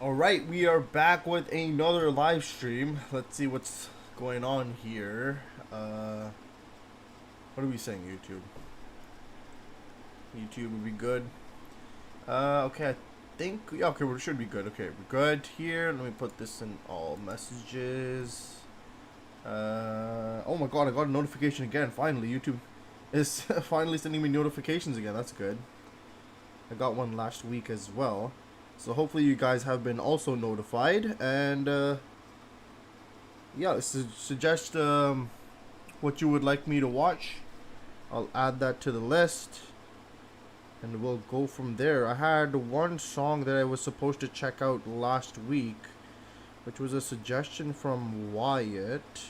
Alright, we are back with another live stream. Let's see what's going on here. What are we saying, YouTube? YouTube would be good. Okay, I think, yeah, okay, we should be good. Okay, we're good here. Let me put this in all messages. Oh my god, I got a notification again. Finally, YouTube is finally sending me notifications again. That's good. I got one last week as well. So hopefully you guys have been also notified, and yeah, suggest what you would like me to watch. I'll add that to the list, and we'll go from there. I had one song that I was supposed to check out last week, which was a suggestion from Wyatt.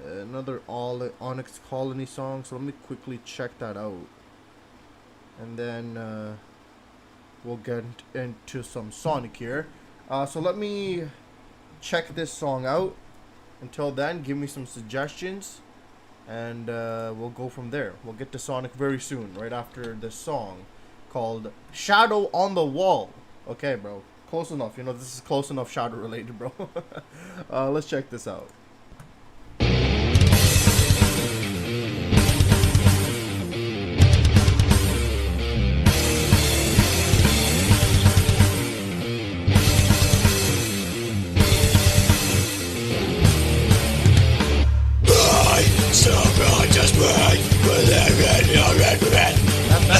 Another Onyx Colony song, so let me quickly check that out. And then we'll get into some Sonic here. So let me check this song out. Until then, give me some suggestions, and we'll go from there. We'll get to Sonic very soon, right after this song called Shadow on the Wall. Okay, bro. Close enough. You know, this is close enough Shadow related, bro. Let's check this out.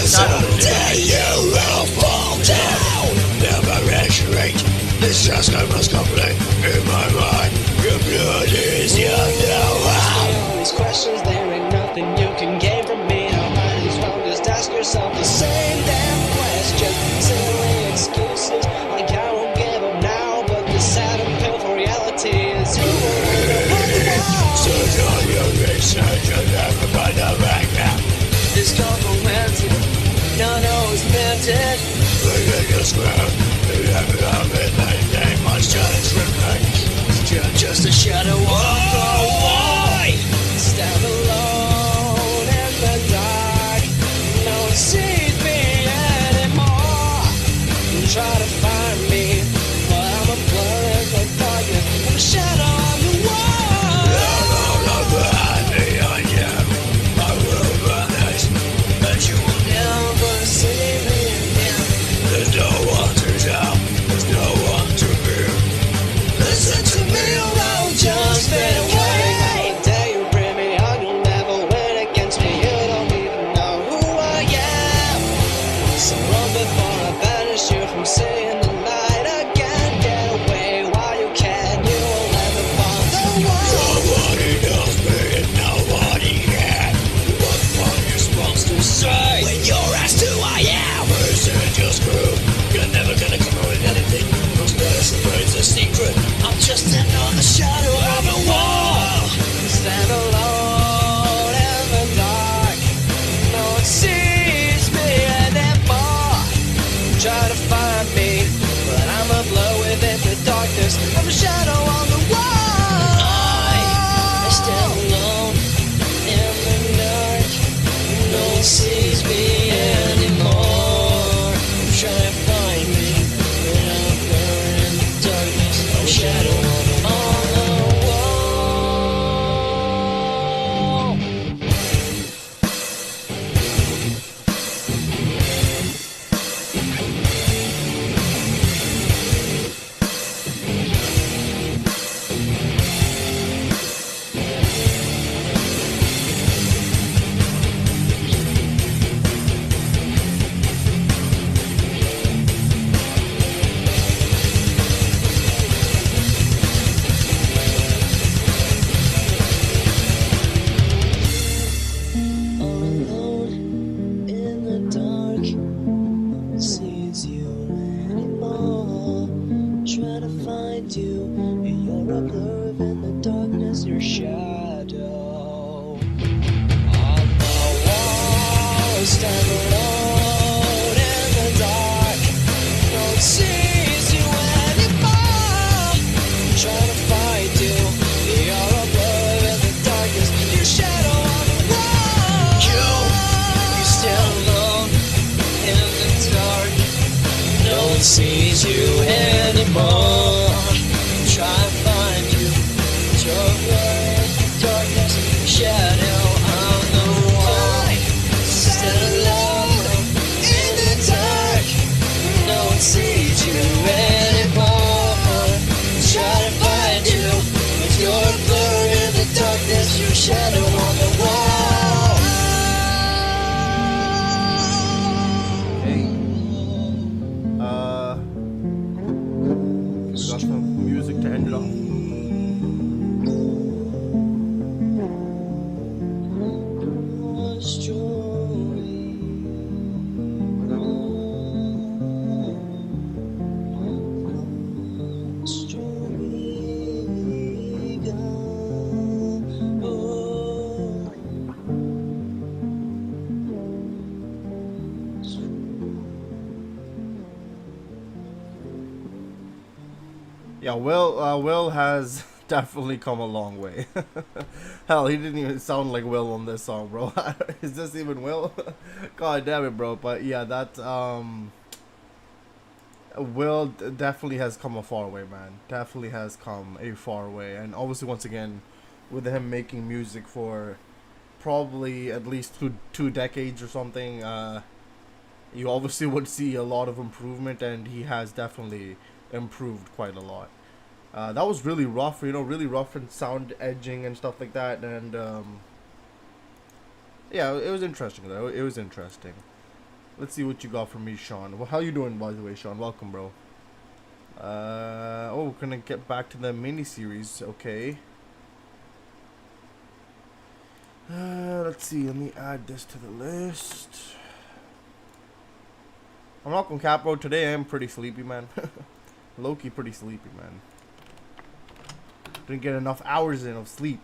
Someday you will fall down. Never retreat. This just must complete in my mind. Your blood is your now. These questions, there ain't nothing you can gain from me. I might as well just ask yourself the same damn question. Silly excuses like I won't give up now, but the sad pill for reality is you Search on your research and never find a back now. It's complimented, none always meant it. Look at your square. You have it up at night. They must just remain. You're just a shadow on the wall. Stand alone in the dark. No one sees me anymore. You try to find me, but I'm a blur in the darkness. I'm a shadow on the wall. You will never see me again. There's no one to tell. There's no one to fear. Listen to me or I'll just fade away. The day you bring me on, you'll never win against me. You don't even know who I am. So run before I banish you from seeing the light again. Get away while you can. You will never find the one. Nobody knows me and nobody can. What the fuck you supposed to say when you're asked who I am? Is it just true? You're never gonna come up with anything. Those best friends a secret. I'm just another shadow of a wall. Stand alone in the dark. No one sees me anymore. Try to find me, but I'm a blur within the darkness. I'm a shadow on the wall. I stand alone in the dark. No one sees me anymore. Try to find me, but I'm a blur in the darkness. I'm a shadow on the wall. All alone in the dark, no one sees you anymore. Try to find you, and you're a blur in the darkness, your shadow on the wall. Stand alone in the dark, no one sees you anymore. Try to find you, you're a blur in the darkness, your shadow on the wall. You stand alone in the dark. No one sees you you anymore. Try to find you, but you're blurred, darkness, shadow on the wall. Still alone in the dark, no one sees you anymore. Try to find you, but you're blurred in the darkness, your shadow on the wall. Hey. We got some music to end it off. Yeah, Will has definitely come a long way. Hell, he didn't even sound like Will on this song, bro. Is this even Will? God damn it, bro. But yeah, that Will definitely has come a far way, man. Definitely has come a far way. And obviously, once again, with him making music for probably at least two decades or something, you obviously would see a lot of improvement, and he has definitely improved quite a lot. That was really rough, really rough and sound edging and stuff like that, and yeah, it was interesting though. It was interesting. Let's see what you got for me, Sean. Well, how you doing, by the way, Sean? Welcome, bro. Oh, we're gonna get back to the mini-series, okay. Let's see, let me add this to the list. I'm not gonna cap, bro. Today I am pretty sleepy, man. Low-key pretty sleepy, man. Didn't get enough hours in of sleep,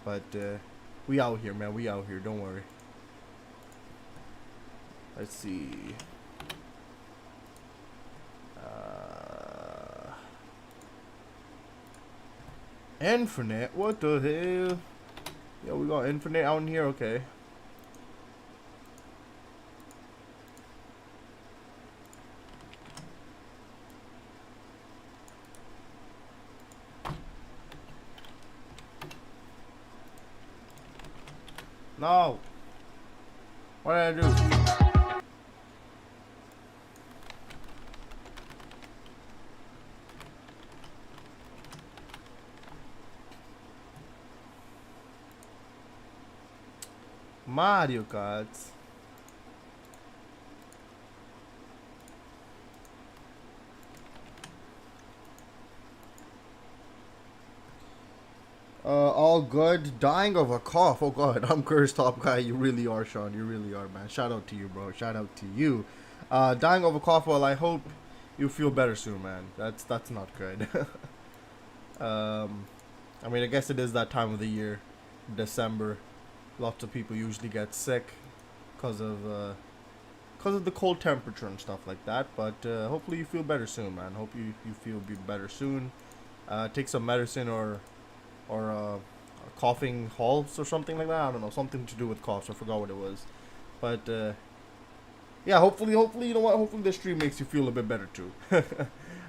but we out here, man. We out here, don't worry. Let's see. Infinite? What the hell? Yo, we got Infinite out in here? Okay. No. What did I do? Mario Kart. All good. Dying of a cough. Oh god, I'm cursed top guy. You really are, Sean. You really are, man. Shout out to you, bro. Shout out to you. Dying of a cough. Well, I hope you feel better soon, man. That's not good. I mean, I guess it is that time of the year, December. Lots of people usually get sick because of the cold temperature and stuff like that. But hopefully you feel better soon, man. Hope you feel better soon. Take some medicine or coughing halts or something like that. I don't know, something to do with coughs. I forgot what it was. But yeah, hopefully you know what? Hopefully this stream makes you feel a bit better too.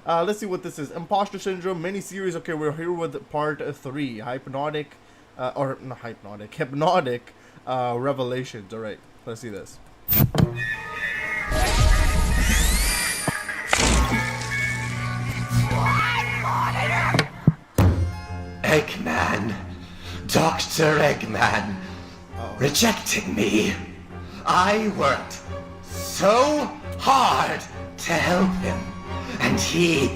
Let's see what this is. Imposter Syndrome mini-series. Okay, we're here with part 3. Hypnotic Revelations. Alright, let's see this. Eggman, Dr. Eggman, rejecting me. I worked so hard to help him, and he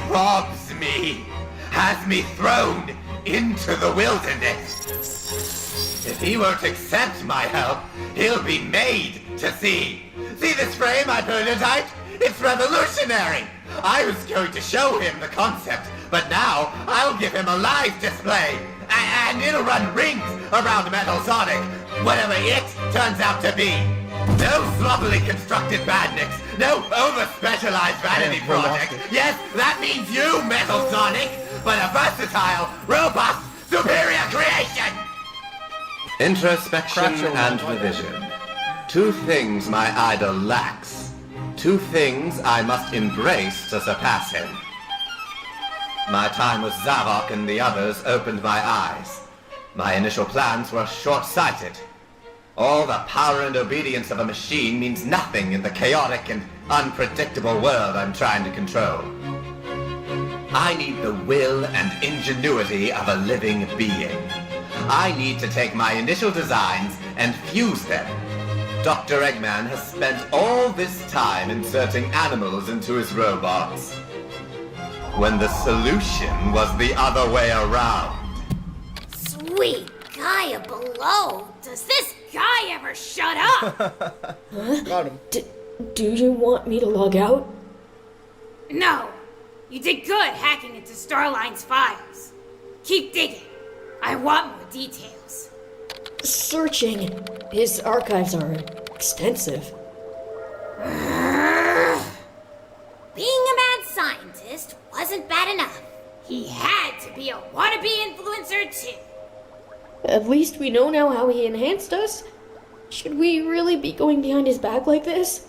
robs me, has me thrown into the wilderness. If he won't accept my help, he'll be made to see. See this frame I prototyped? It's revolutionary. I was going to show him the concept, but now I'll give him a live display. And it'll run rings around Metal Sonic, whatever it turns out to be. No sloppily constructed badniks, no over-specialized vanity project. Yes, that means you, Metal Sonic, but a versatile, robust, superior creation! Introspection and revision. Two things my idol lacks. two things I must embrace to surpass him. My time with Zavok and the others opened my eyes. My initial plans were short-sighted. All the power and obedience of a machine means nothing in the chaotic and unpredictable world I'm trying to control. I need the will and ingenuity of a living being. I need to take my initial designs and fuse them. Dr. Eggman has spent all this time inserting animals into his robots, when the solution was the other way around. Sweet Gaia below! Does this guy ever shut up? Got him. Do you want me to log out? No. You did good hacking into Starline's files. Keep digging. I want more details. Searching. His archives are extensive. Being a mad scientist wasn't bad enough. He had to be a wannabe influencer too. At least we know now how he enhanced us. Should we really be going behind his back like this?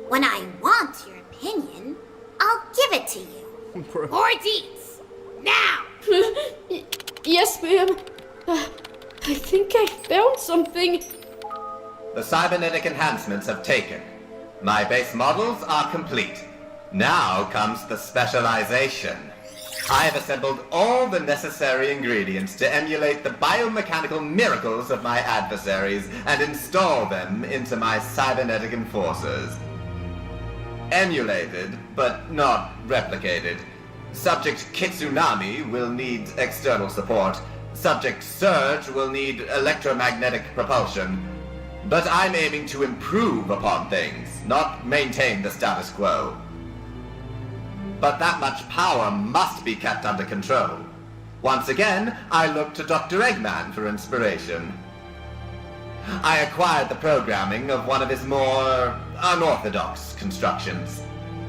When I want your opinion, I'll give it to you. More deeds. Now! Yes, ma'am. I think I found something. The cybernetic enhancements have taken. My base models are complete. Now comes the specialization. I have assembled all the necessary ingredients to emulate the biomechanical miracles of my adversaries and install them into my cybernetic enforcers. Emulated, but not replicated. Subject Kitsunami will need external support. Subject Surge will need electromagnetic propulsion. But I'm aiming to improve upon things, not maintain the status quo. But that much power must be kept under control. Once again, I look to Dr. Eggman for inspiration. I acquired the programming of one of his more unorthodox constructions.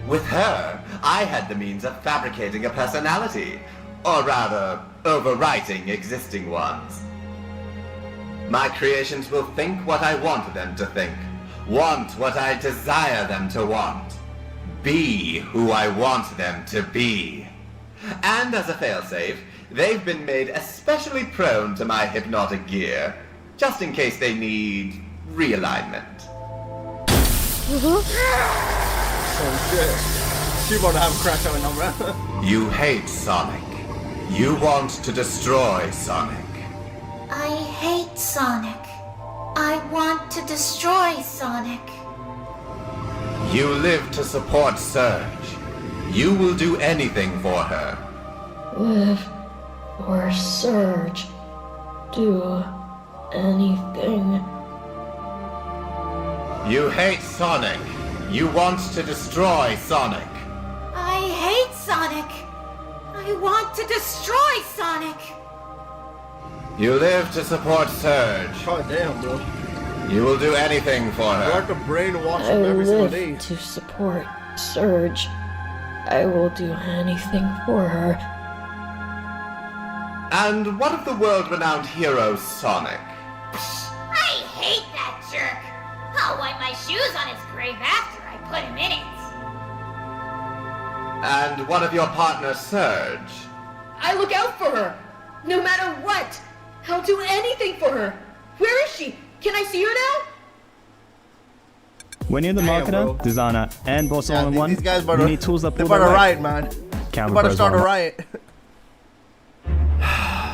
With her, I had the means of fabricating a personality, or rather, overwriting existing ones. My creations will think what I want them to think, want what I desire them to want, be who I want them to be. And as a failsafe, they've been made especially prone to my hypnotic gear, just in case they need realignment. Oh shit. She about to have a crash out number. You hate Sonic. You want to destroy Sonic. I hate Sonic. I want to destroy Sonic. You live to support Surge. You will do anything for her. Live for Surge. Do anything. You hate Sonic. You want to destroy Sonic. I hate Sonic. I want to destroy Sonic. You live to support Surge. God damn, bro. You will do anything for I her. like to brainwash I him every single day. live to support Surge. I will do anything for her. And what of the world-renowned hero Sonic? I hate that jerk. I'll wipe my shoes on his grave after I put him in it. And what of your partner Surge? I look out for her, no matter what. I'll do anything for her. Where is she? Can I see her now? When you're the Damn, marketer, bro. designer, and boss all in one, These guys you need tools that they're pull about the to weight. riot, man. They're Camera about to pros start a on. riot.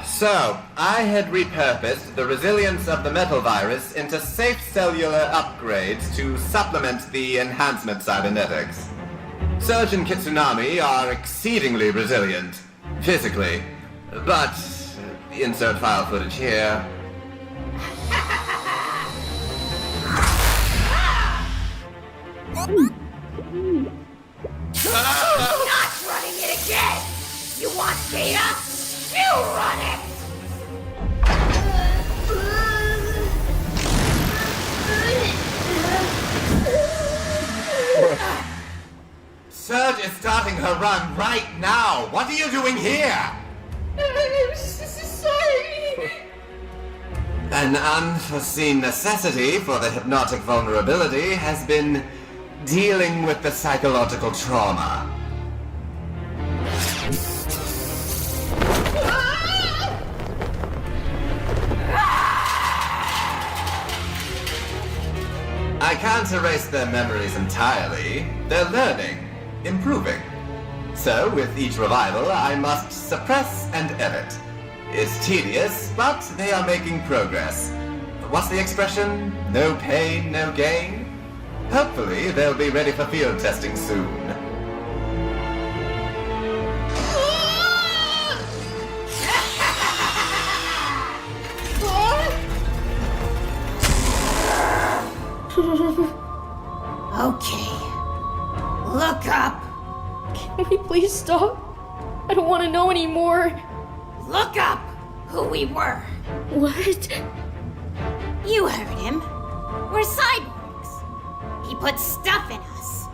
So, I had repurposed the resilience of the metal virus into safe cellular upgrades to supplement the enhancement cybernetics. Surge and Kitsunami are exceedingly resilient, physically, but insert file footage here. Not running it again! You want data? You run it! Surge is starting her run right now! What are you doing here? I'm sorry. An unforeseen necessity for the hypnotic vulnerability has been dealing with the psychological trauma. I can't erase their memories entirely. They're learning, improving. So, with each revival, I must suppress and edit. It's tedious, but they are making progress. What's the expression? No pain, no gain? Hopefully, they'll be ready for field testing soon. Okay. Look up. Can we please stop? I don't want to know anymore. Look up who we were. What? You heard him. We're cyborgs. He put stuff in us,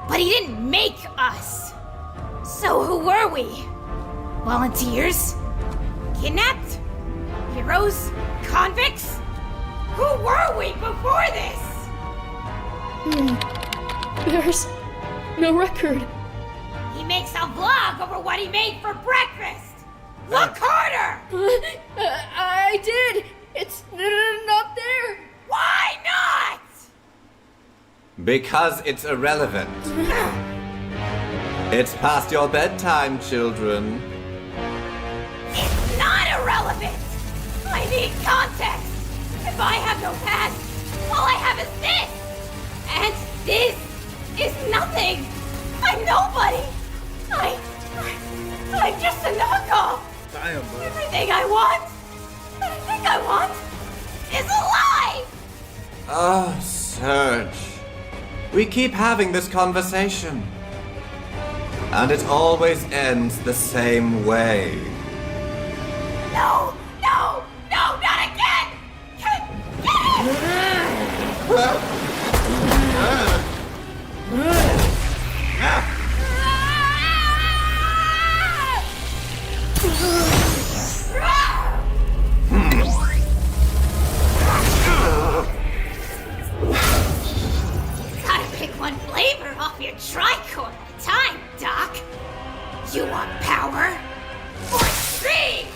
but he didn't make us. So who were we? Volunteers? Kidnapped? Heroes? Convicts? Who were we before this? There's no record. He makes a vlog over what he made for breakfast. Look harder! I did! It's not there! Why not? Because it's irrelevant. It's past your bedtime, children. It's not irrelevant. I need context. If I have no past, all I have is this. And this is nothing. I'm nobody. I'm just a knockoff. Damn, bro. Everything I want is a lie. Oh, Serge. We keep having this conversation. And it always ends the same way. No, not again. Gotta pick one flavor off your tricorn at a time, Doc. You want power or speed?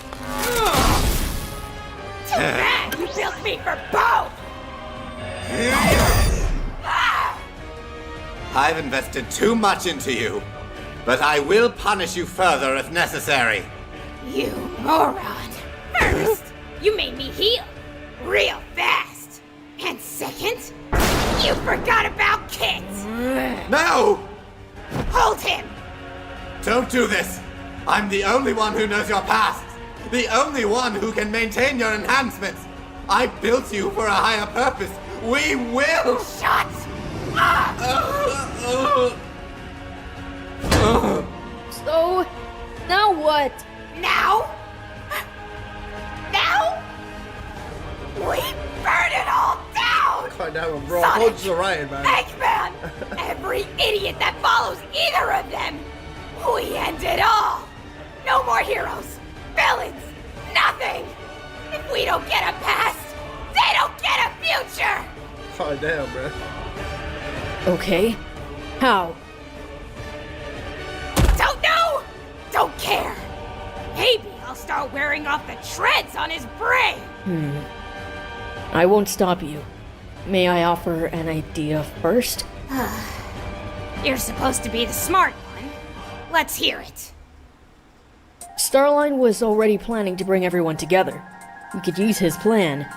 Too bad you built me for both. I've invested too much into you, but I will punish you further if necessary. You moron. First, you made me heal real fast. And second, you forgot about Kit. No! Hold him. Don't do this! I'm the only one who knows your past! The only one who can maintain your enhancements! I built you for a higher purpose! We will! Shut up. So, now what? Now? Now? We burn it all down! God damn it, bro. Sonic, Hold your right, man. Eggman! Every idiot that follows either of them! We end it all! No more heroes, villains, nothing! If we don't get a past, they don't get a future! God damn, bro. Okay. How? Don't know! Don't care! Maybe I'll start wearing off the treads on his brain! I won't stop you. May I offer an idea first? You're supposed to be the smart one. Let's hear it. Starline was already planning to bring everyone together. We could use his plan,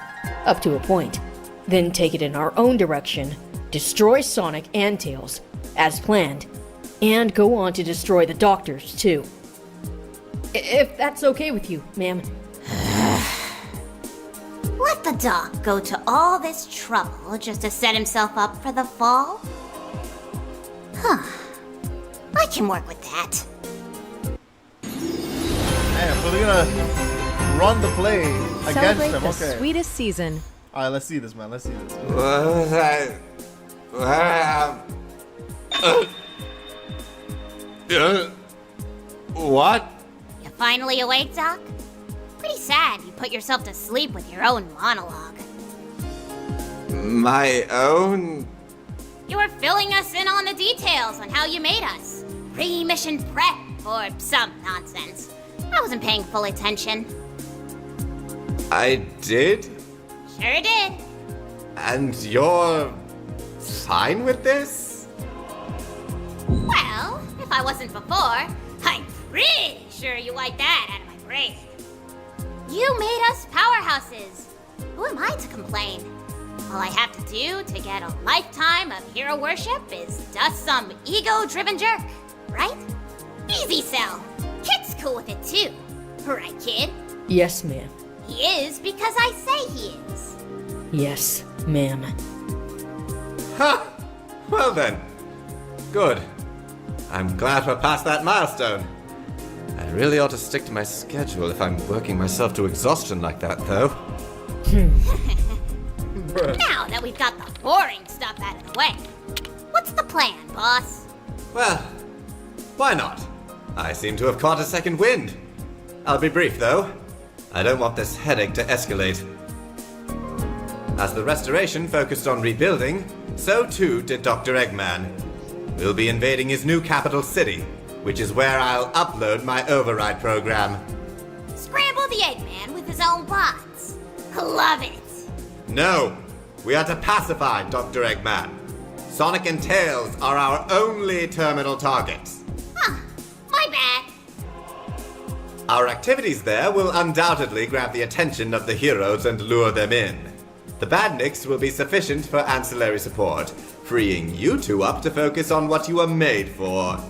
up to a point, then take it in our own direction, destroy Sonic and Tails, as planned, and go on to destroy the doctors, too. If that's okay with you, ma'am. Let the doc go to all this trouble just to set himself up for the fall? Huh. I can work with that. Damn, so they're gonna run the play against Celebrate them. the Okay. sweetest season. Alright, let's see this, man. Let's see this. What? You finally awake, Doc? Pretty sad you put yourself to sleep with your own monologue. My own You were filling us in on the details on how you made us. Pre-mission prep or some nonsense. I wasn't paying full attention. I did? Sure did. And you're fine with this? Well, if I wasn't before, I'm pretty sure you wiped that out of my brain. You made us powerhouses. Who am I to complain? All I have to do to get a lifetime of hero worship is dust some ego-driven jerk, right? Easy sell. Kid's cool with it too. Right, kid? Yes, ma'am. He is because I say he is. Yes, ma'am. Ha! Well then. Good. I'm glad we're past that milestone. I really ought to stick to my schedule if I'm working myself to exhaustion like that, though. Now that we've got the boring stuff out of the way, what's the plan, boss? Well, why not? I seem to have caught a second wind. I'll be brief, though. I don't want this headache to escalate. As the restoration focused on rebuilding, so too did Dr. Eggman. We'll be invading his new capital city, which is where I'll upload my override program. Scramble the Eggman with his own bots. Love it. No! We are to pacify Dr. Eggman. Sonic and Tails are our only terminal targets. Huh. My bad. Our activities there will undoubtedly grab the attention of the heroes and lure them in. The badniks will be sufficient for ancillary support, freeing you two up to focus on what you are made for.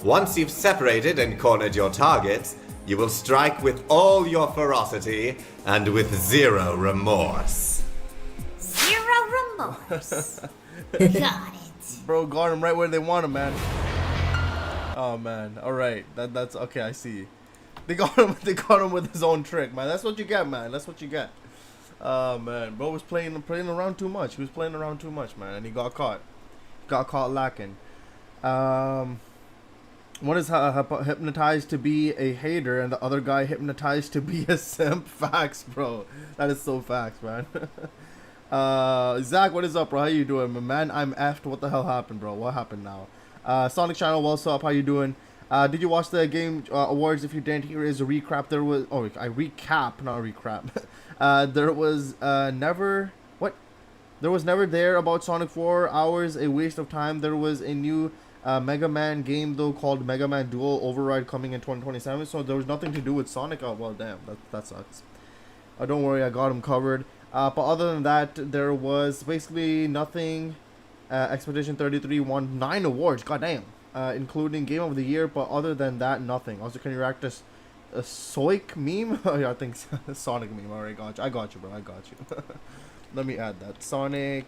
Once you've separated and cornered your targets, you will strike with all your ferocity and with zero remorse. Zero remorse. Got it. Bro, got them right where they want them, man. Oh man, all right, that's okay. I see. They got him. They got him with his own trick, man. That's what you get, man. That's what you get. Oh man, bro was playing around too much. He was playing around too much, man, and he got caught. Got caught lacking. One is hypnotized to be a hater, and the other guy hypnotized to be a simp. Facts, bro. That is so facts, man. Zach, what is up, bro? How you doing, man? I'm effed. What the hell happened, bro? What happened now? Sonic Channel, what's up? How you doing? Did you watch the game awards? If you didn't, here is a recap. There was recap, not a recap. There was There was never there about Sonic 4 hours, a waste of time. There was a new Mega Man game though called Mega Man Dual Override coming in 2027. So there was nothing to do with Sonic. Oh well, damn, that sucks. Don't worry, I got him covered. But other than that, there was basically nothing. Expedition 33 won 9 awards. Goddamn. Including Game of the Year, but other than that, nothing. Also, can you react to a Soic meme? Oh, yeah, I think Sonic meme. Alright, I got you, bro. I got you. Let me add that. Sonic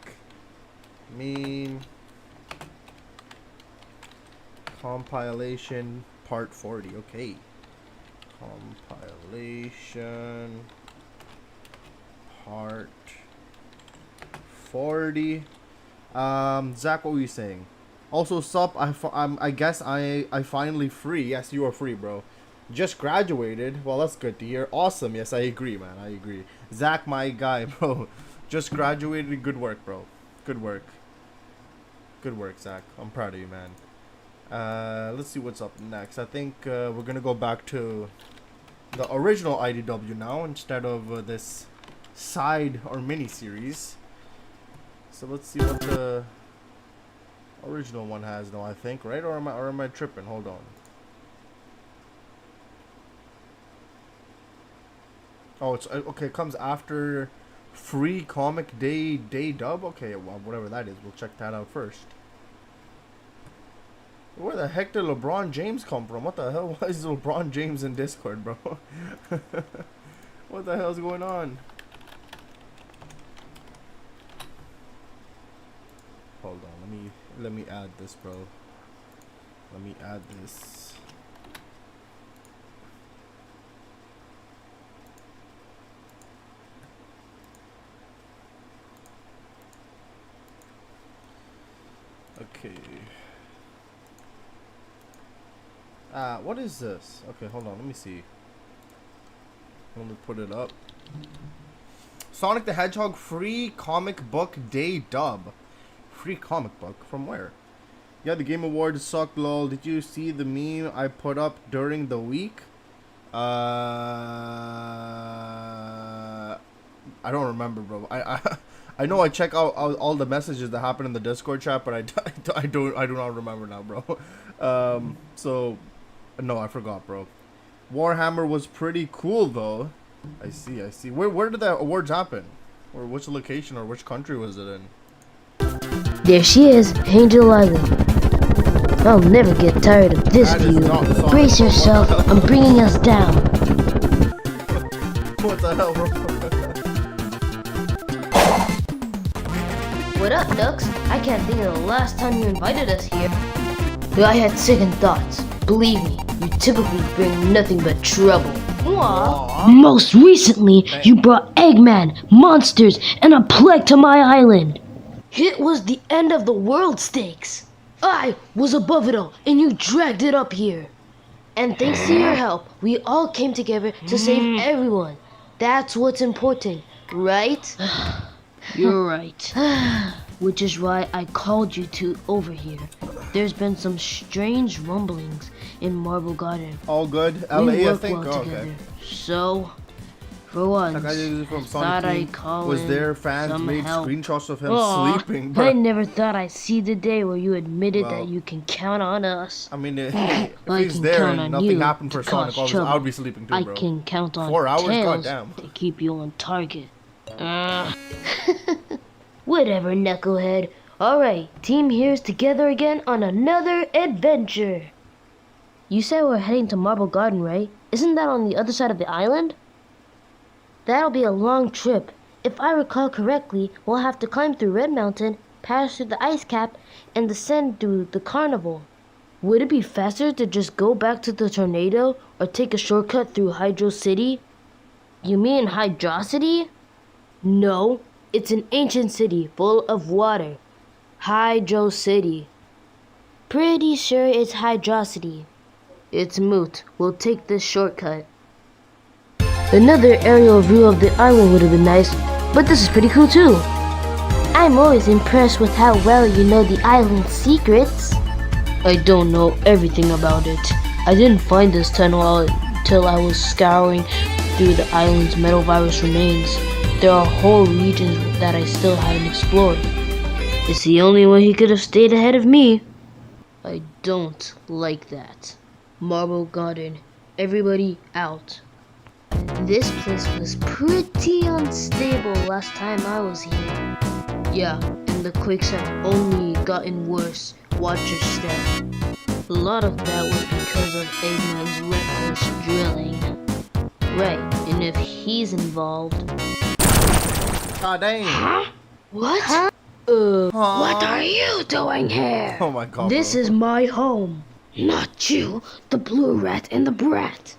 meme compilation part 40. Okay. Compilation part 40. Zach, what were you saying? Also, sup, I guess I finally free. Yes, you are free, bro. Just graduated. Well, that's good to hear. Awesome. Yes, I agree, man. I agree. Zach, my guy, bro. Just graduated. Good work, bro. Good work. Good work, Zach. I'm proud of you, man. Let's see what's up next. I think we're gonna go back to the original IDW now instead of this side or mini series. So let's see what the original one has now, I think, right? Or am I tripping? Hold on. Oh, it's okay. It comes after Free Comic Day dub. Okay, well, whatever that is, we'll check that out first. Where the heck did LeBron James come from? What the hell? Why is LeBron James in Discord, bro? What the hell's going on? Hold on, let me add this, bro. Let me add this. Okay. What is this? Okay, hold on, let me see. Let me put it up. Sonic the Hedgehog free comic book day dub. free comic book? From where? Yeah, the Game Awards sucked, lol. Did you see the meme I put up during the week? I don't remember, bro. I know I check out all the messages that happen in the Discord chat, but I do not remember now, bro. So no, I forgot, bro. Warhammer was pretty cool though. I see. Where did the awards happen? Or which location or which country was it in? There she is, Angel Island. I'll never get tired of this That is view. not Sonic. Brace yourself, I'm bringing us down. What the hell, bro? What up, Ducks? I can't think of the last time you invited us here. I had second thoughts. Believe me, you typically bring nothing but trouble. Most recently, you brought Eggman, monsters, and a plague to my island. It was the end of the world stakes. I was above it all, and you dragged it up here. And thanks to your help, we all came together to save everyone. That's what's important, right? You're right. Which is why I called you two over here. There's been some strange rumblings in Marble Garden. All good. We LA, I work think. well Oh, together. okay. So, for once, That guy is from thought Sonic I'd call was in there. Fans some made help. screenshots of him Aw, sleeping, I but never thought I'd see the day where you admitted Well, that you can count on us. I mean, if I he's can there count and on nothing you happened to for Sonic, cause obviously, I trouble. would be sleeping too, I bro. can count on 4 hours? Tails Goddamn. to keep you on target. Whatever, knucklehead. Alright, team here's together again on another adventure. You said we're heading to Marble Garden, right? Isn't that on the other side of the island? That'll be a long trip. If I recall correctly, we'll have to climb through Red Mountain, pass through the ice cap, and descend through the carnival. Would it be faster to just go back to the tornado or take a shortcut through Hydro City? You mean Hydrocity? No, it's an ancient city full of water. Hydro City. Pretty sure it's Hydrocity. It's moot. We'll take this shortcut. Another aerial view of the island would have been nice, but this is pretty cool too. I'm always impressed with how well you know the island's secrets. I don't know everything about it. I didn't find this tunnel until I was scouring through the island's metal virus remains. There are whole regions that I still haven't explored. It's the only way he could have stayed ahead of me. I don't like that. Marble Garden. Everybody out. This place was pretty unstable last time I was here. Yeah, and the quakes have only gotten worse. Watch your step. A lot of that was because of Eggman's reckless drilling. Right, and if he's involved... God dang. What? What are you doing here? Oh my god. This bro. is my home. Not you, the blue rat and the brat.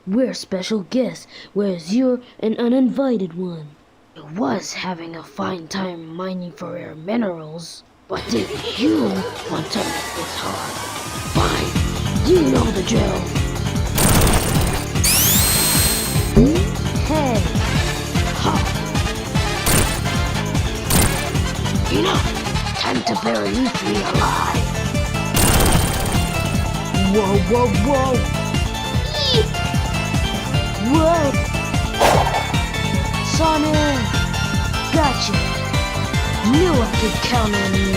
We're special guests, whereas you're an uninvited one. I was having a fine time mining for rare minerals, but if you want to make this hard, fine, you know the drill. Hey, ha. Enough, time to bury you three alive. Whoa, whoa, whoa. Eek. Whoa! Sonic! Gotcha! Knew I could count on you.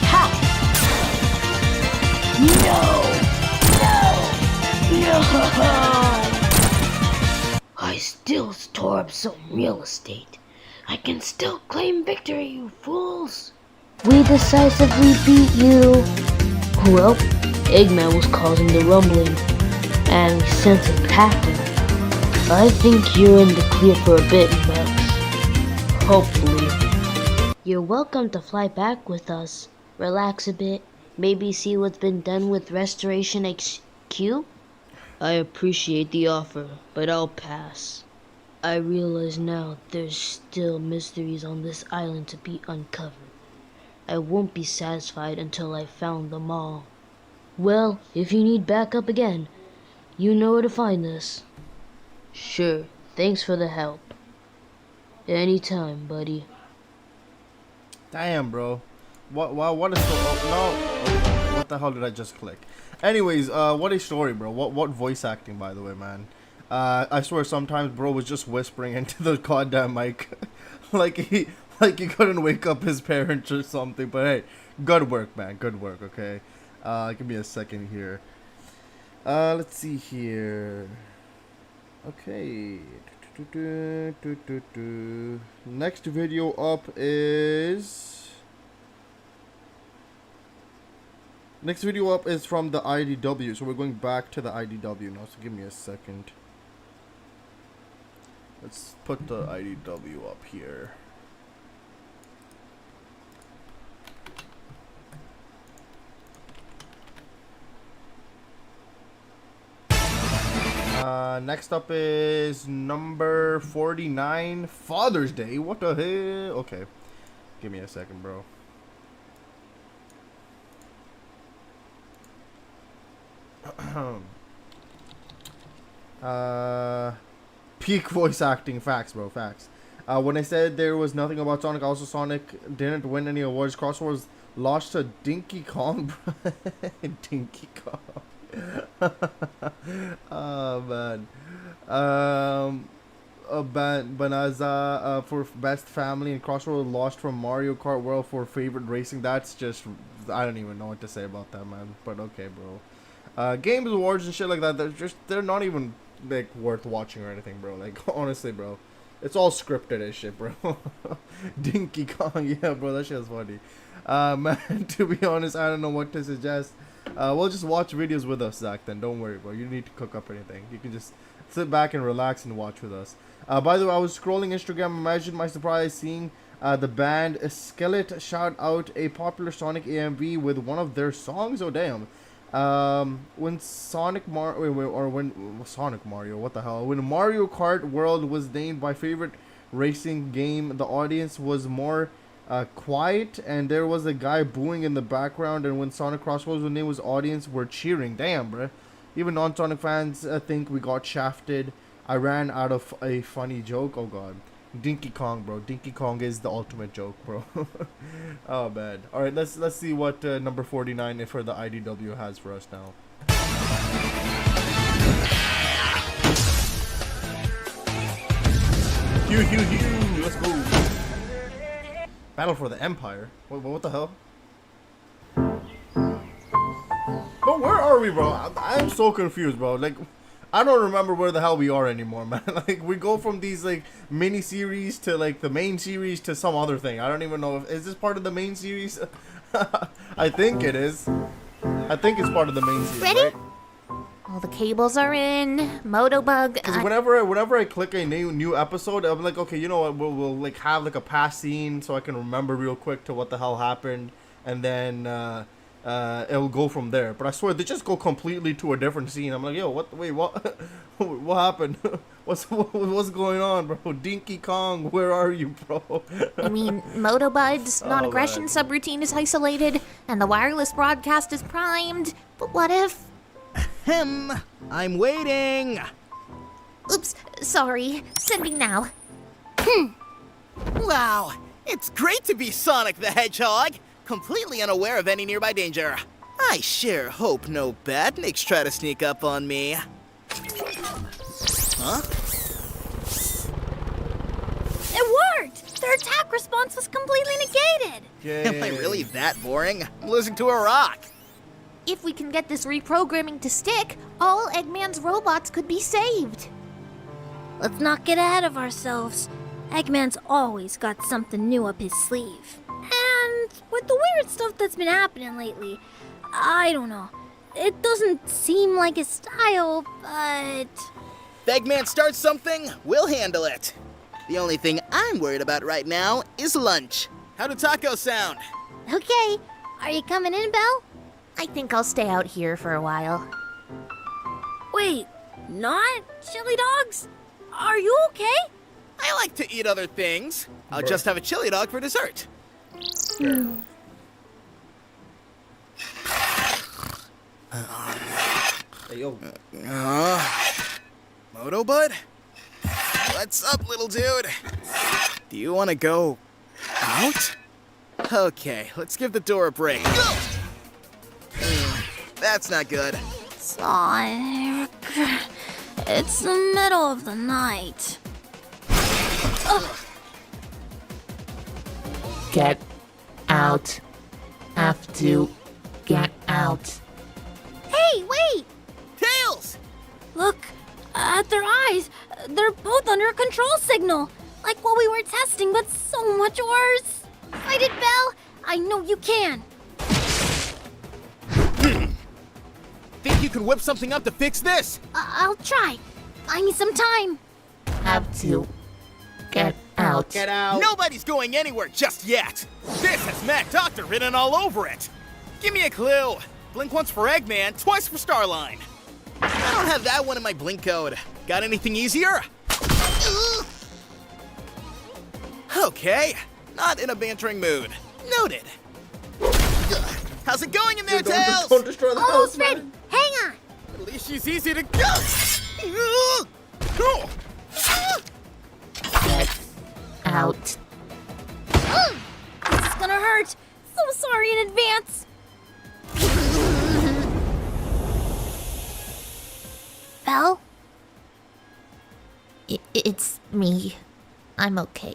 Ha! No! I still store up some real estate. I can still claim victory, you fools! We decisively beat you! Well, Eggman was causing the rumbling, and we sent him packing. I think you're in the clear for a bit, Bugs. Hopefully. You're welcome to fly back with us. Relax a bit. Maybe see what's been done with Restoration HQ? I appreciate the offer, but I'll pass. I realize now there's still mysteries on this island to be uncovered. I won't be satisfied until I've found them all. Well, if you need backup again, you know where to find us. Sure, thanks for the help. Anytime, buddy. Damn, bro. What is so... Oh, no. What the hell did I just click? Anyways, what a story, bro. What voice acting, by the way, man. I swear sometimes bro was just whispering into the goddamn mic. like he couldn't wake up his parents or something. But hey, good work, man. Good work, okay? Give me a second here. Let's see here. Okay. Next video up is... Next video up is from the IDW. So we're going back to the IDW now. So give me a second. Let's put the IDW up here. Next up is number 49, Father's Day. What the hell? Okay. Give me a second, bro. Peak voice acting. Facts, bro. Facts. When I said there was nothing about Sonic, also Sonic didn't win any awards. Crosswords lost to Dinky Kong, bro. Dinky Kong. Oh man. Banaza for best family, and Crossroad lost from Mario Kart World for favorite racing. That's just, I don't even know what to say about that, man. But okay, bro. Games awards and shit like that, they're not even like worth watching or anything, bro. Like honestly, bro, it's all scripted as shit, bro. Dinky Kong, yeah, bro, that shit's funny. Man, to be honest, I don't know what to suggest. We'll just watch videos with us, Zach, then. Don't worry, bro. You don't need to cook up anything. You can just sit back and relax and watch with us. By the way, I was scrolling Instagram. Imagine my surprise seeing the band Skillet shout out a popular Sonic AMV with one of their songs. Oh, damn. When Sonic Mario, what the hell? When Mario Kart World was named my favorite racing game, the audience was more quiet, and there was a guy booing in the background, and when Sonic Crossroads was named, was audience were cheering. Damn, bruh. Even non-Sonic fans think we got shafted. I ran out of a funny joke. Oh god. Dinky Kong, bro. Dinky Kong is the ultimate joke, bro. Oh man. Alright, let's see what number 49 for the IDW has for us now. Hugh, let's go. Battle for the Empire? What the hell? But where are we, bro? I'm so confused, bro. Like, I don't remember where the hell we are anymore, man. Like, we go from these, like, mini-series to, like, the main series to some other thing. I don't even know if... Is this part of the main series? I think it is. I think it's part of the main series, Ready? right? All the cables are in. Motobug. Because whenever I click a new episode, I'm like, okay, you know what? We'll like have like a past scene so I can remember real quick to what the hell happened, and then it'll go from there. But I swear they just go completely to a different scene. I'm like, yo, what? Wait, what? What happened? What's going on, bro? Dinky Kong, where are you, bro? I mean, Motobud's non-aggression man. subroutine is isolated, and the wireless broadcast is primed. But what if? I'm waiting. Oops, sorry. Sending now. Wow, it's great to be Sonic the Hedgehog, completely unaware of any nearby danger. I sure hope no badniks try to sneak up on me. Huh? It worked! Their attack response was completely negated! Yay. Am I really that boring? I'm losing to a rock. If we can get this reprogramming to stick, all Eggman's robots could be saved. Let's not get ahead of ourselves. Eggman's always got something new up his sleeve. And with the weird stuff that's been happening lately, I don't know. It doesn't seem like his style, but... If Eggman starts something, we'll handle it. The only thing I'm worried about right now is lunch. How do tacos sound? Okay, are you coming in, Belle? I think I'll stay out here for a while. Wait, not chili dogs? Are you okay? I like to eat other things. I'll just have a chili dog for dessert. Hey, yo. Motobud? What's up, little dude? Do you want to go out? Okay, let's give the door a break. Go! That's not good. Sonic. It's the middle of the night. Get out. Have to get out. Hey, wait! Tails! Look at their eyes. They're both under a control signal. Like what we were testing, but so much worse. Fight it, Belle. I know you can. Think you can whip something up to fix this? I'll try. I need some time. Have to get out. Get out. Nobody's going anywhere just yet. This has Mad Doctor written all over it. Give me a clue. Blink once for Eggman, twice for Starline. I don't have that one in my Blink code. Got anything easier? Okay, not in a bantering mood. Noted. How's it going in there, Dude, Tails? don't destroy the Almost house, ready. man. Hang on. At least she's easy to go. Get out. This is gonna hurt. So sorry in advance. Belle? It's me. I'm okay.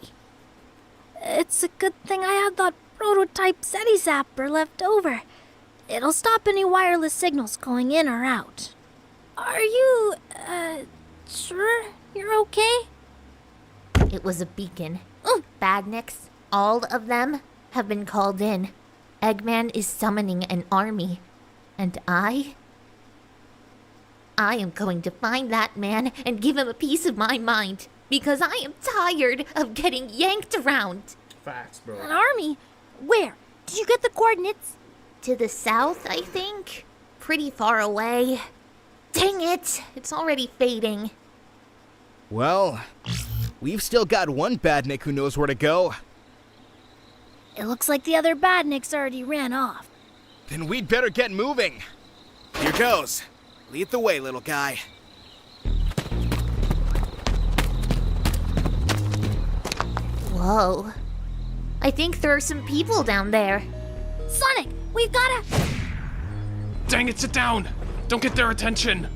It's a good thing I had that prototype SETI zapper left over. It'll stop any wireless signals going in or out. Are you, sure you're okay? It was a beacon. Badniks, all of them, have been called in. Eggman is summoning an army. And I am going to find that man and give him a piece of my mind. Because I am tired of getting yanked around. Facts, bro. An army? Where? Did you get the coordinates? To the south, I think. Pretty far away. Dang it! It's already fading. Well, we've still got one Badnik who knows where to go. It looks like the other badniks already ran off. Then we'd better get moving. Here goes. Lead the way, little guy. Whoa. I think there are some people down there. Sonic, we've gotta... Dang it, sit down! Don't get their attention!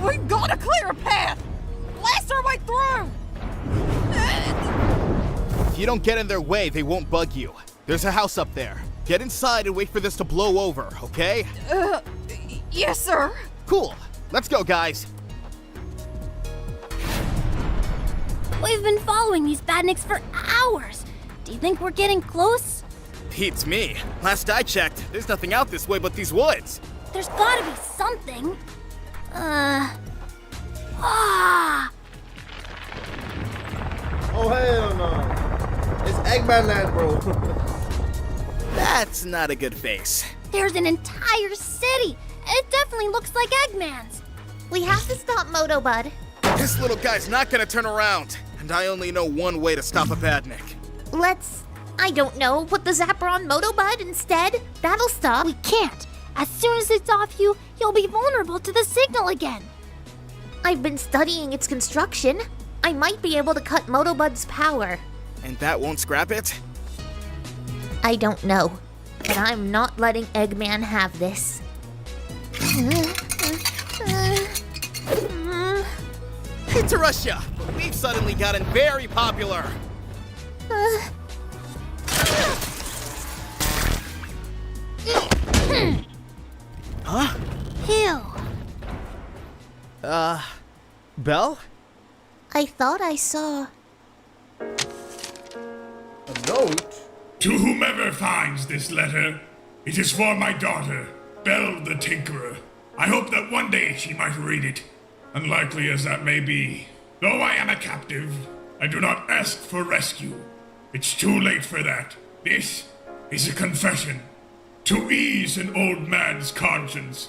We've got a clear path! Blast our way through! If you don't get in their way, they won't bug you. There's a house up there. Get inside and wait for this to blow over, okay? Yes, sir. Cool. Let's go, guys. We've been following these badniks for hours. Do you think we're getting close? Beats me. Last I checked, there's nothing out this way but these woods. There's gotta be something. Oh, hell no. It's Eggman Land, bro. That's not a good face. There's an entire city. It definitely looks like Eggman's. We have to stop Motobud. This little guy's not gonna turn around. And I only know one way to stop a Badnik. Let's, I don't know, put the zapper on Motobud instead. That'll stop. We can't. As soon as it's off you, you'll be vulnerable to the signal again. I've been studying its construction. I might be able to cut Motobud's power. And that won't scrap it? I don't know, but I'm not letting Eggman have this. To Russia! We've suddenly gotten very popular! Huh? Hill. Belle? I thought I saw... A note? To whomever finds this letter, it is for my daughter, Belle the Tinkerer. I hope that one day she might read it, unlikely as that may be. Though I am a captive, I do not ask for rescue. It's too late for that. This is a confession, to ease an old man's conscience.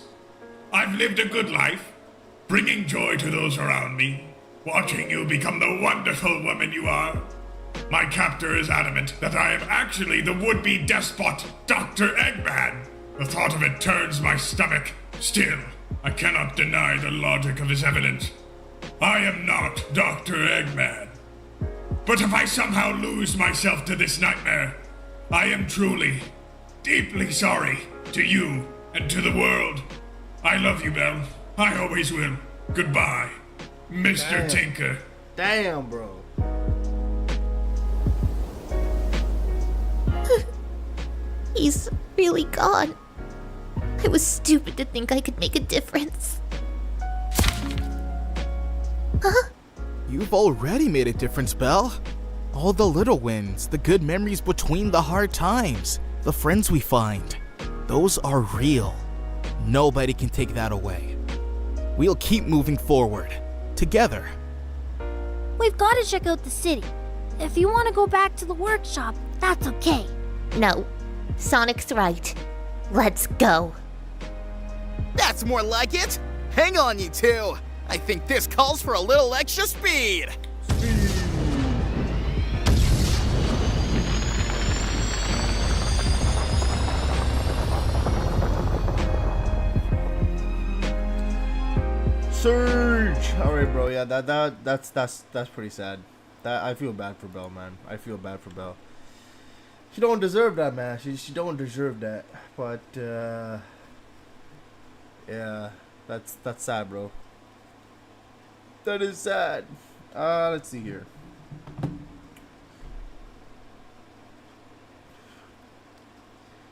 I've lived a good life, bringing joy to those around me, watching you become the wonderful woman you are. My captor is adamant that I am actually the would-be despot, Dr. Eggman. The thought of it turns my stomach, Still, I cannot deny the logic of his evidence. I am not Dr. Eggman. But if I somehow lose myself to this nightmare, I am truly, deeply sorry to you and to the world. I love you, Belle. I always will. Goodbye, Mr. Tinker. Damn, bro. He's really gone. It was stupid to think I could make a difference. Huh? You've already made a difference, Belle. All the little wins, the good memories between the hard times, the friends we find, those are real. Nobody can take that away. We'll keep moving forward, together. We've got to check out the city. If you want to go back to the workshop, that's okay. No, Sonic's right. Let's go. That's more like it. Hang on, you two. I think this calls for a little extra speed. Surge! Alright, bro, yeah, that's pretty sad. That I feel bad for Belle, man. I feel bad for Belle. She don't deserve that, man. She don't deserve that. But yeah, that's sad, bro. That is sad. Let's see here.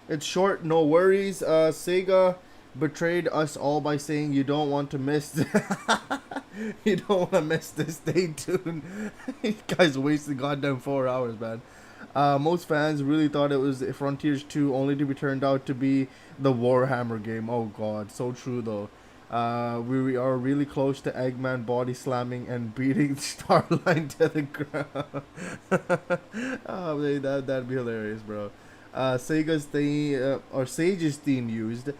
It's short, no worries. Sega betrayed us all by saying you don't want to miss you don't want to miss this. Stay tuned. You guys wasted goddamn 4 hours, man. Most fans really thought it was Frontiers 2, only to be turned out to be the Warhammer game. Oh god, so true though. We are really close to Eggman body slamming and beating Starline to the ground. Oh man, that'd be hilarious, bro. Sega's theme or Sage's theme used.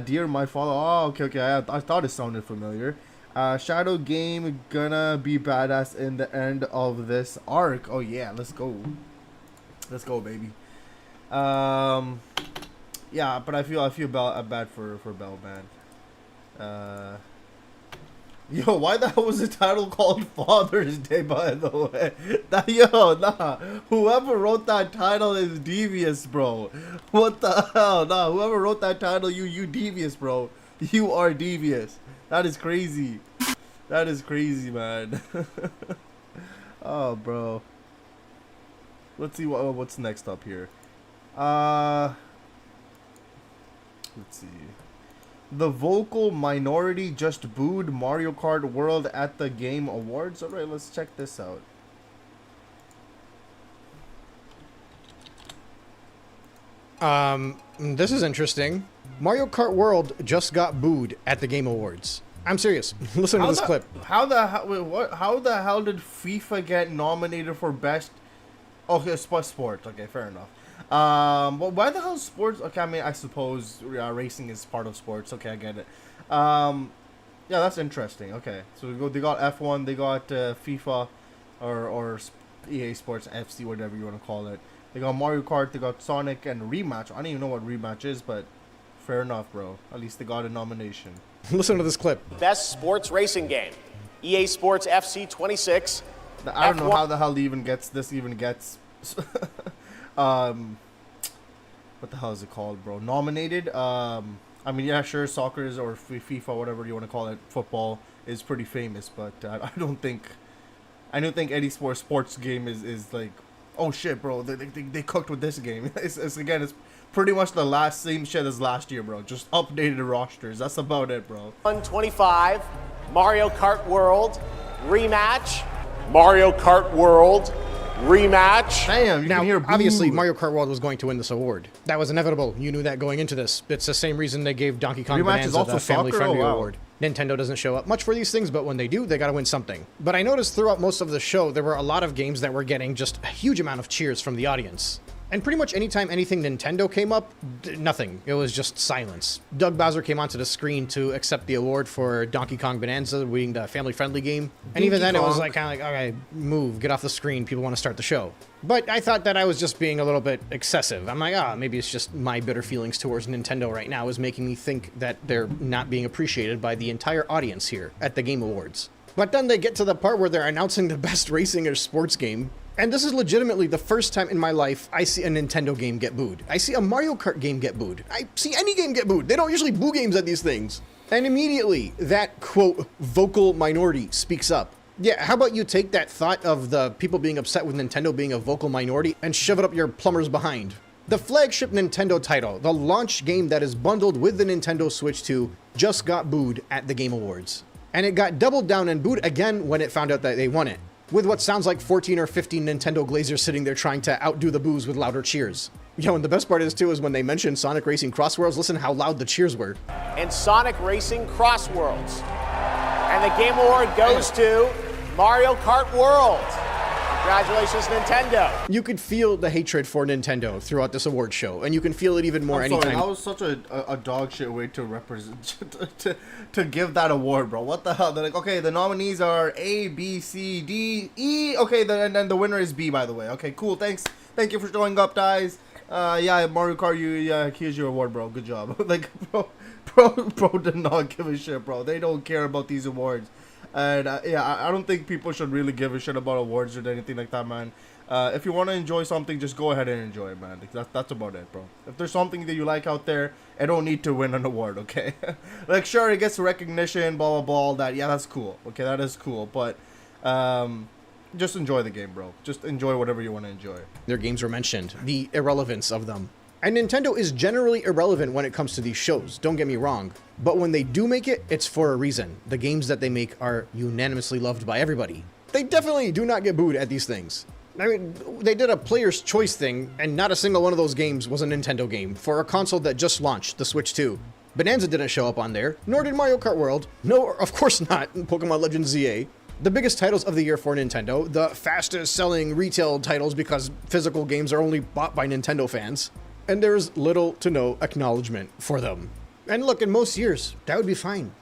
Dear my father. Oh, okay. I thought it sounded familiar. Shadow game gonna be badass in the end of this arc. Oh yeah, let's go. Let's go, baby. Yeah, but I feel bad for Belle, man. Yo, why the hell was the title called Father's Day, by the way? Whoever wrote that title is devious, bro. What the hell? Nah, whoever wrote that title, you devious, bro. You are devious. That is crazy. That is crazy, man. Oh, bro. Let's see what's next up here. Let's see. The vocal minority just booed Mario Kart World at the Game Awards. Alright, let's check this out. This is interesting. Mario Kart World just got booed at the Game Awards. I'm serious. Listen to this clip. How the hell did FIFA get nominated for best? Okay, sports. Okay, fair enough. But why the hell sports? Okay, I mean, I suppose racing is part of sports. Okay, I get it. Yeah, that's interesting. Okay, so they got F1, they got FIFA, or EA Sports FC, whatever you want to call it. They got Mario Kart, they got Sonic, and Rematch. I don't even know what Rematch is, but fair enough, bro. At least they got a nomination. Listen to this clip. Best sports racing game. EA Sports FC 26. I don't know how the hell this even gets what the hell is it called, bro? Nominated. I mean, yeah, sure, soccer is, or FIFA, whatever you want to call it, football is pretty famous, but I don't think any sports game is like, oh shit, bro, they cooked with this game. It's pretty much the same shit as last year, bro. Just updated rosters. That's about it, bro. 125, Mario Kart World Rematch. Mario Kart World Rematch. Damn, you now, can hear obviously, Mario Kart World was going to win this award. That was inevitable. You knew that going into this. It's the same reason they gave Donkey Kong Bonanza the family-friendly award. Nintendo doesn't show up much for these things, but when they do, they gotta win something. But I noticed throughout most of the show, there were a lot of games that were getting just a huge amount of cheers from the audience. And pretty much anytime anything Nintendo came up, nothing. It was just silence. Doug Bowser came onto the screen to accept the award for Donkey Kong Bonanza, winning the family-friendly game. And even then, it was like kind of like, okay, move, get off the screen. People want to start the show. But I thought that I was just being a little bit excessive. I'm like, maybe it's just my bitter feelings towards Nintendo right now is making me think that they're not being appreciated by the entire audience here at the Game Awards. But then they get to the part where they're announcing the best racing or sports game. And this is legitimately the first time in my life I see a Nintendo game get booed. I see a Mario Kart game get booed. I see any game get booed. They don't usually boo games at these things. And immediately, that, quote, vocal minority speaks up. Yeah, how about you take that thought of the people being upset with Nintendo being a vocal minority and shove it up your plumber's behind? The flagship Nintendo title, the launch game that is bundled with the Nintendo Switch 2, just got booed at the Game Awards. And it got doubled down and booed again when it found out that they won it, with what sounds like 14 or 15 Nintendo Glazers sitting there trying to outdo the boos with louder cheers. Yo, and the best part is too is when they mentioned Sonic Racing Cross Worlds, listen how loud the cheers were. And Sonic Racing Cross Worlds. And the Game Award goes to Mario Kart World. Congratulations, Nintendo. You could feel the hatred for Nintendo throughout this award show, and you can feel it even more anytime. That was such a dog shit way to represent to give that award, bro. What the hell? They're like, okay, the nominees are A, B, C, D, E. Okay, and then the winner is B, by the way. Okay, cool. Thanks. Thank you for showing up, guys. Yeah, Mario Kart, here's your award, bro. Good job. Like, bro did not give a shit, bro. They don't care about these awards. And I don't think people should really give a shit about awards or anything like that, man. If you want to enjoy something, just go ahead and enjoy it, man. That's about it, bro. If there's something that you like out there, it don't need to win an award, okay? Like, sure, it gets recognition, blah, blah, blah, all that. Yeah, that's cool. Okay, that is cool. But just enjoy the game, bro. Just enjoy whatever you want to enjoy. Their games were mentioned, the irrelevance of them. And Nintendo is generally irrelevant when it comes to these shows, don't get me wrong. But when they do make it, it's for a reason. The games that they make are unanimously loved by everybody. They definitely do not get booed at these things. I mean, they did a player's choice thing, and not a single one of those games was a Nintendo game for a console that just launched, the Switch 2. Bonanza didn't show up on there, nor did Mario Kart World. No, of course not, Pokemon Legends ZA. The biggest titles of the year for Nintendo, the fastest selling retail titles because physical games are only bought by Nintendo fans. And there's little to no acknowledgement for them. And look, in most years, that would be fine.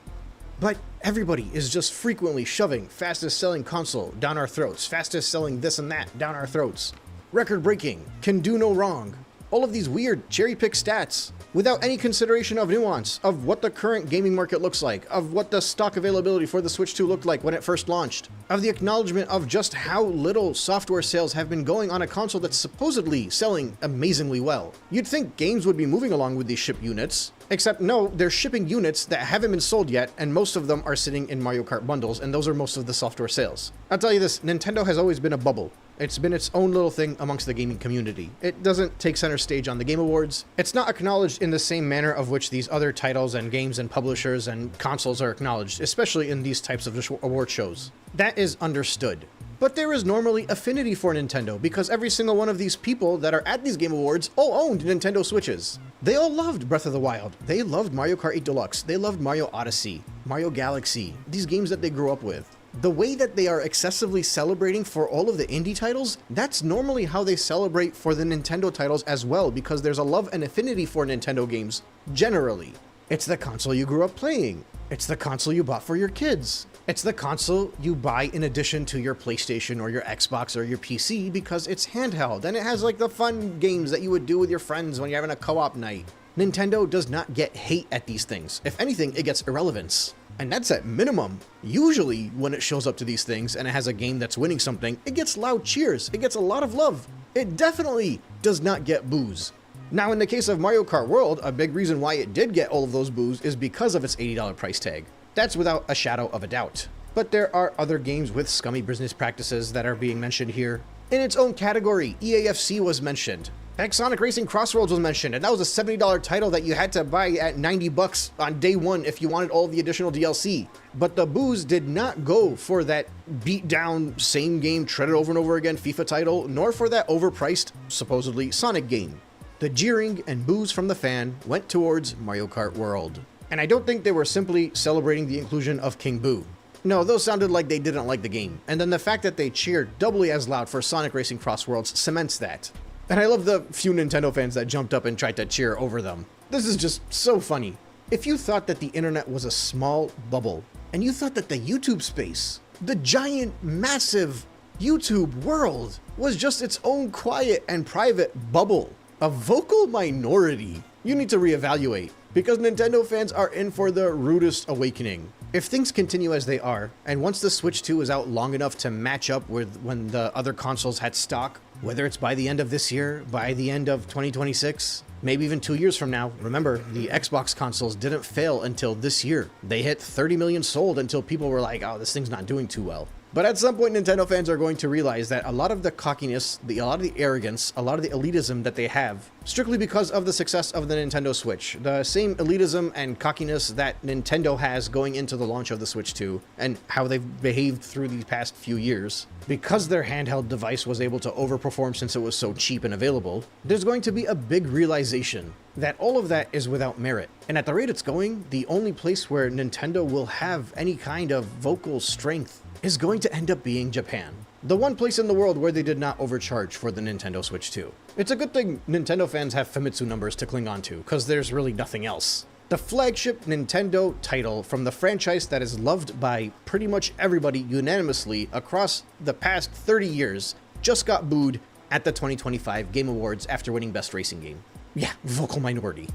But everybody is just frequently shoving fastest selling console down our throats, fastest selling this and that down our throats. Record breaking, can do no wrong. All of these weird cherry pick stats without any consideration of nuance, of what the current gaming market looks like, of what the stock availability for the Switch 2 looked like when it first launched, of the acknowledgement of just how little software sales have been going on a console that's supposedly selling amazingly well. You'd think games would be moving along with these ship units, except no, they're shipping units that haven't been sold yet, and most of them are sitting in Mario Kart bundles, and those are most of the software sales. I'll tell you this, Nintendo has always been a bubble. It's been its own little thing amongst the gaming community. It doesn't take center stage on the Game Awards. It's not acknowledged in the same manner of which these other titles and games and publishers and consoles are acknowledged, especially in these types of award shows. That is understood. But there is normally affinity for Nintendo because every single one of these people that are at these Game Awards all owned Nintendo Switches. They all loved Breath of the Wild. They loved Mario Kart 8 Deluxe. They loved Mario Odyssey, Mario Galaxy, these games that they grew up with. The way that they are excessively celebrating for all of the indie titles, that's normally how they celebrate for the Nintendo titles as well, because there's a love and affinity for Nintendo games, generally. It's the console you grew up playing. It's the console you bought for your kids. It's the console you buy in addition to your PlayStation or your Xbox or your PC because it's handheld and it has like the fun games that you would do with your friends when you're having a co-op night. Nintendo does not get hate at these things. If anything, it gets irrelevance. And that's at minimum. Usually, when it shows up to these things and it has a game that's winning something, it gets loud cheers. It gets a lot of love. It definitely does not get boos. Now, in the case of Mario Kart World, a big reason why it did get all of those boos is because of its $80 price tag. That's without a shadow of a doubt. But there are other games with scummy business practices that are being mentioned here. In its own category, EAFC was mentioned. Heck, Sonic Racing Cross Worlds was mentioned, and that was a $70 title that you had to buy at $90 on day one if you wanted all the additional DLC. But the boos did not go for that beat down, same game, treaded over and over again FIFA title, nor for that overpriced, supposedly, Sonic game. The jeering and boos from the fan went towards Mario Kart World. And I don't think they were simply celebrating the inclusion of King Boo. No, those sounded like they didn't like the game. And then the fact that they cheered doubly as loud for Sonic Racing Cross Worlds cements that. And I love the few Nintendo fans that jumped up and tried to cheer over them. This is just so funny. If you thought that the internet was a small bubble, and you thought that the YouTube space, the giant, massive YouTube world, was just its own quiet and private bubble, a vocal minority, you need to reevaluate, because Nintendo fans are in for the rudest awakening. If things continue as they are, and once the Switch 2 is out long enough to match up with when the other consoles had stock, whether it's by the end of this year, by the end of 2026, maybe even 2 years from now. Remember, the Xbox consoles didn't fail until this year. They hit 30 million sold until people were like, oh, this thing's not doing too well. But at some point, Nintendo fans are going to realize that a lot of the cockiness, a lot of the arrogance, a lot of the elitism that they have, strictly because of the success of the Nintendo Switch, the same elitism and cockiness that Nintendo has going into the launch of the Switch 2, and how they've behaved through these past few years, because their handheld device was able to overperform since it was so cheap and available, there's going to be a big realization that all of that is without merit. And at the rate it's going, the only place where Nintendo will have any kind of vocal strength is going to end up being Japan. The one place in the world where they did not overcharge for the Nintendo Switch 2. It's a good thing Nintendo fans have Famitsu numbers to cling on to, because there's really nothing else. The flagship Nintendo title from the franchise that is loved by pretty much everybody unanimously across the past 30 years just got booed at the 2025 Game Awards after winning Best Racing Game. Yeah, vocal minority.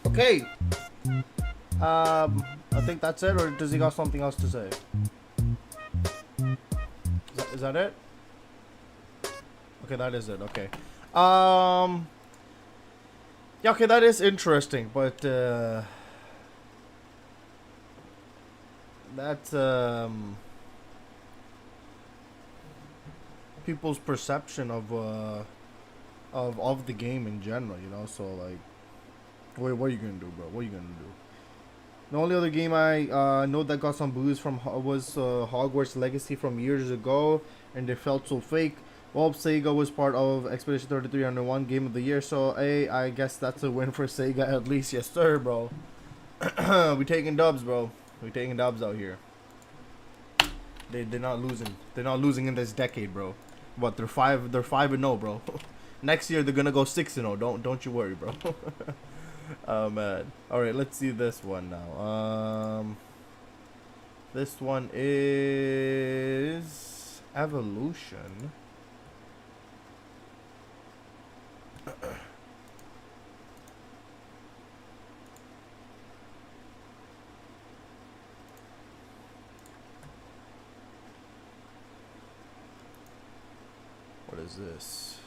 Okay. I think that's it, or does he got something else to say? Is that it? Okay, that is it. Okay. Yeah, okay, that is interesting, but that's people's perception of the game in general, you know. So like, what are you gonna do, bro? What are you gonna do? The only other game I know that got some boos from was Hogwarts Legacy from years ago, and they felt so fake. Well, Sega was part of Expedition 33 under one Game of the Year, so hey, I guess that's a win for Sega at least. Yes, sir, bro. We taking dubs, bro. We taking dubs out here. They're not losing. They're not losing in this decade, bro. What, they're 5-0, bro. Next year they're gonna go 6-0. Don't you worry, bro. Oh man. Alright, let's see this one now. This one is Evolution. What is this?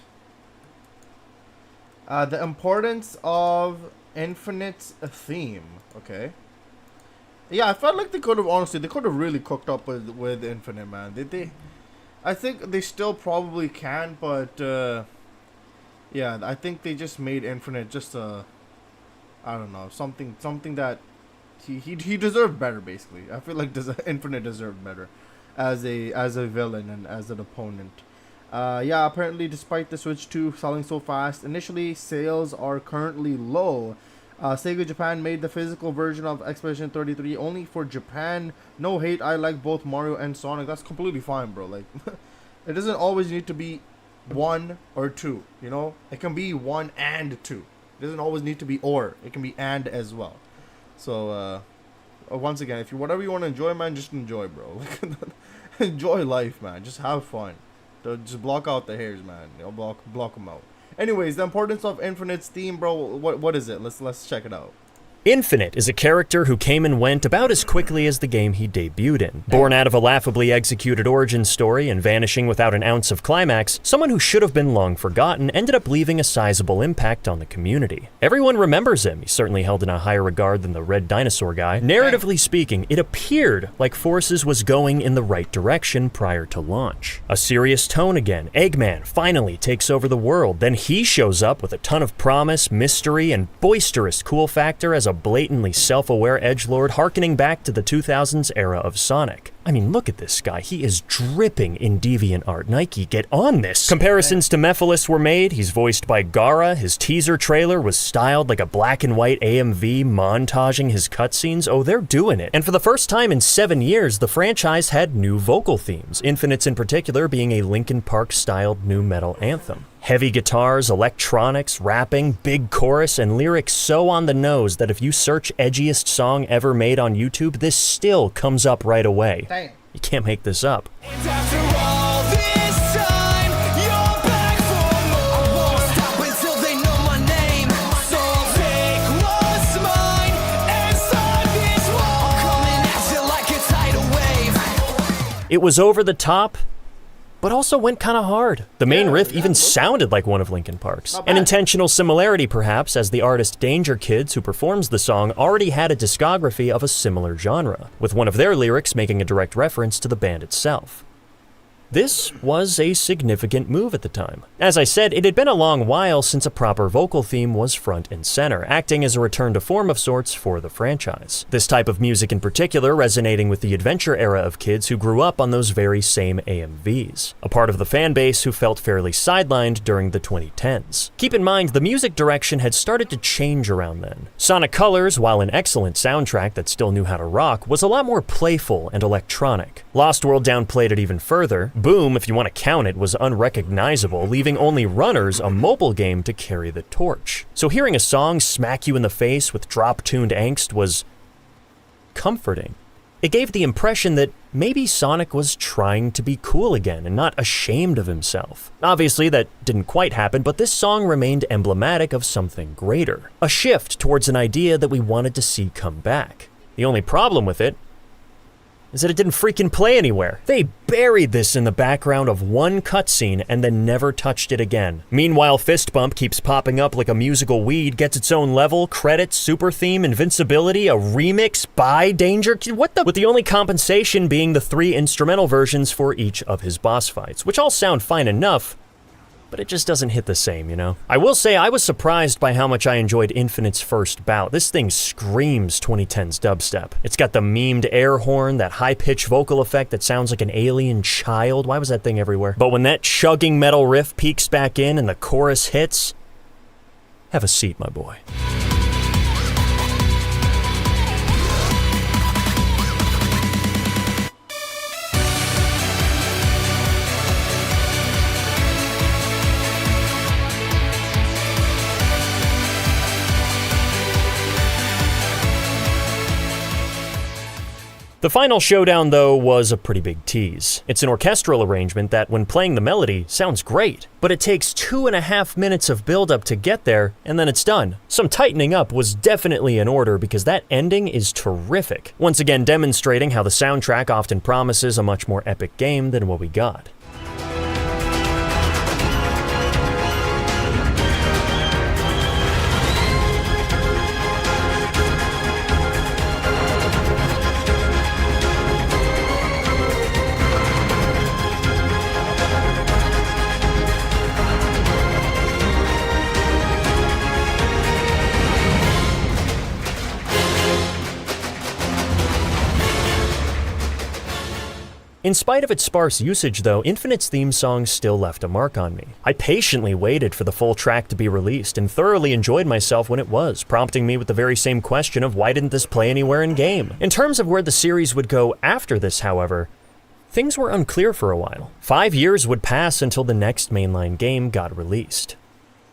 The importance of Infinite's theme. Okay. Yeah, I felt like they could have, honestly, they could have really cooked up with Infinite, man. Did they? I think they still probably can, but yeah, I think they just made Infinite just I don't know, something that he deserved better, basically. I feel like Infinite deserved better as a villain and as an opponent. Yeah, apparently despite the Switch 2 selling so fast, initially sales are currently low. Sega Japan made the physical version of Expedition 33 only for Japan. No hate, I like both Mario and Sonic. That's completely fine, bro. Like, it doesn't always need to be 1 or 2, you know? It can be 1 and 2. It doesn't always need to be or. It can be and as well. So, once again, if you whatever you want to enjoy, man, just enjoy, bro. Enjoy life, man. Just have fun. Just block out the hairs, man. You know, block them out. Anyways, the importance of Infinite's theme, bro. What is it? Let's check it out. Infinite is a character who came and went about as quickly as the game he debuted in. Born out of a laughably executed origin story and vanishing without an ounce of climax, someone who should have been long forgotten ended up leaving a sizable impact on the community. Everyone remembers him. He's certainly held in a higher regard than the red dinosaur guy. Narratively speaking, it appeared like Forces was going in the right direction prior to launch. A serious tone again. Eggman finally takes over the world. Then he shows up with a ton of promise, mystery, and boisterous cool factor as a blatantly self-aware edgelord harkening back to the 2000s era of Sonic. I mean, look at this guy. He is dripping in deviant art. Nike, get on this. Comparisons to Mephiles were made. He's voiced by Gara. His teaser trailer was styled like a black and white AMV montaging his cutscenes. Oh, they're doing it. And for the first time in 7 years, the franchise had new vocal themes, Infinite's in particular being a Linkin Park-styled nu metal anthem. Heavy guitars, electronics, rapping, big chorus, and lyrics so on the nose that if you search edgiest song ever made on YouTube, this still comes up right away. Damn. You can't make this up. It was over the top, but also went kind of hard. The main riff even sounded like one of Linkin Park's. An intentional similarity, perhaps, as the artist Danger Kids, who performs the song, already had a discography of a similar genre, with one of their lyrics making a direct reference to the band itself. This was a significant move at the time. As I said, it had been a long while since a proper vocal theme was front and center, acting as a return to form of sorts for the franchise. This type of music in particular resonating with the adventure era of kids who grew up on those very same AMVs, a part of the fan base who felt fairly sidelined during the 2010s. Keep in mind, the music direction had started to change around then. Sonic Colors, while an excellent soundtrack that still knew how to rock, was a lot more playful and electronic. Lost World downplayed it even further. Boom, if you want to count it, was unrecognizable, leaving only Runners, a mobile game, to carry the torch. So hearing a song smack you in the face with drop-tuned angst was comforting. It gave the impression that maybe Sonic was trying to be cool again and not ashamed of himself. Obviously, that didn't quite happen, but this song remained emblematic of something greater. A shift towards an idea that we wanted to see come back. The only problem with it is that it didn't freaking play anywhere. They buried this in the background of one cutscene and then never touched it again. Meanwhile, Fist Bump keeps popping up like a musical weed, gets its own level, credits, super theme, invincibility, a remix by Danger Kid. What the? With the only compensation being the 3 instrumental versions for each of his boss fights, which all sound fine enough, but it just doesn't hit the same, you know? I will say I was surprised by how much I enjoyed Infinite's first bout. This thing screams 2010's dubstep. It's got the memed air horn, that high-pitched vocal effect that sounds like an alien child. Why was that thing everywhere? But when that chugging metal riff peaks back in and the chorus hits, have a seat, my boy. The final showdown, though, was a pretty big tease. It's an orchestral arrangement that, when playing the melody, sounds great, but it takes 2.5 minutes of build-up to get there, and then it's done. Some tightening up was definitely in order because that ending is terrific, once again demonstrating how the soundtrack often promises a much more epic game than what we got. In spite of its sparse usage, though, Infinite's theme song still left a mark on me. I patiently waited for the full track to be released and thoroughly enjoyed myself when it was, prompting me with the very same question of why didn't this play anywhere in-game? In terms of where the series would go after this, however, things were unclear for a while. 5 years would pass until the next mainline game got released.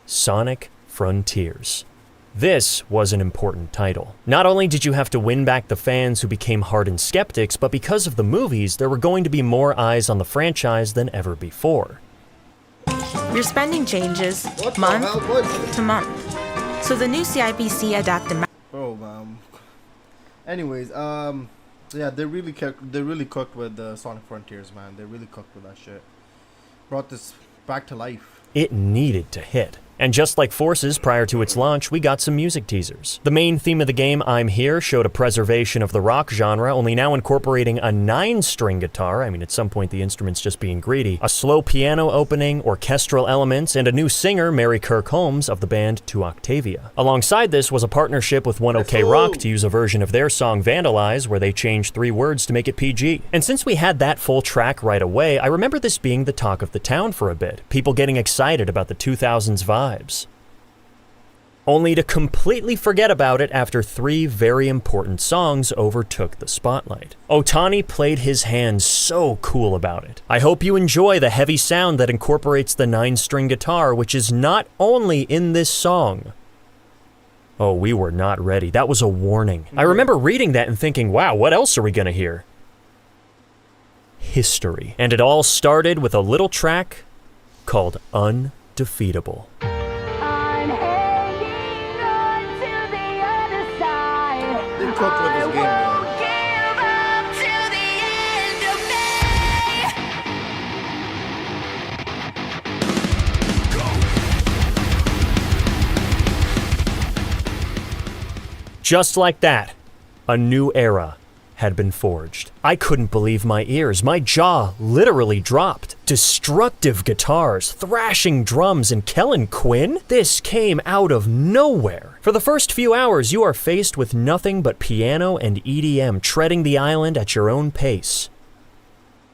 Sonic Frontiers. This was an important title. Not only did you have to win back the fans who became hardened skeptics, but because of the movies, there were going to be more eyes on the franchise than ever before. Your spending changes month to month. So the new CIPC adapted. Anyways, yeah, they really cooked with Sonic Frontiers, man. They really cooked with that shit. Brought this back to life. It needed to hit. And just like Forces prior to its launch, we got some music teasers. The main theme of the game, I'm Here, showed a preservation of the rock genre, only now incorporating a 9-string guitar, I mean at some point the instrument's just being greedy, a slow piano opening, orchestral elements, and a new singer, Mary Kirk Holmes, of the band To Octavia. Alongside this was a partnership with One OK Rock to use a version of their song Vandalize, where they changed 3 words to make it PG. And since we had that full track right away, I remember this being the talk of the town for a bit, people getting excited about the 2000s vibe. only to completely forget about it after 3 very important songs overtook the spotlight. Otani played his hand so cool about it. I hope you enjoy the heavy sound that incorporates the 9-string guitar, which is not only in this song. Oh, we were not ready. That was a warning. I remember reading that and thinking, wow, what else are we gonna hear? History. And it all started with a little track called Undefeatable. Just like that, a new era had been forged. I couldn't believe my ears. My jaw literally dropped. Destructive guitars, thrashing drums, and Kellen Quinn? This came out of nowhere. For the first few hours, you are faced with nothing but piano and EDM treading the island at your own pace,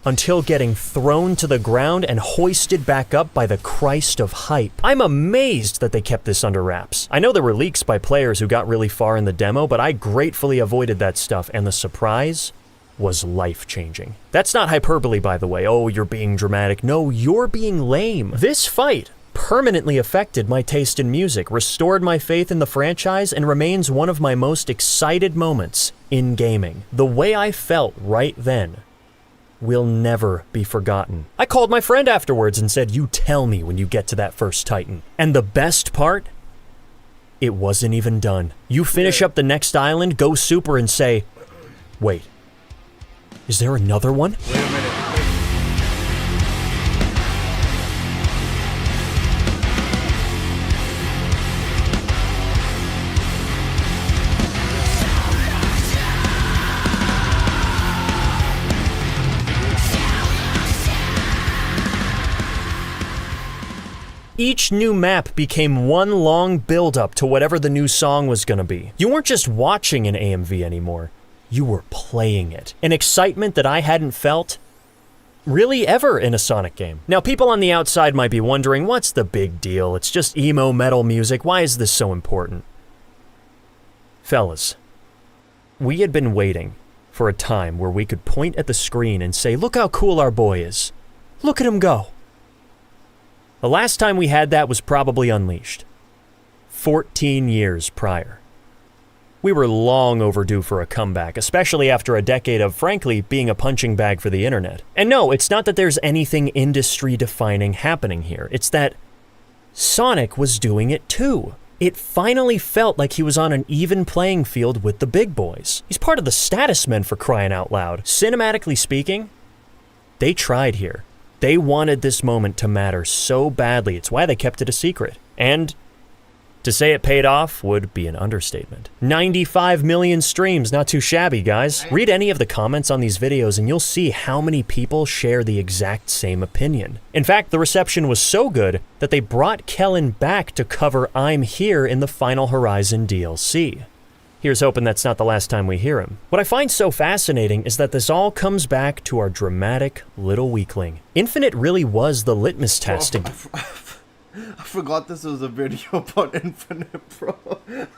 until getting thrown to the ground and hoisted back up by the Christ of hype. I'm amazed that they kept this under wraps. I know there were leaks by players who got really far in the demo, but I gratefully avoided that stuff, and the surprise was life-changing. That's not hyperbole, by the way. Oh, you're being dramatic. No, you're being lame. This fight permanently affected my taste in music, restored my faith in the franchise, and remains one of my most excited moments in gaming. The way I felt right then will never be forgotten. I called my friend afterwards and said, you tell me when you get to that first Titan. And the best part? It wasn't even done. You finish up the next island, go super, and say, wait, is there another one? Wait a minute. Each new map became one long build-up to whatever the new song was gonna be. You weren't just watching an AMV anymore, you were playing it. An excitement that I hadn't felt really ever in a Sonic game. Now, people on the outside might be wondering, what's the big deal? It's just emo metal music, why is this so important? Fellas, we had been waiting for a time where we could point at the screen and say, look how cool our boy is. Look at him go. The last time we had that was probably Unleashed, 14 years prior. We were long overdue for a comeback, especially after a decade of, frankly, being a punching bag for the internet. And no, it's not that there's anything industry-defining happening here. It's that Sonic was doing it too. It finally felt like he was on an even playing field with the big boys. He's part of the status men, for crying out loud. Cinematically speaking, they tried here. They wanted this moment to matter so badly. It's why they kept it a secret. And to say it paid off would be an understatement. 95 million streams, not too shabby, guys. Read any of the comments on these videos and you'll see how many people share the exact same opinion. In fact, the reception was so good that they brought Kellen back to cover I'm Here in the Final Horizon DLC. Here's hoping that's not the last time we hear him. What I find so fascinating is that this all comes back to our dramatic little weakling. Infinite really was the litmus testing. I forgot this was a video about Infinite, bro.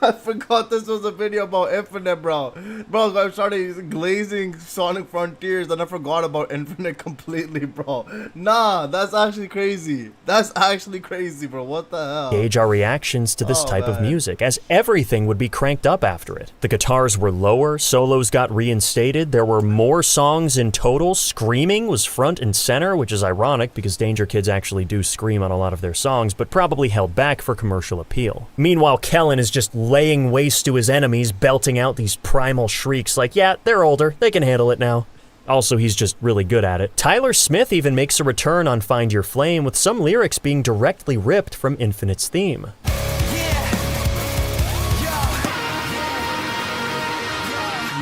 I forgot this was a video about Infinite, bro. Bro, I started glazing Sonic Frontiers and I forgot about Infinite completely, bro. Nah, that's actually crazy. That's actually crazy, bro. What the hell? Gauge our reactions to this type of music, as everything would be cranked up after it. The guitars were lower, solos got reinstated, there were more songs in total, screaming was front and center, which is ironic because Danger Kids actually do scream on a lot of their songs, but probably held back for commercial appeal. Meanwhile, Kellen is just laying waste to his enemies, belting out these primal shrieks like, yeah, they're older, they can handle it now. Also, he's just really good at it. Tyler Smith even makes a return on Find Your Flame, with some lyrics being directly ripped from Infinite's theme.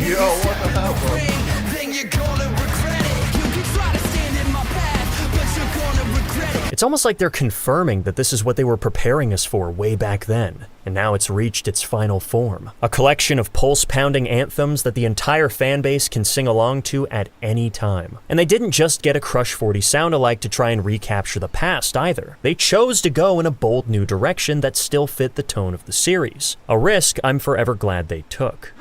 Yo, what the hell, bro? It's almost like they're confirming that this is what they were preparing us for way back then, and now it's reached its final form. A collection of pulse-pounding anthems that the entire fanbase can sing along to at any time. And they didn't just get a Crush 40 sound-alike to try and recapture the past either. They chose to go in a bold new direction that still fit the tone of the series. A risk I'm forever glad they took.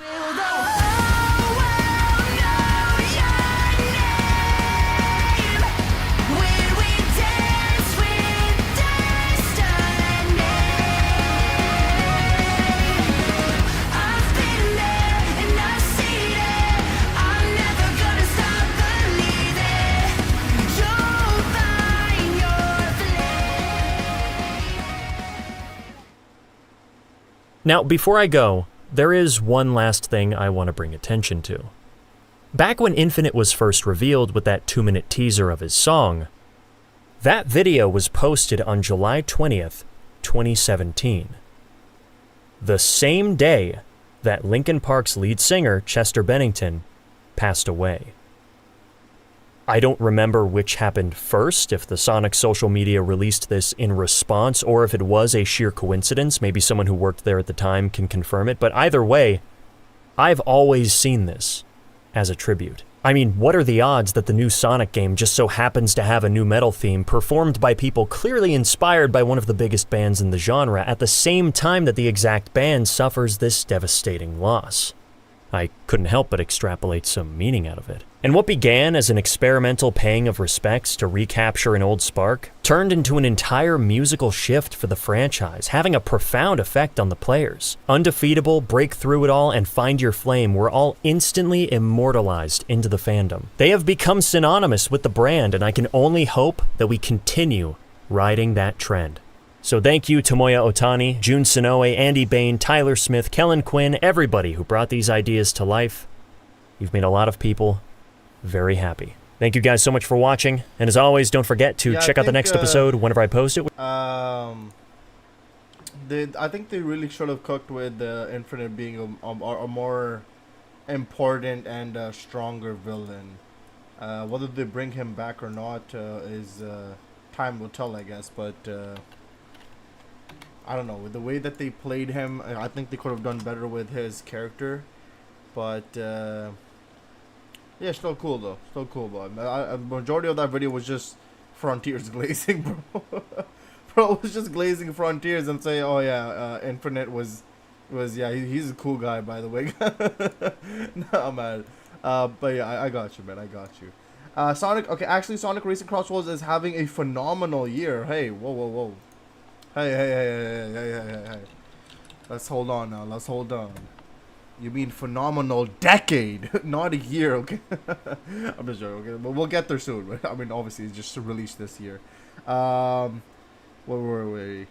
Now, before I go, there is one last thing I want to bring attention to. Back when Infinite was first revealed with that 2-minute teaser of his song, that video was posted on July 20th, 2017. The same day that Linkin Park's lead singer, Chester Bennington, passed away. I don't remember which happened first, if the Sonic social media released this in response, or if it was a sheer coincidence. Maybe someone who worked there at the time can confirm it, but either way, I've always seen this as a tribute. I mean, what are the odds that the new Sonic game just so happens to have a new metal theme performed by people clearly inspired by one of the biggest bands in the genre at the same time that the exact band suffers this devastating loss? I couldn't help but extrapolate some meaning out of it. And what began as an experimental paying of respects to recapture an old spark turned into an entire musical shift for the franchise, having a profound effect on the players. Undefeatable, Break Through It All, and Find Your Flame were all instantly immortalized into the fandom. They have become synonymous with the brand, and I can only hope that we continue riding that trend. So thank you Tomoya Otani, Jun Sonoe, Andy Bain, Tyler Smith, Kellen Quinn, everybody who brought these ideas to life. You've made a lot of people very happy. Thank you guys so much for watching, and as always, don't forget to check out the next episode whenever I post it. I think they really should have cooked with Infinite being a more important and stronger villain. Whether they bring him back or not is time will tell, I guess, but I don't know. With the way that they played him, I think they could have done better with his character. But, yeah, still cool, though. Still cool, but majority of that video was just Frontiers glazing, bro. Bro, it was just glazing Frontiers and saying, oh, yeah, Infinite was yeah, he's a cool guy, by the way. No, man. But, yeah, I got you, man. I got you. Sonic, okay, actually, Sonic Racing Crossroads is having a phenomenal year. Hey, whoa, whoa, whoa. Hey. Let's hold on now. Let's hold on. You mean phenomenal decade, not a year, okay? I'm just joking, okay? But we'll get there soon, right? I mean, obviously, it's just released this year. Where were we?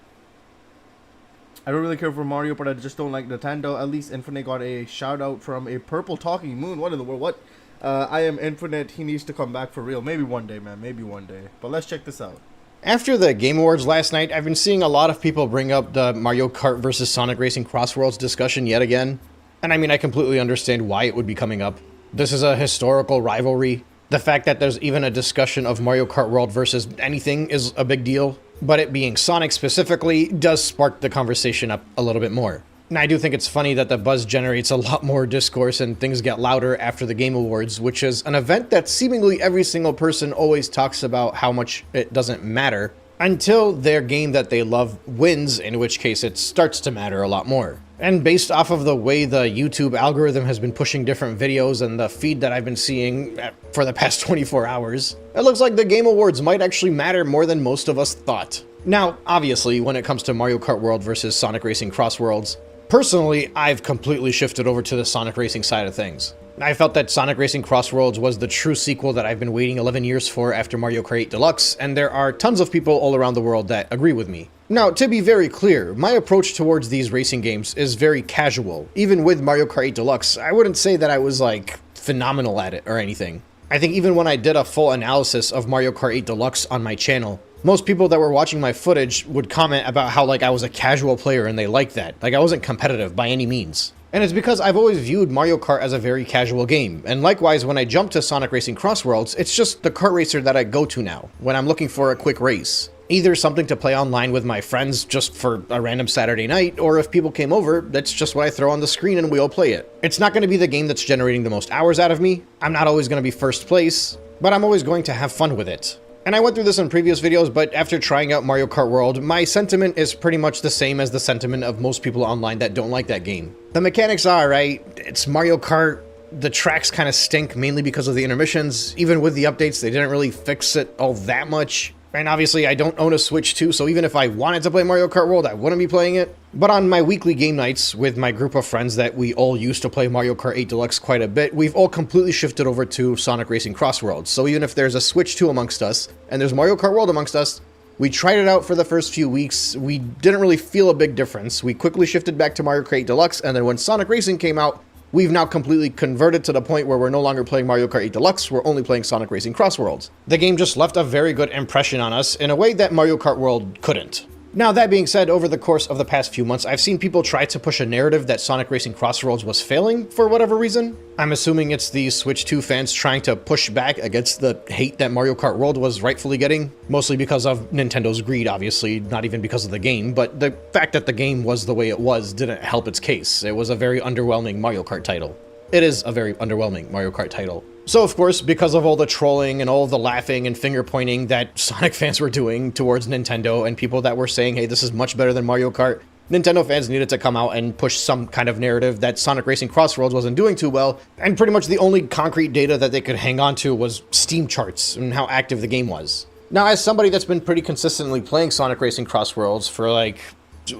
I don't really care for Mario, but I just don't like Nintendo. At least Infinite got a shout out from a purple talking moon. What in the world? What? I am Infinite. He needs to come back for real. Maybe one day, man. Maybe one day. But let's check this out. After the Game Awards last night, I've been seeing a lot of people bring up the Mario Kart versus Sonic Racing Crossworlds discussion yet again. And I mean, I completely understand why it would be coming up. This is a historical rivalry. The fact that there's even a discussion of Mario Kart World versus anything is a big deal. But it being Sonic specifically does spark the conversation up a little bit more. And I do think it's funny that the buzz generates a lot more discourse and things get louder after the Game Awards, which is an event that seemingly every single person always talks about how much it doesn't matter until their game that they love wins, in which case it starts to matter a lot more. And based off of the way the YouTube algorithm has been pushing different videos and the feed that I've been seeing for the past 24 hours, it looks like the Game Awards might actually matter more than most of us thought. Now, obviously, when it comes to Mario Kart World versus Sonic Racing Crossworlds, personally, I've completely shifted over to the Sonic Racing side of things. I felt that Sonic Racing Crossworlds was the true sequel that I've been waiting 11 years for after Mario Kart 8 Deluxe, and there are tons of people all around the world that agree with me. Now, to be very clear, my approach towards these racing games is very casual. Even with Mario Kart 8 Deluxe, I wouldn't say that I was, like, phenomenal at it or anything. I think even when I did a full analysis of Mario Kart 8 Deluxe on my channel, most people that were watching my footage would comment about how, like, I was a casual player and they liked that. Like, I wasn't competitive by any means. And it's because I've always viewed Mario Kart as a very casual game. And likewise, when I jump to Sonic Racing Crossworlds, it's just the kart racer that I go to now, when I'm looking for a quick race. Either something to play online with my friends just for a random Saturday night, or if people came over, that's just what I throw on the screen and we all play it. It's not going to be the game that's generating the most hours out of me. I'm not always going to be first place, but I'm always going to have fun with it. And I went through this in previous videos, but after trying out Mario Kart World, my sentiment is pretty much the same as the sentiment of most people online that don't like that game. The mechanics are alright, it's Mario Kart, the tracks kind of stink mainly because of the intermissions. Even with the updates, they didn't really fix it all that much. And obviously I don't own a Switch 2, so even if I wanted to play Mario Kart World, I wouldn't be playing it. But on my weekly game nights with my group of friends that we all used to play Mario Kart 8 Deluxe quite a bit, we've all completely shifted over to Sonic Racing Cross Worlds. So even if there's a Switch 2 amongst us, and there's Mario Kart World amongst us, we tried it out for the first few weeks, we didn't really feel a big difference. We quickly shifted back to Mario Kart 8 Deluxe, and then when Sonic Racing came out, we've now completely converted to the point where we're no longer playing Mario Kart 8 Deluxe, we're only playing Sonic Racing Cross Worlds. The game just left a very good impression on us in a way that Mario Kart World couldn't. Now, that being said, over the course of the past few months, I've seen people try to push a narrative that Sonic Racing Crossroads was failing for whatever reason. I'm assuming it's the Switch 2 fans trying to push back against the hate that Mario Kart World was rightfully getting, mostly because of Nintendo's greed, obviously, not even because of the game, but the fact that the game was the way it was didn't help its case. It was a very underwhelming Mario Kart title. It is a very underwhelming Mario Kart title. So of course, because of all the trolling and all of the laughing and finger pointing that Sonic fans were doing towards Nintendo and people that were saying, hey, this is much better than Mario Kart, Nintendo fans needed to come out and push some kind of narrative that Sonic Racing Crossroads wasn't doing too well, and pretty much the only concrete data that they could hang on to was Steam charts and how active the game was. Now, as somebody that's been pretty consistently playing Sonic Racing Crossworlds for like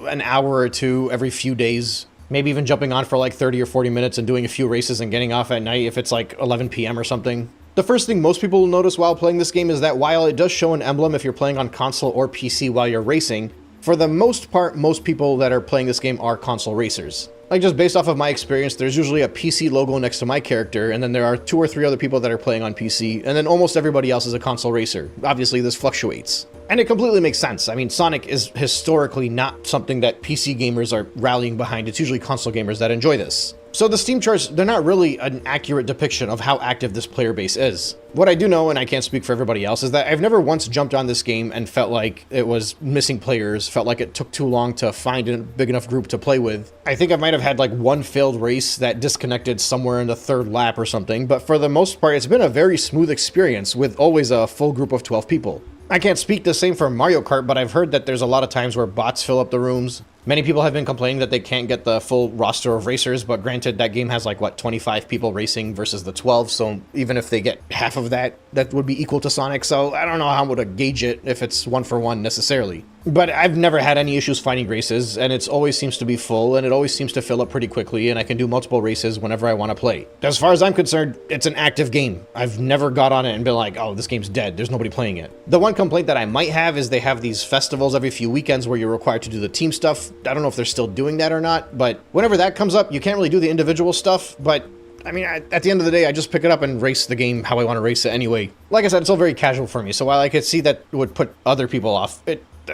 an hour or two every few days, maybe even jumping on for like 30 or 40 minutes and doing a few races and getting off at night if it's like 11 p.m. or something. The first thing most people will notice while playing this game is that while it does show an emblem if you're playing on console or PC while you're racing, for the most part, most people that are playing this game are console racers. Like, just based off of my experience, there's usually a PC logo next to my character, and then there are 2 or 3 other people that are playing on PC, and then almost everybody else is a console racer. Obviously, this fluctuates. And it completely makes sense. I mean, Sonic is historically not something that PC gamers are rallying behind. It's usually console gamers that enjoy this. So the Steam charts, they're not really an accurate depiction of how active this player base is. What I do know, and I can't speak for everybody else, is that I've never once jumped on this game and felt like it was missing players, felt like it took too long to find a big enough group to play with. I think I might have had like one failed race that disconnected somewhere in the 3rd lap or something, but for the most part, it's been a very smooth experience with always a full group of 12 people. I can't speak the same for Mario Kart, but I've heard that there's a lot of times where bots fill up the rooms. Many people have been complaining that they can't get the full roster of racers, but granted, that game has like, what, 25 people racing versus the 12, so even if they get half of that, that would be equal to Sonic, so I don't know how to gauge it if it's 1 for 1 necessarily. But I've never had any issues finding races, and it always seems to be full, and it always seems to fill up pretty quickly, and I can do multiple races whenever I want to play. As far as I'm concerned, it's an active game. I've never got on it and been like, oh, this game's dead, there's nobody playing it. The one complaint that I might have is they have these festivals every few weekends where you're required to do the team stuff. I don't know if they're still doing that or not, but whenever that comes up, you can't really do the individual stuff, but I mean, at the end of the day, I just pick it up and race the game how I want to race it anyway. Like I said, it's all very casual for me, so while I could see that it would put other people off,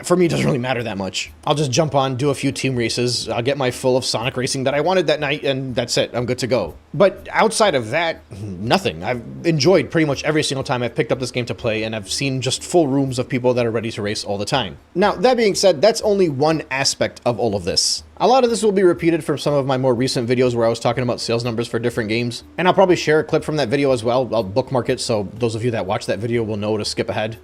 for me, it doesn't really matter that much. I'll just jump on, do a few team races, I'll get my full of Sonic racing that I wanted that night, and that's it, I'm good to go. But outside of that, nothing. I've enjoyed pretty much every single time I've picked up this game to play, and I've seen just full rooms of people that are ready to race all the time. Now, that being said, that's only one aspect of all of this. A lot of this will be repeated from some of my more recent videos where I was talking about sales numbers for different games, and I'll probably share a clip from that video as well. I'll bookmark it so those of you that watch that video will know to skip ahead.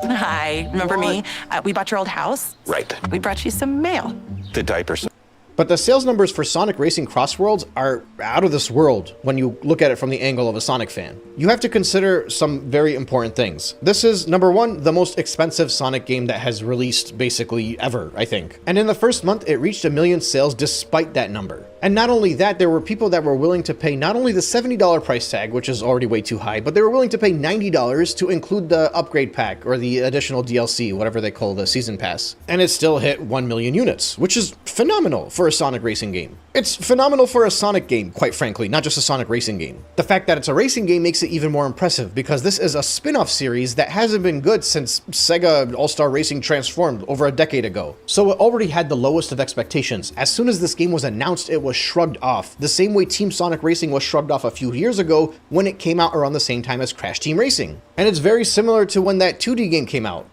Hi, remember me? We bought your old house. Right. We brought you some mail. The diapers. But the sales numbers for Sonic Racing Crossworlds are out of this world when you look at it from the angle of a Sonic fan. You have to consider some very important things. This is, number one, the most expensive Sonic game that has released basically ever, I think. And in the first month, it reached 1 million sales despite that number. And not only that, there were people that were willing to pay not only the $70 price tag, which is already way too high, but they were willing to pay $90 to include the upgrade pack or the additional DLC, whatever they call the season pass. And it still hit 1 million units, which is phenomenal. for a Sonic racing game. It's phenomenal for a Sonic game, quite frankly, not just a Sonic racing game. The fact that it's a racing game makes it even more impressive because this is a spin-off series that hasn't been good since Sega All-Star Racing Transformed over a decade ago. So it already had the lowest of expectations. As soon as this game was announced, it was shrugged off, the same way Team Sonic Racing was shrugged off a few years ago when it came out around the same time as Crash Team Racing. And it's very similar to when that 2D game came out,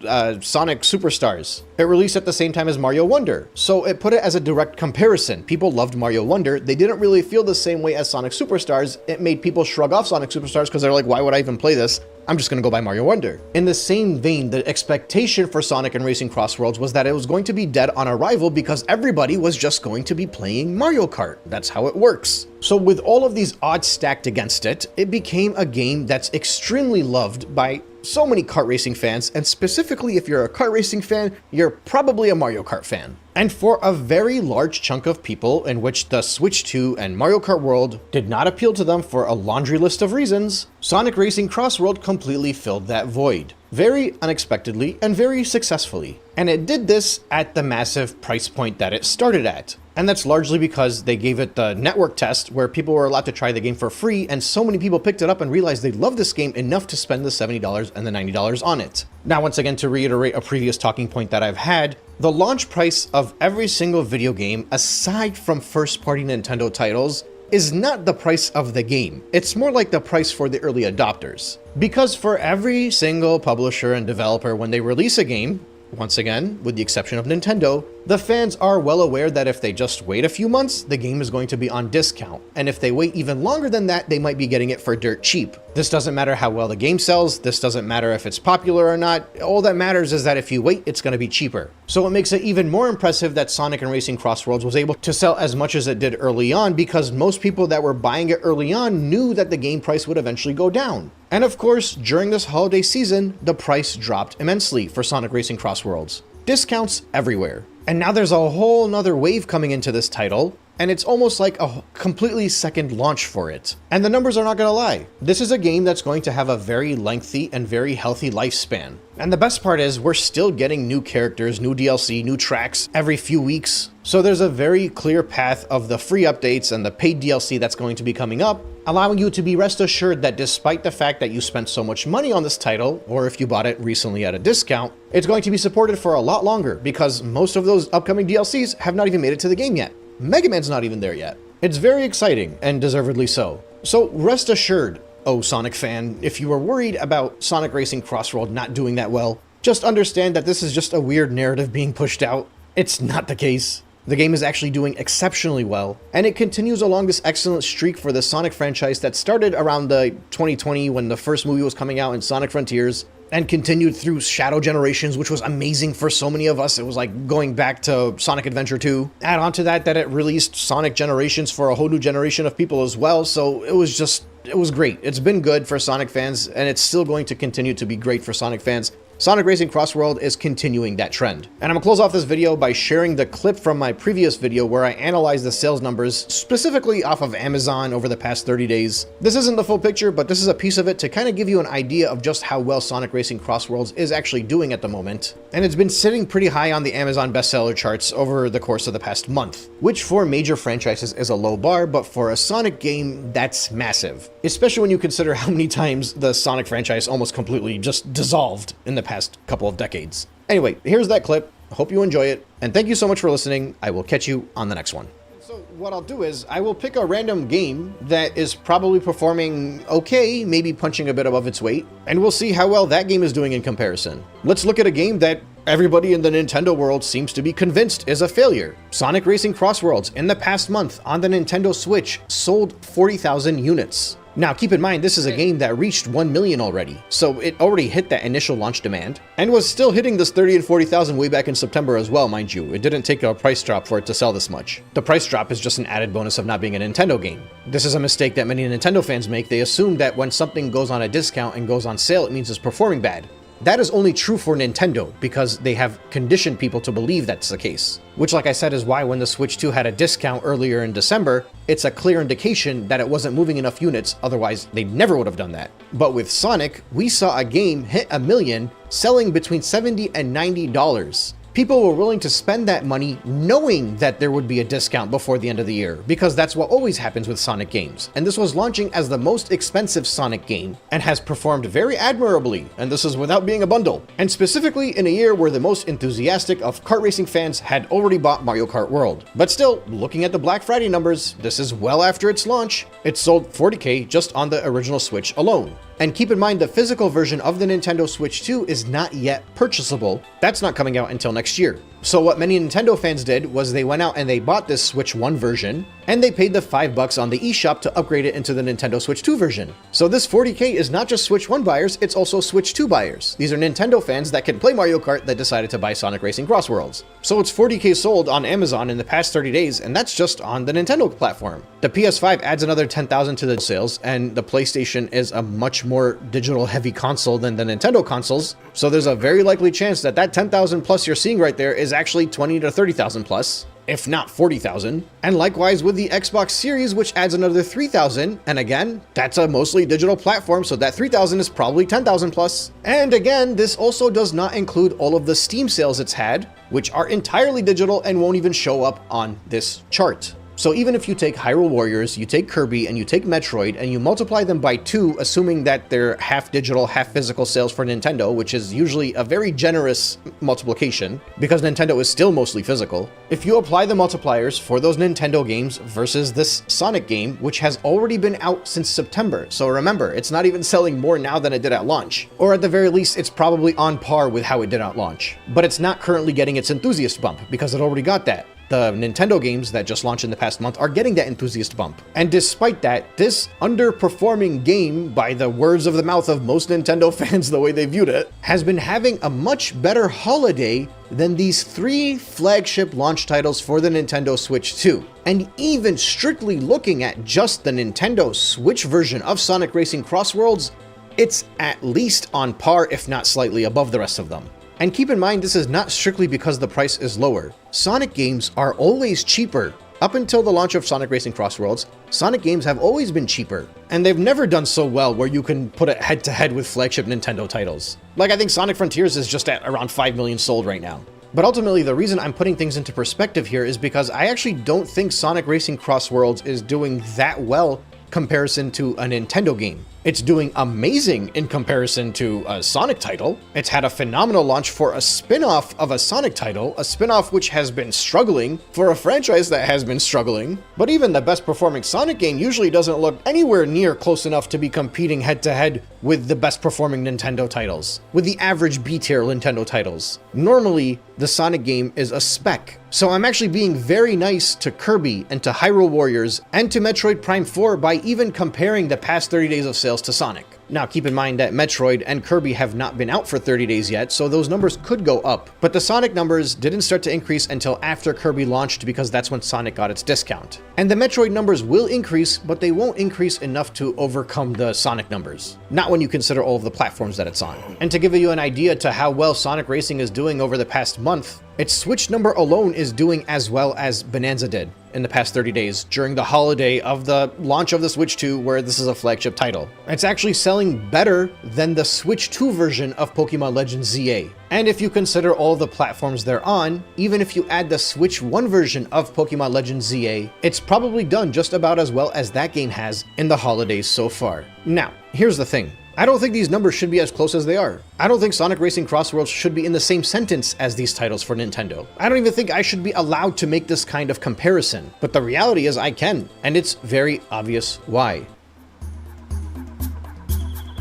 Sonic Superstars. It released at the same time as Mario Wonder, so it put it as a direct comparison. People loved Mario Wonder. They didn't really feel the same way as Sonic Superstars. It made people shrug off Sonic Superstars because they're like, why would I even play this? I'm just gonna go buy Mario Wonder. In the same vein, the expectation for Sonic and Racing Crossworlds was that it was going to be dead on arrival because everybody was just going to be playing Mario Kart. That's how it works. So with all of these odds stacked against it, it became a game that's extremely loved by so many kart racing fans, and specifically if you're a kart racing fan, you're probably a Mario Kart fan. And for a very large chunk of people in which the Switch 2 and Mario Kart World did not appeal to them for a laundry list of reasons, Sonic Racing Crossworld completely filled that void. Very unexpectedly and very successfully. And it did this at the massive price point that it started at. And that's largely because they gave it the network test where people were allowed to try the game for free, and so many people picked it up and realized they loved this game enough to spend the $70 and the $90 on it. Now, once again, to reiterate a previous talking point that I've had, the launch price of every single video game, aside from first-party Nintendo titles, is not the price of the game. It's more like the price for the early adopters. Because for every single publisher and developer, when they release a game, once again, with the exception of Nintendo, the fans are well aware that if they just wait a few months, the game is going to be on discount. And if they wait even longer than that, they might be getting it for dirt cheap. This doesn't matter how well the game sells. This doesn't matter if it's popular or not. All that matters is that if you wait, it's going to be cheaper. So it makes it even more impressive that Sonic and Racing Crossworlds was able to sell as much as it did early on, because most people that were buying it early on knew that the game price would eventually go down. And of course, during this holiday season, the price dropped immensely for Sonic Racing Crossworlds. Discounts everywhere. And now there's a whole nother wave coming into this title, and it's almost like a completely second launch for it. And the numbers are not gonna lie. This is a game that's going to have a very lengthy and very healthy lifespan. And the best part is we're still getting new characters, new DLC, new tracks every few weeks. So there's a very clear path of the free updates and the paid DLC that's going to be coming up, allowing you to be rest assured that despite the fact that you spent so much money on this title, or if you bought it recently at a discount, it's going to be supported for a lot longer, because most of those upcoming DLCs have not even made it to the game yet. Mega Man's not even there yet. It's very exciting, and deservedly so. So rest assured, oh Sonic fan, if you were worried about Sonic Racing Crossworld not doing that well, just understand that this is just a weird narrative being pushed out. It's not the case. The game is actually doing exceptionally well, and it continues along this excellent streak for the Sonic franchise that started around the 2020 when the first movie was coming out in Sonic Frontiers, and continued through Shadow Generations, which was amazing for so many of us. It was like going back to Sonic Adventure 2. Add on to that it released Sonic Generations for a whole new generation of people as well, so it was great. It's been good for Sonic fans, and it's still going to continue to be great for Sonic fans. Sonic Racing Crossworld is continuing that trend. And I'm gonna close off this video by sharing the clip from my previous video where I analyzed the sales numbers specifically off of Amazon over the past 30 days. This isn't the full picture, but this is a piece of it to kind of give you an idea of just how well Sonic Racing Crossworlds is actually doing at the moment. And it's been sitting pretty high on the Amazon bestseller charts over the course of the past month, which for major franchises is a low bar, but for a Sonic game, that's massive. Especially when you consider how many times the Sonic franchise almost completely just dissolved in the past couple of decades. Anyway, here's that clip. Hope you enjoy it, and thank you so much for listening. I will catch you on the next one. So what I'll do is I will pick a random game that is probably performing okay, maybe punching a bit above its weight, and we'll see how well that game is doing in comparison. Let's look at a game that everybody in the Nintendo world seems to be convinced is a failure. Sonic Racing Crossworlds, in the past month on the Nintendo Switch, sold 40,000 units. Now, keep in mind, this is a game that reached 1 million already, so it already hit that initial launch demand, and was still hitting this 30 and 40,000 way back in September as well, mind you. It didn't take a price drop for it to sell this much. The price drop is just an added bonus of not being a Nintendo game. This is a mistake that many Nintendo fans make. They assume that when something goes on a discount and goes on sale, it means it's performing bad. That is only true for Nintendo, because they have conditioned people to believe that's the case. Which, like I said, is why when the Switch 2 had a discount earlier in December, it's a clear indication that it wasn't moving enough units, otherwise they never would have done that. But with Sonic, we saw a game hit 1 million, selling between $70 and $90. People were willing to spend that money knowing that there would be a discount before the end of the year, because that's what always happens with Sonic games. And this was launching as the most expensive Sonic game and has performed very admirably, and this is without being a bundle. And specifically in a year where the most enthusiastic of kart racing fans had already bought Mario Kart World. But still, looking at the Black Friday numbers, this is well after its launch. It sold 40K just on the original Switch alone. And keep in mind, the physical version of the Nintendo Switch 2 is not yet purchasable. That's not coming out until next year. So what many Nintendo fans did was they went out and they bought this Switch 1 version, and they paid the $5 on the eShop to upgrade it into the Nintendo Switch 2 version. So this 40K is not just Switch 1 buyers, it's also Switch 2 buyers. These are Nintendo fans that can play Mario Kart that decided to buy Sonic Racing Cross Worlds. So it's 40K sold on Amazon in the past 30 days, and that's just on the Nintendo platform. The PS5 adds another 10,000 to the sales, and the PlayStation is a much more digital heavy console than the Nintendo consoles, so there's a very likely chance that that 10,000 plus you're seeing right there is actually 20 to 30,000 plus, if not 40,000. And likewise with the Xbox Series, which adds another 3,000, and again, that's a mostly digital platform, so that 3,000 is probably 10,000 plus. And again, this also does not include all of the Steam sales it's had, which are entirely digital and won't even show up on this chart. So even if you take Hyrule Warriors, you take Kirby, and you take Metroid, and you multiply them by 2, assuming that they're half digital, half physical sales for Nintendo, which is usually a very generous multiplication, because Nintendo is still mostly physical. If you apply the multipliers for those Nintendo games versus this Sonic game, which has already been out since September, so remember, it's not even selling more now than it did at launch. Or at the very least, it's probably on par with how it did at launch. But it's not currently getting its enthusiast bump, because it already got that. The Nintendo games that just launched in the past month are getting that enthusiast bump. And despite that, this underperforming game, by the words of the mouth of most Nintendo fans the way they viewed it, has been having a much better holiday than these 3 flagship launch titles for the Nintendo Switch 2. And even strictly looking at just the Nintendo Switch version of Sonic Racing Cross Worlds, it's at least on par, if not slightly above the rest of them. And keep in mind, this is not strictly because the price is lower. Sonic games are always cheaper. Up until the launch of Sonic Racing Cross Worlds, Sonic games have always been cheaper. And they've never done so well where you can put it head to head with flagship Nintendo titles. Like, I think Sonic Frontiers is just at around 5 million sold right now. But ultimately, the reason I'm putting things into perspective here is because I actually don't think Sonic Racing Cross Worlds is doing that well comparison to a Nintendo game. It's doing amazing in comparison to a Sonic title. It's had a phenomenal launch for a spin-off of a Sonic title, a spin-off which has been struggling for a franchise that has been struggling. But even the best performing Sonic game usually doesn't look anywhere near close enough to be competing head to head with the best performing Nintendo titles, with the average B-tier Nintendo titles. Normally, the Sonic game is a spec. So I'm actually being very nice to Kirby and to Hyrule Warriors and to Metroid Prime 4 by even comparing the past 30 days of sales to Sonic. Now keep in mind that Metroid and Kirby have not been out for 30 days yet, so those numbers could go up. But the Sonic numbers didn't start to increase until after Kirby launched, because that's when Sonic got its discount. And the Metroid numbers will increase, but they won't increase enough to overcome the Sonic numbers. Not when you consider all of the platforms that it's on. And to give you an idea to how well Sonic Racing is doing over the past month, its Switch number alone is doing as well as Bonanza did in the past 30 days during the holiday of the launch of the Switch 2, where this is a flagship title. It's actually selling better than the Switch 2 version of Pokemon Legends ZA. And if you consider all the platforms they're on, even if you add the Switch 1 version of Pokemon Legends ZA, it's probably done just about as well as that game has in the holidays so far. Now, here's the thing. I don't think these numbers should be as close as they are. I don't think Sonic Racing Cross Worlds should be in the same sentence as these titles for Nintendo. I don't even think I should be allowed to make this kind of comparison. But the reality is I can, and it's very obvious why.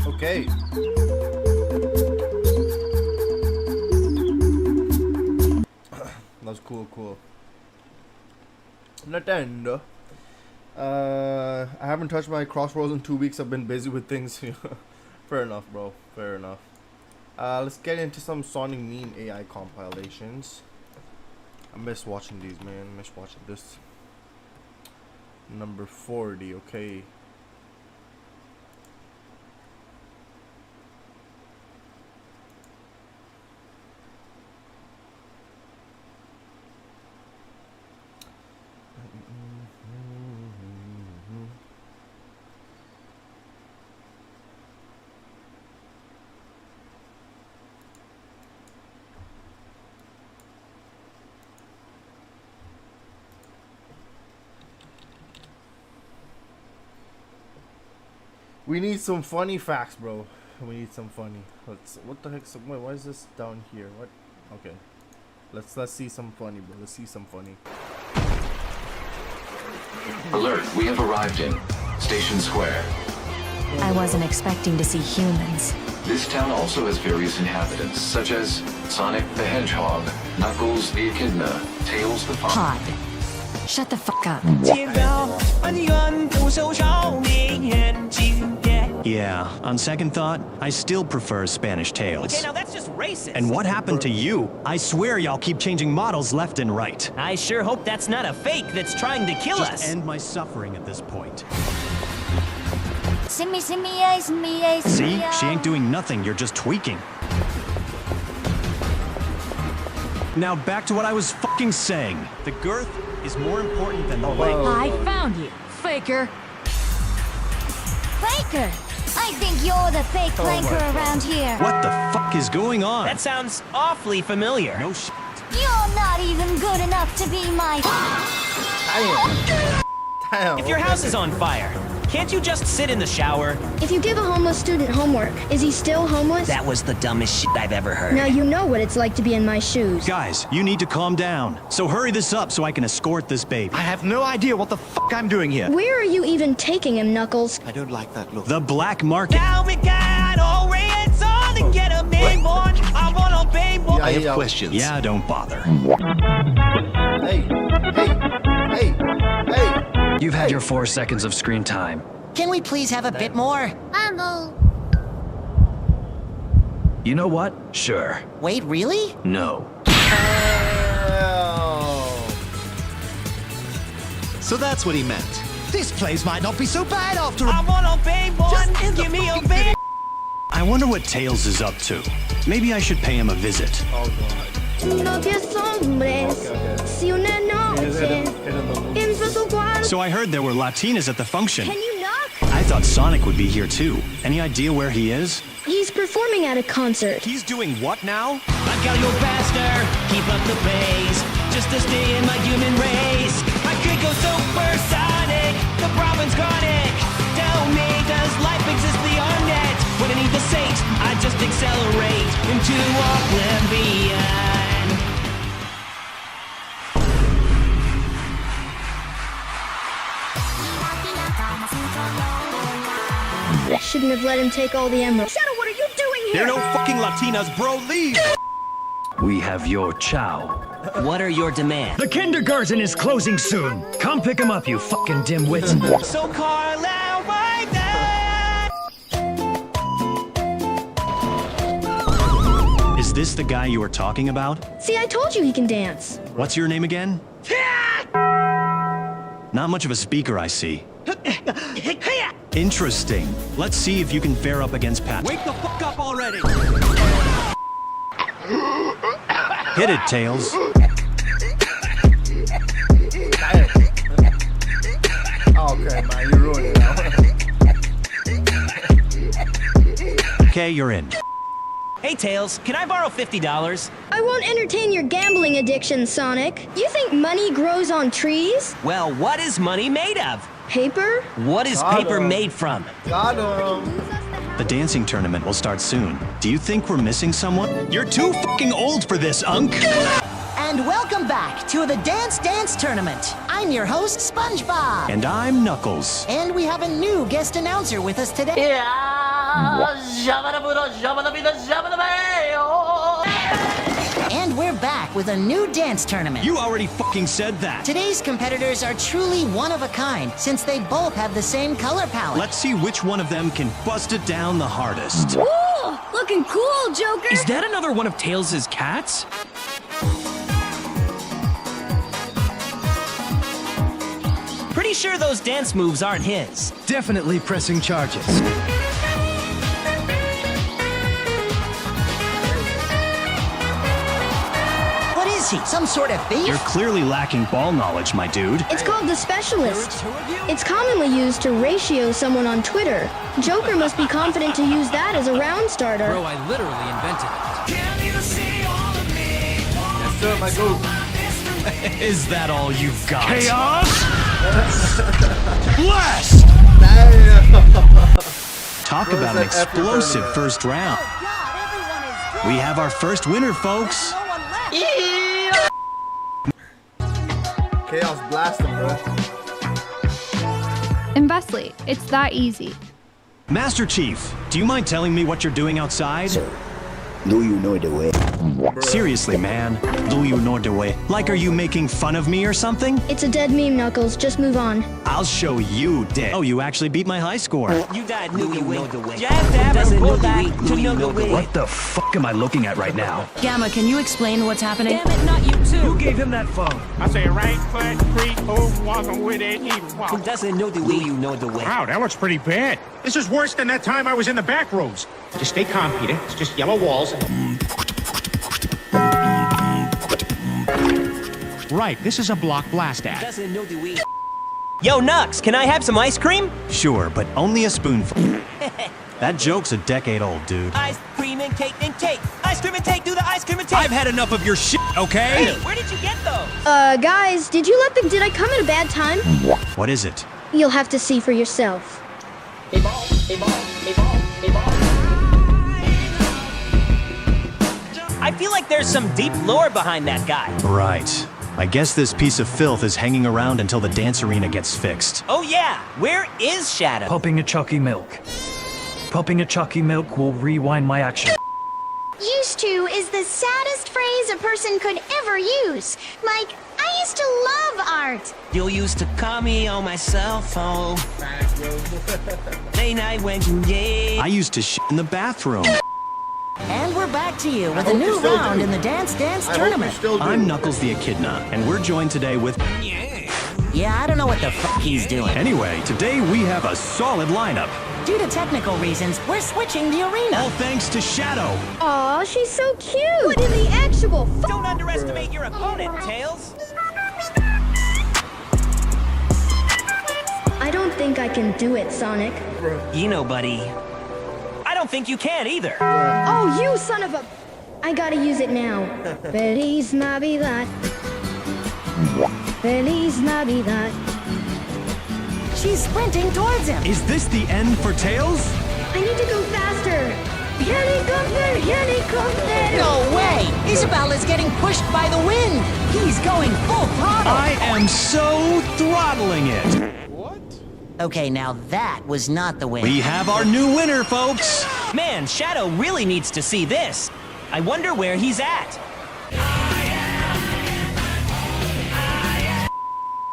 Okay. That's cool. Nintendo. I haven't touched my Cross Worlds in 2 weeks. I've been busy with things. Fair enough, bro. Fair enough. Let's get into some Sonic Meme AI compilations. I miss watching these, man. I miss watching this. Number 40, okay. We need some funny facts, bro. We need some funny. What the heck? Wait, why is this down here? What? Okay. Let's see some funny, bro. Let's see some funny. Alert, we have arrived in Station Square. I wasn't expecting to see humans. This town also has various inhabitants, such as Sonic the Hedgehog, Knuckles the Echidna, Tails the Fox. Pod. Shut the fuck up. Yeah, on second thought, I still prefer Spanish Tails. Okay, now that's just racist. And what happened to you? I swear y'all keep changing models left and right. I sure hope that's not a fake that's trying to kill us. Just end my suffering at this point. See, See? She ain't doing nothing, you're just tweaking. Now back to what I was fucking saying. The girth is more important than the length. I found you, faker. Faker! I think you're the fake flanker around here. What the fuck is going on? That sounds awfully familiar. No shit. You're not even good enough to be my... Damn. If your house is on fire, can't you just sit in the shower? If you give a homeless student homework, is he still homeless? That was the dumbest shit I've ever heard. Now you know what it's like to be in my shoes. Guys, you need to calm down. So hurry this up so I can escort this baby. I have no idea what the fuck I'm doing here. Where are you even taking him, Knuckles? I don't like that look. The black market. Now we got all reds on to get a big one. I want a big one. I have questions. Yeah, don't bother. Hey. You've had your 4 seconds of screen time. Can we please have a bit more? You know what? Sure. Wait, really? No. So that's what he meant. This place might not be so bad after all. I want a big one. Give me a big... I wonder what Tails is up to. Maybe I should pay him a visit. Oh god. So I heard there were Latinas at the function. Can you knock? I thought Sonic would be here too. Any idea where he is? He's performing at a concert. He's doing what now? I gotta go faster, keep up the pace, just to stay in my human race. I could go supersonic, the problem's chronic. Tell me, does life exist beyond it? When I need the sage, I just accelerate into oblivion. I shouldn't have let him take all the emeralds. Shadow, what are you doing here? There are no fucking Latinas, bro. Leave! We have your chow. What are your demands? The kindergarten is closing soon. Come pick him up, you fucking dimwit. So call out right now. Is this the guy you were talking about? See, I told you he can dance. What's your name again? Not much of a speaker, I see. Interesting. Let's see if you can fare up against Pat. Wake the fuck up already! Hit it, Tails. Okay, man, you ruined it now. Okay, you're in. Hey, Tails, can I borrow $50? I won't entertain your gambling addiction, Sonic. You think money grows on trees? Well, what is money made of? Paper? What is paper made from? Got him. The dancing tournament will start soon. Do you think we're missing someone? You're too fucking old for this, Unk! And welcome back to the Dance Dance Tournament. I'm your host, SpongeBob. And I'm Knuckles. And we have a new guest announcer with us today. And we're back with a new dance tournament. You already fucking said that. Today's competitors are truly one of a kind, since they both have the same color palette. Let's see which one of them can bust it down the hardest. Ooh, looking cool, Joker. Is that another one of Tails' cats? Pretty sure those dance moves aren't his. Definitely pressing charges. What is he, some sort of thief? You're clearly lacking ball knowledge, my dude. It's called the Specialist. It's commonly used to ratio someone on Twitter. Joker must be confident to use that as a round starter. Bro, I literally invented Yes, sir, my goat. it. Is that all you've got? Chaos! Blast! Damn. Talk about an explosive first round. We have our first winner, folks. Chaos blast him, bro. Investly, it's that easy. Master Chief, do you mind telling me what you're doing outside? Sir, do you know the way? Seriously, man. Do you know the way? Like, are you making fun of me or something? It's a dead meme, Knuckles. Just move on. I'll show you dead. Oh, you actually beat my high score. You died, knew you know the way. Jazz dab doesn't know the way. To know the way. What the fuck am I looking at right now? Gamma, can you explain what's happening? Damn it, not you too. Who gave him that phone? I say right foot, creep, move, walking with it, he walk. Who doesn't know the way, you know the way. Wow, that looks pretty bad. This is worse than that time I was in the back roads. Just stay calm, Peter. It's just yellow walls. Right, this is a block blast act. Doesn't know the way. Yo, Nux, can I have some ice cream? Sure, but only a spoonful. That joke's a decade old, dude. Ice cream and cake and cake. Ice cream and cake, do the ice cream and cake. I've had enough of your shit, okay? Hey, where did you get those? Guys, did I come at a bad time? What is it? You'll have to see for yourself. I feel like there's some deep lore behind that guy. Right. I guess this piece of filth is hanging around until the dance arena gets fixed. Oh yeah, where is Shadow? Popping a chalky milk. Popping a chalky milk will rewind my action. Used to is the saddest phrase a person could ever use. Like, I used to love art. You used to call me on my cell phone. Late night when you I used to shit in the bathroom. And we're back to you with a new round in the Dance Tournament. I'm Knuckles the Echidna, and we're joined today with... Yeah, I don't know what the fuck he's doing. Anyway, today we have a solid lineup. Due to technical reasons, we're switching the arena. All thanks to Shadow. Aw, she's so cute. What in the actual Don't underestimate your opponent, Tails. I don't think I can do it, Sonic. You know, buddy. I don't think you can either. Oh, you son of a... I gotta use it now. Feliz Navidad. Feliz Navidad. She's sprinting towards him. Is this the end for Tails? I need to go faster. Helicopter, helicopter. No way! Isabella's getting pushed by the wind. He's going full throttle. I am so throttling it. Okay, now that was not the win. We have our new winner, folks. Man, Shadow really needs to see this. I wonder where he's at.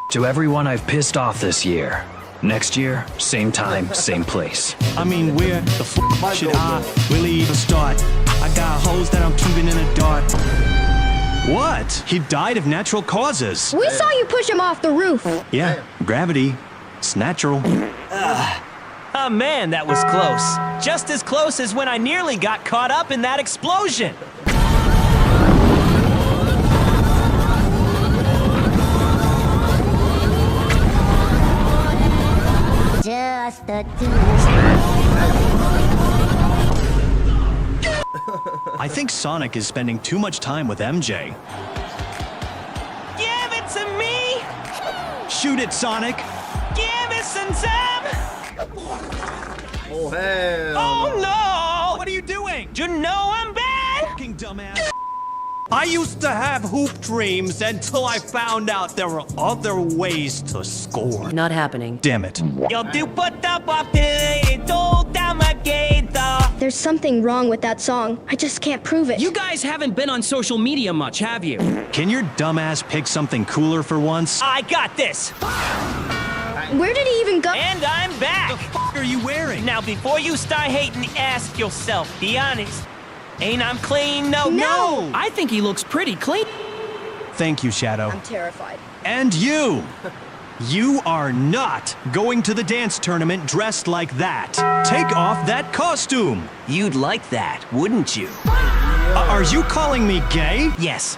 To everyone I've pissed off this year. Next year, same time, same place. I mean, where the f should I really even start? I got hoes that I'm keeping in the dark. What? He died of natural causes. We saw you push him off the roof. Yeah, gravity. It's natural. Oh man, that was close. Just as close as when I nearly got caught up in that explosion. Just the I think Sonic is spending too much time with MJ. Give it to me! Shoot it, Sonic! Give it some time! Oh, hell. Oh no! What are you doing? You know I'm bad! Fucking dumbass. I used to have hoop dreams until I found out there were other ways to score. Not happening. Damn it. There's something wrong with that song. I just can't prove it. You guys haven't been on social media much, have you? Can your dumbass pick something cooler for once? I got this! Where did he even go? And I'm back! What the fuck are you wearing? Now, before you start hating, ask yourself, be honest. Ain't I'm clean? No. I think he looks pretty clean. Thank you, Shadow. I'm terrified. And you! You are not going to the dance tournament dressed like that. Take off that costume. You'd like that, wouldn't you? Are you calling me gay? Yes.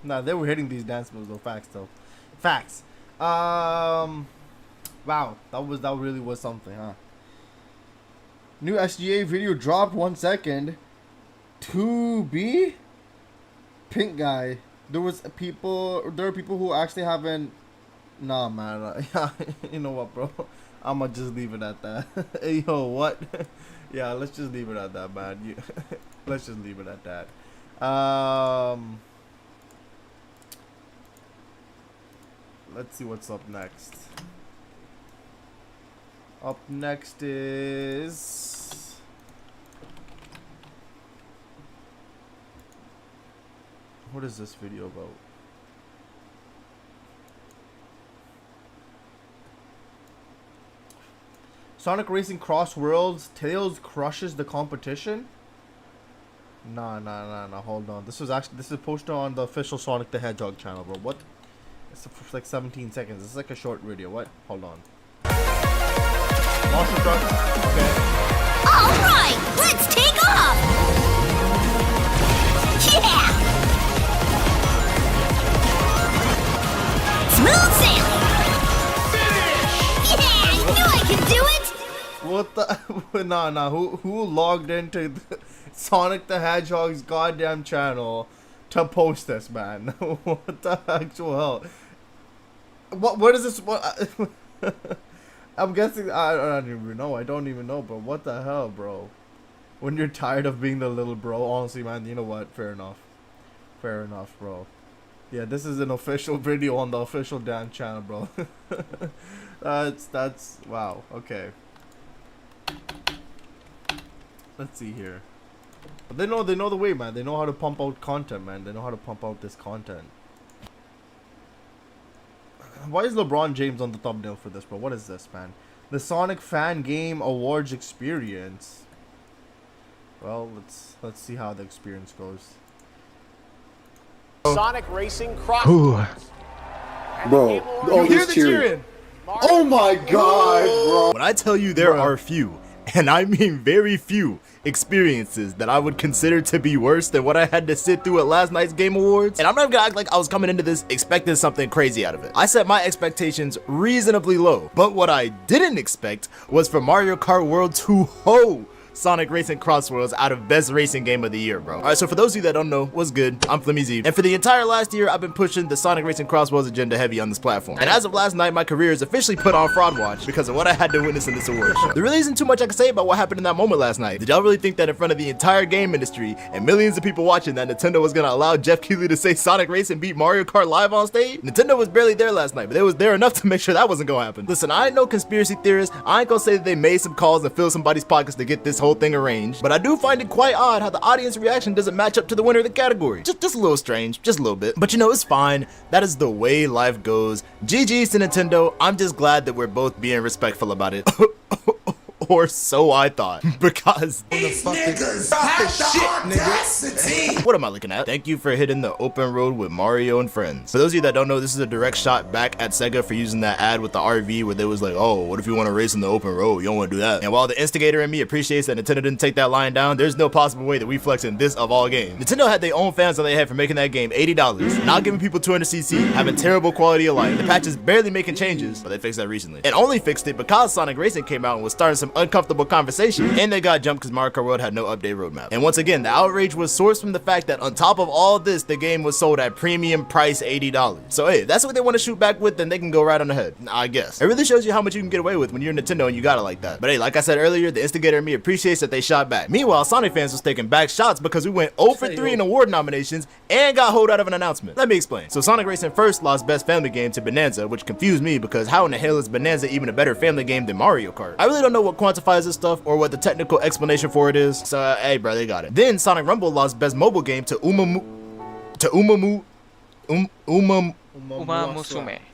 Nah, they were hitting these dance moves though. Facts though. Facts. Wow, that really was something, huh? New SGA video dropped 1 second. 2B? Pink guy. There are people who actually haven't. Nah, man. You know what, bro? I'ma just leave it at that. Hey, yo, what? Yeah, let's just leave it at that, man. Let's just leave it at that. Let's see what's up next. Up next is what is this video about? Sonic Racing Cross Worlds, Tails crushes the competition? Nah, hold on. This is posted on the official Sonic the Hedgehog channel, bro. What? It's for like 17 seconds. This is like a short video. What? Hold on. Monster truck. Okay. Alright, let's take off! Yeah! Smooth sailing! Finish! Yeah, I knew I could do it! What the? Nah. Who logged into Sonic the Hedgehog's goddamn channel to post this, man? What the actual hell? What is this? What? I'm guessing. I don't even know. I don't even know. But what the hell, bro? When you're tired of being the little bro, honestly, man. You know what? Fair enough. Fair enough, bro. Yeah, this is an official video on the official damn channel, bro. That's wow. Okay. Let's see here. But they know the way, man. They know how to pump out content, man. They know how to pump out this content. Why is LeBron James on the thumbnail for this, bro? What is this, man? The Sonic Fan Game Awards experience. Well, let's see how the experience goes. Sonic Racing Cross Worlds. Bro, oh, hear the cheering. Oh my god, bro. When I tell you there are few, and I mean very few, experiences that I would consider to be worse than what I had to sit through at last night's Game Awards, and I'm not even gonna act like I was coming into this expecting something crazy out of it. I set my expectations reasonably low, but what I didn't expect was for Mario Kart World to hoe Sonic Racing Cross Worlds out of best racing game of the year, bro. Alright, so for those of you that don't know, what's good? I'm Flimmy Z, and for the entire last year, I've been pushing the Sonic Racing Cross Worlds agenda heavy on this platform. And as of last night, my career is officially put on fraud watch because of what I had to witness in this award show. There really isn't too much I can say about what happened in that moment last night. Did y'all really think that in front of the entire game industry and millions of people watching that Nintendo was gonna allow Jeff Keighley to say Sonic Racing beat Mario Kart live on stage? Nintendo was barely there last night, but they was there enough to make sure that wasn't gonna happen. Listen, I ain't no conspiracy theorist. I ain't gonna say that they made some calls and filled somebody's pockets to get this whole thing arranged. But I do find it quite odd how the audience reaction doesn't match up to the winner of the category. Just a little strange, just a little bit. But you know, it's fine. That is the way life goes. GG's to Nintendo. I'm just glad that we're both being respectful about it. Or so I thought. Because these niggas have the audacity. What am I looking at? Thank you for hitting the open road with Mario and friends. For those of you that don't know, this is a direct shot back at Sega for using that ad with the RV where they was like, oh, what if you want to race in the open road? You don't want to do that. And while the instigator in me appreciates that Nintendo didn't take that line down, there's no possible way that we flex in this of all games. Nintendo had their own fans on their head for making that game $80, not giving people 200cc, having terrible quality of life. The patch is barely making changes, but they fixed that recently. And only fixed it because Sonic Racing came out and was starting some uncomfortable conversation, and they got jumped because Mario Kart World had no update roadmap. And once again, the outrage was sourced from the fact that on top of all this, the game was sold at premium price $80. So hey, if that's what they want to shoot back with, then they can go right on ahead, I guess. It really shows you how much you can get away with when you're Nintendo and you got it like that. But hey, like I said earlier, the instigator in me appreciates that they shot back. Meanwhile, Sonic fans was taking back shots because we went 0 for 3 in award nominations and got hold out of an announcement. Let me explain. So Sonic Racing first lost best family game to Bonanza, which confused me because how in the hell is Bonanza even a better family game than Mario Kart? I really don't know what quantifies this stuff or what the technical explanation for it is. So hey bro, they got it. Then Sonic Rumble lost best mobile game to Umamusume.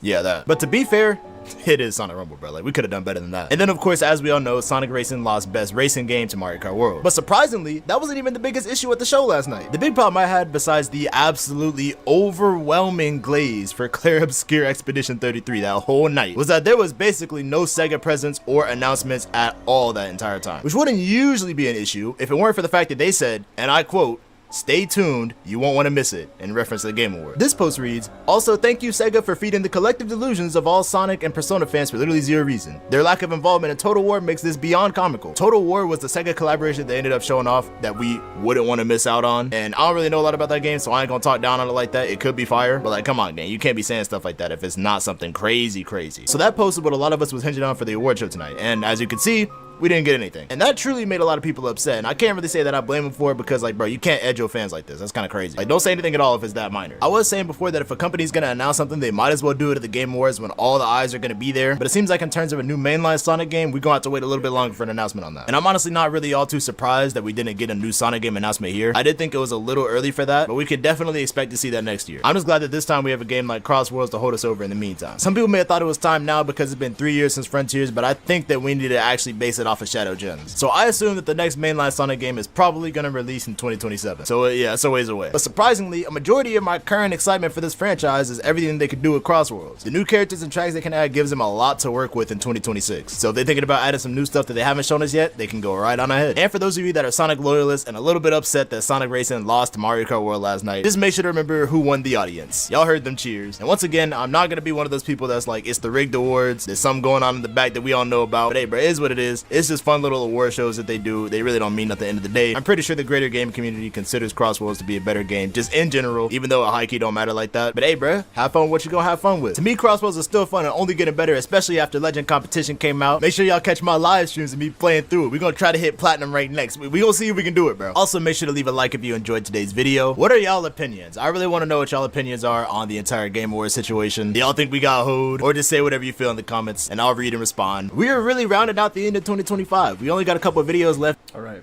Yeah, that. But to be fair, it is Sonic Rumble, bro. Like, we could have done better than that. And then, of course, as we all know, Sonic Racing lost best racing game to Mario Kart World. But surprisingly, that wasn't even the biggest issue at the show last night. The big problem I had, besides the absolutely overwhelming glaze for Clair Obscure Expedition 33 that whole night, was that there was basically no Sega presence or announcements at all that entire time. Which wouldn't usually be an issue if it weren't for the fact that they said, and I quote, Stay tuned, you won't want to miss it, in reference to the Game Award. This post reads, also thank you Sega for feeding the collective delusions of all Sonic and Persona fans for literally zero reason. Their lack of involvement in Total War makes this beyond comical. Total War was the Sega collaboration they ended up showing off that we wouldn't want to miss out on, and I don't really know a lot about that game, so I ain't gonna talk down on it like that. It could be fire, but like, come on, man, you can't be saying stuff like that if it's not something crazy. So that post is what a lot of us was hinging on for the award show tonight, and as you can see, we didn't get anything. And that truly made a lot of people upset. And I can't really say that I blame them for it because, like, bro, you can't edge your fans like this. That's kind of crazy. Like, don't say anything at all if it's that minor. I was saying before that if a company's gonna announce something, they might as well do it at the Game Awards when all the eyes are gonna be there. But it seems like in terms of a new mainline Sonic game, we're gonna have to wait a little bit longer for an announcement on that. And I'm honestly not really all too surprised that we didn't get a new Sonic game announcement here. I did think it was a little early for that, but we could definitely expect to see that next year. I'm just glad that this time we have a game like Cross Worlds to hold us over in the meantime. Some people may have thought it was time now because it's been 3 years since Frontiers, but I think that we need to actually base it off of Shadow Gems. So I assume that the next mainline Sonic game is probably going to release in 2027. So yeah, it's a ways away. But surprisingly, a majority of my current excitement for this franchise is everything they could do with Cross Worlds. The new characters and tracks they can add gives them a lot to work with in 2026. So if they're thinking about adding some new stuff that they haven't shown us yet, they can go right on ahead. And for those of you that are Sonic loyalists and a little bit upset that Sonic Racing lost to Mario Kart World last night, just make sure to remember who won the audience. Y'all heard them cheers. And once again, I'm not going to be one of those people that's like, it's the rigged awards. There's something going on in the back that we all know about. But hey, bro, it is what it is. It's just fun little award shows that they do. They really don't mean nothing at the end of the day. I'm pretty sure the greater game community considers Cross Worlds to be a better game, just in general, even though a high key don't matter like that. But hey, bruh, have fun with what you gonna have fun with. To me, Cross Worlds is still fun and only getting better, especially after Legend Competition came out. Make sure y'all catch my live streams and me playing through it. We're gonna try to hit platinum rank next. We gonna see if we can do it, bro. Also, make sure to leave a like if you enjoyed today's video. What are y'all opinions? I really want to know what y'all opinions are on the entire Game Awards situation. Do y'all think we got hoed? Or just say whatever you feel in the comments and I'll read and respond. We are really rounding out the end of 2025. We only got a couple of videos left. All right.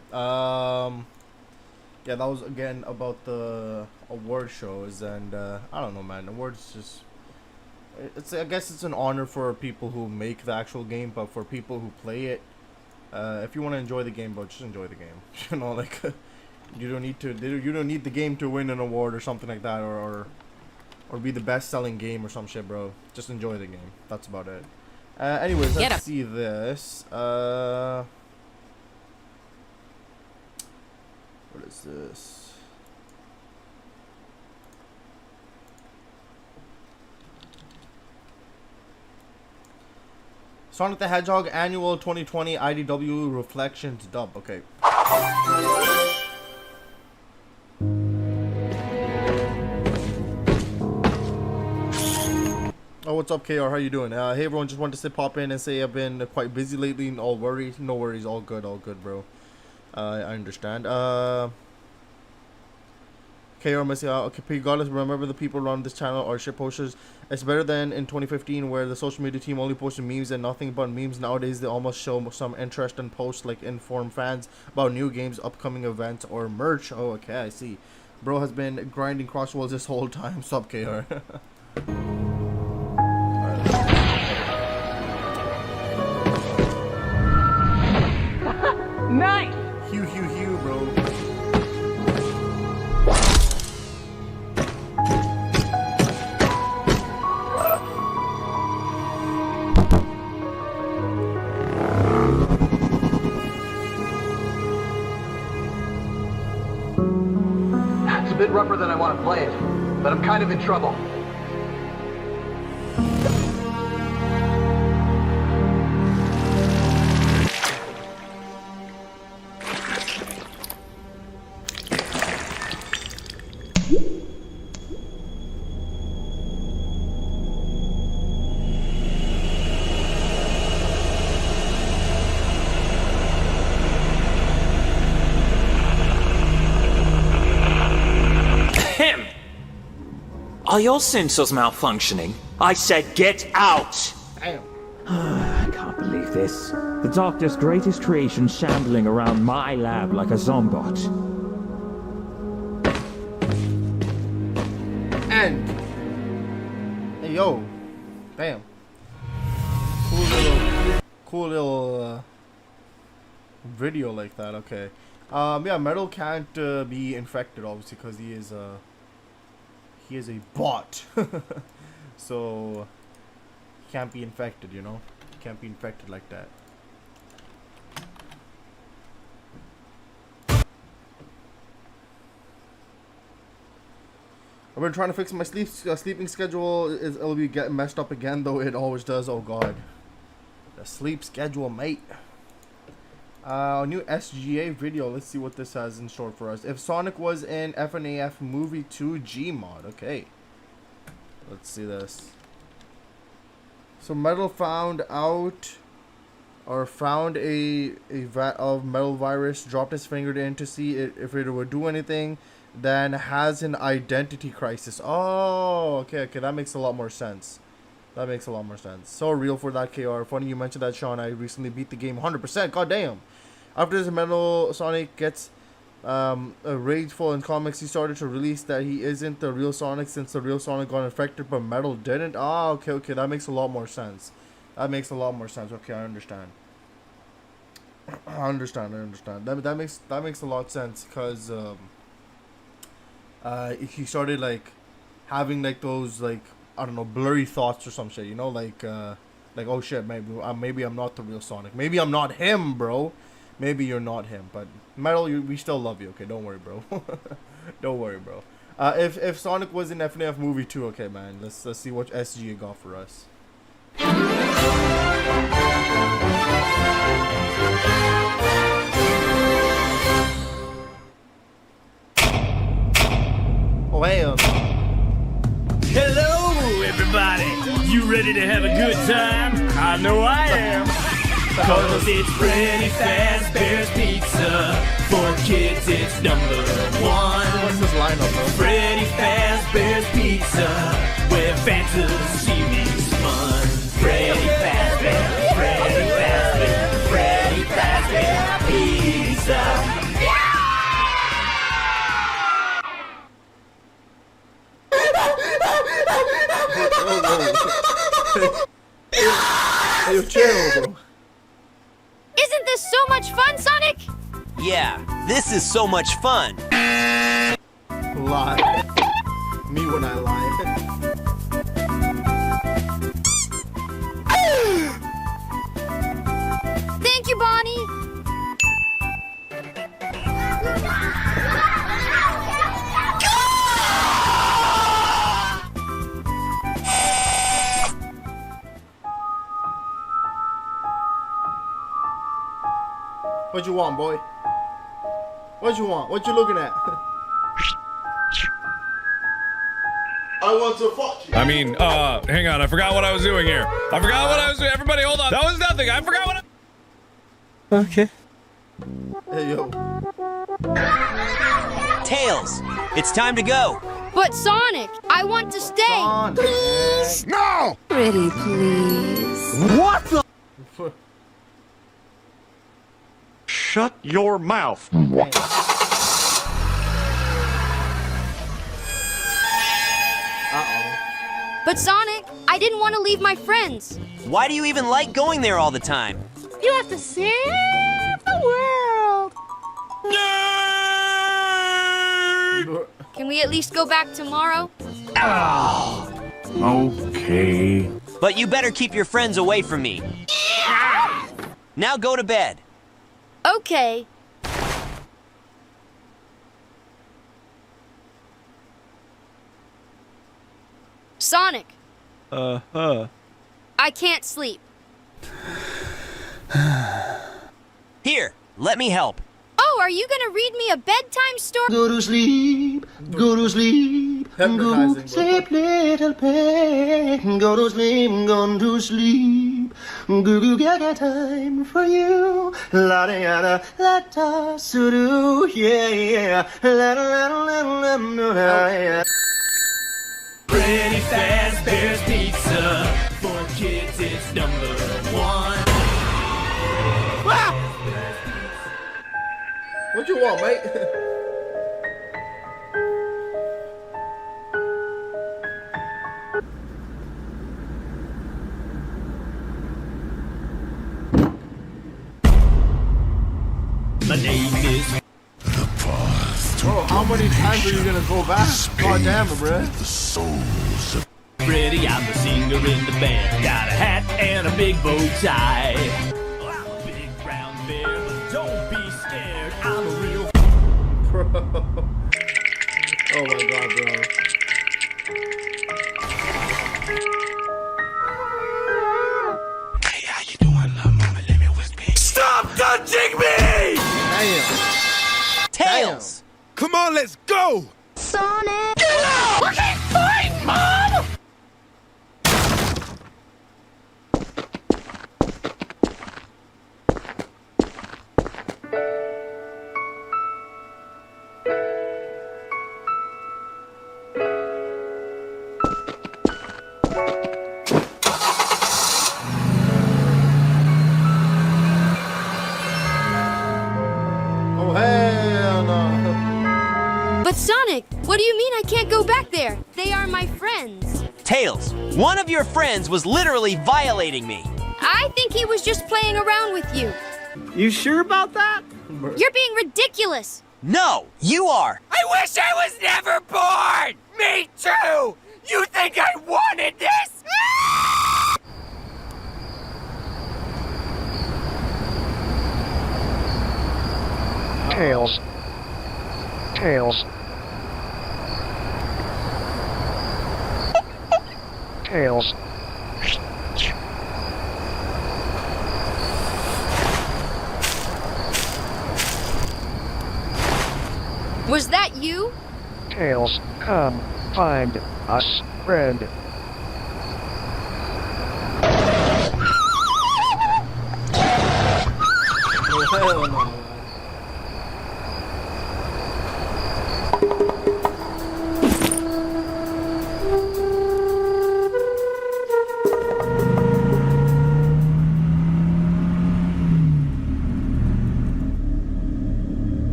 Yeah, that was again about the award shows, and I don't know, man. Awards just, I guess it's an honor for people who make the actual game, but for people who play it, if you want to enjoy the game, bro, just enjoy the game. You know, like you don't need the game to win an award or something like that, or be the best-selling game or some shit, bro. Just enjoy the game. That's about it. Anyways, let's see this. What is this? Sonic the Hedgehog Annual 2020 IDW Reflections dub. Okay. Oh, what's up, KR? How you doing? Hey, everyone. Just wanted to pop in and say I've been quite busy lately. All worries. No worries. All good, bro. I understand. KR must say, okay, regardless, remember the people around this channel are shit posters. It's better than in 2015 where the social media team only posted memes and nothing but memes. Nowadays, they almost show some interest and posts like inform fans about new games, upcoming events, or merch. Oh, okay, I see. Bro has been grinding Cross Worlds this whole time. Sup, KR? Nice! Hugh, bro. It's a bit rougher than I want to play it, but I'm kind of in trouble. Are your sensors malfunctioning? I said get out! I can't believe this. The Doctor's greatest creation shambling around my lab like a zombot. And hey, yo, damn, cool little video like that. Okay, yeah, Metal can't be infected obviously because he is a bot. So he can't be infected, you know. He can't be infected like that. I've been trying to fix my sleeping schedule. It'll be getting messed up again, though it always does. Oh god, the sleep schedule, mate. New SGA video. Let's see what this has in store for us. If Sonic was in FNAF Movie 2 Gmod. Okay, let's see this. So Metal found a vat of metal virus, dropped his finger in to see if it would do anything, then has an identity crisis. Oh, okay, that makes a lot more sense. That makes a lot more sense. So real for that, KR. Funny you mentioned that, Sean. I recently beat the game 100%. God damn. After this, Metal Sonic gets rageful in comics. He started to release that he isn't the real Sonic since the real Sonic got infected, but Metal didn't. Ah, okay. That makes a lot more sense. That makes a lot more sense. Okay, I understand. I understand. That makes a lot of sense, because he started like having like those, like, I don't know, blurry thoughts or some shit, you know, like oh shit, maybe I'm not the real Sonic. Maybe I'm not him, bro. Maybe you're not him. But Metal, we still love you. Okay, don't worry, bro. Don't worry, bro. If Sonic was in FNAF Movie 2, okay, man. Let's see what SG got for us. Oh, hell. Hello, everybody. You ready to have a good time? I know I am. Cause it's Freddy Fazbear's Pizza. For kids, it's #1. What's this lineup, bro? Freddy Fazbear's Pizza, where fantasy meets fun. Freddy Fazbear, Freddy Fazbear, Freddy Fazbear Pizza. Hey, yo, chill, bro. Isn't this so much fun, Sonic? Yeah, this is so much fun. Lie. Me when I lie. Thank you, Bonnie. What you want, boy? What you want? What you looking at? I want to fuck you. I mean, hang on. I forgot what I was doing here. I forgot what I was doing. Everybody, hold on. That was nothing. I forgot what Okay. Hey, yo. Tails, it's time to go. But Sonic, I want to stay. Sonic. Please. No! Pretty please. What the? Shut your mouth. But Sonic, I didn't want to leave my friends. Why do you even like going there all the time? You have to save the world. Can we at least go back tomorrow? Okay. But you better keep your friends away from me. Now go to bed. Okay. Sonic. I can't sleep. Here, let me help. Oh, are you gonna read me a bedtime story? Go to sleep, go to sleep, go to sleep, little pig. Go to sleep, go to sleep. Goo gaga time for you. La da da la da su yeah. La da la. Freddy Fazbear's Pizza. For kids, it's #1. What you want, mate? My name is Bro, how many times are you gonna go back? God damn it, bro. Freddy, I'm the singer in the band. Got a hat and a big bow tie. I'm a big brown bear, but don't be scared. I'm a real Bro. Oh my god, bro. punching me! Damn. Tails! Come on, let's go! Sonic! Get out! Okay, fine, Mom! Oh, hell no. But Sonic, what do you mean I can't go back there? They are my friends. Tails, one of your friends was literally violating me. I think he was just playing around with you. You sure about that? You're being ridiculous. No, you are. I wish I was never born! Me too! You think I wanted this? Tails. Tails. Tails. Was that you? Tails, come find us, friend. Oh, hell no.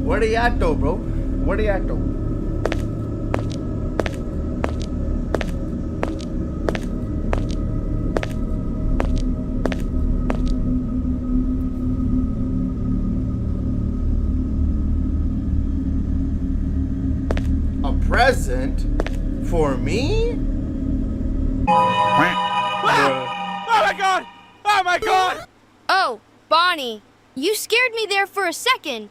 Where they at though, bro? Where they at though? A present for me? Oh my god! Oh my god! Oh, Bonnie, you scared me there for a second.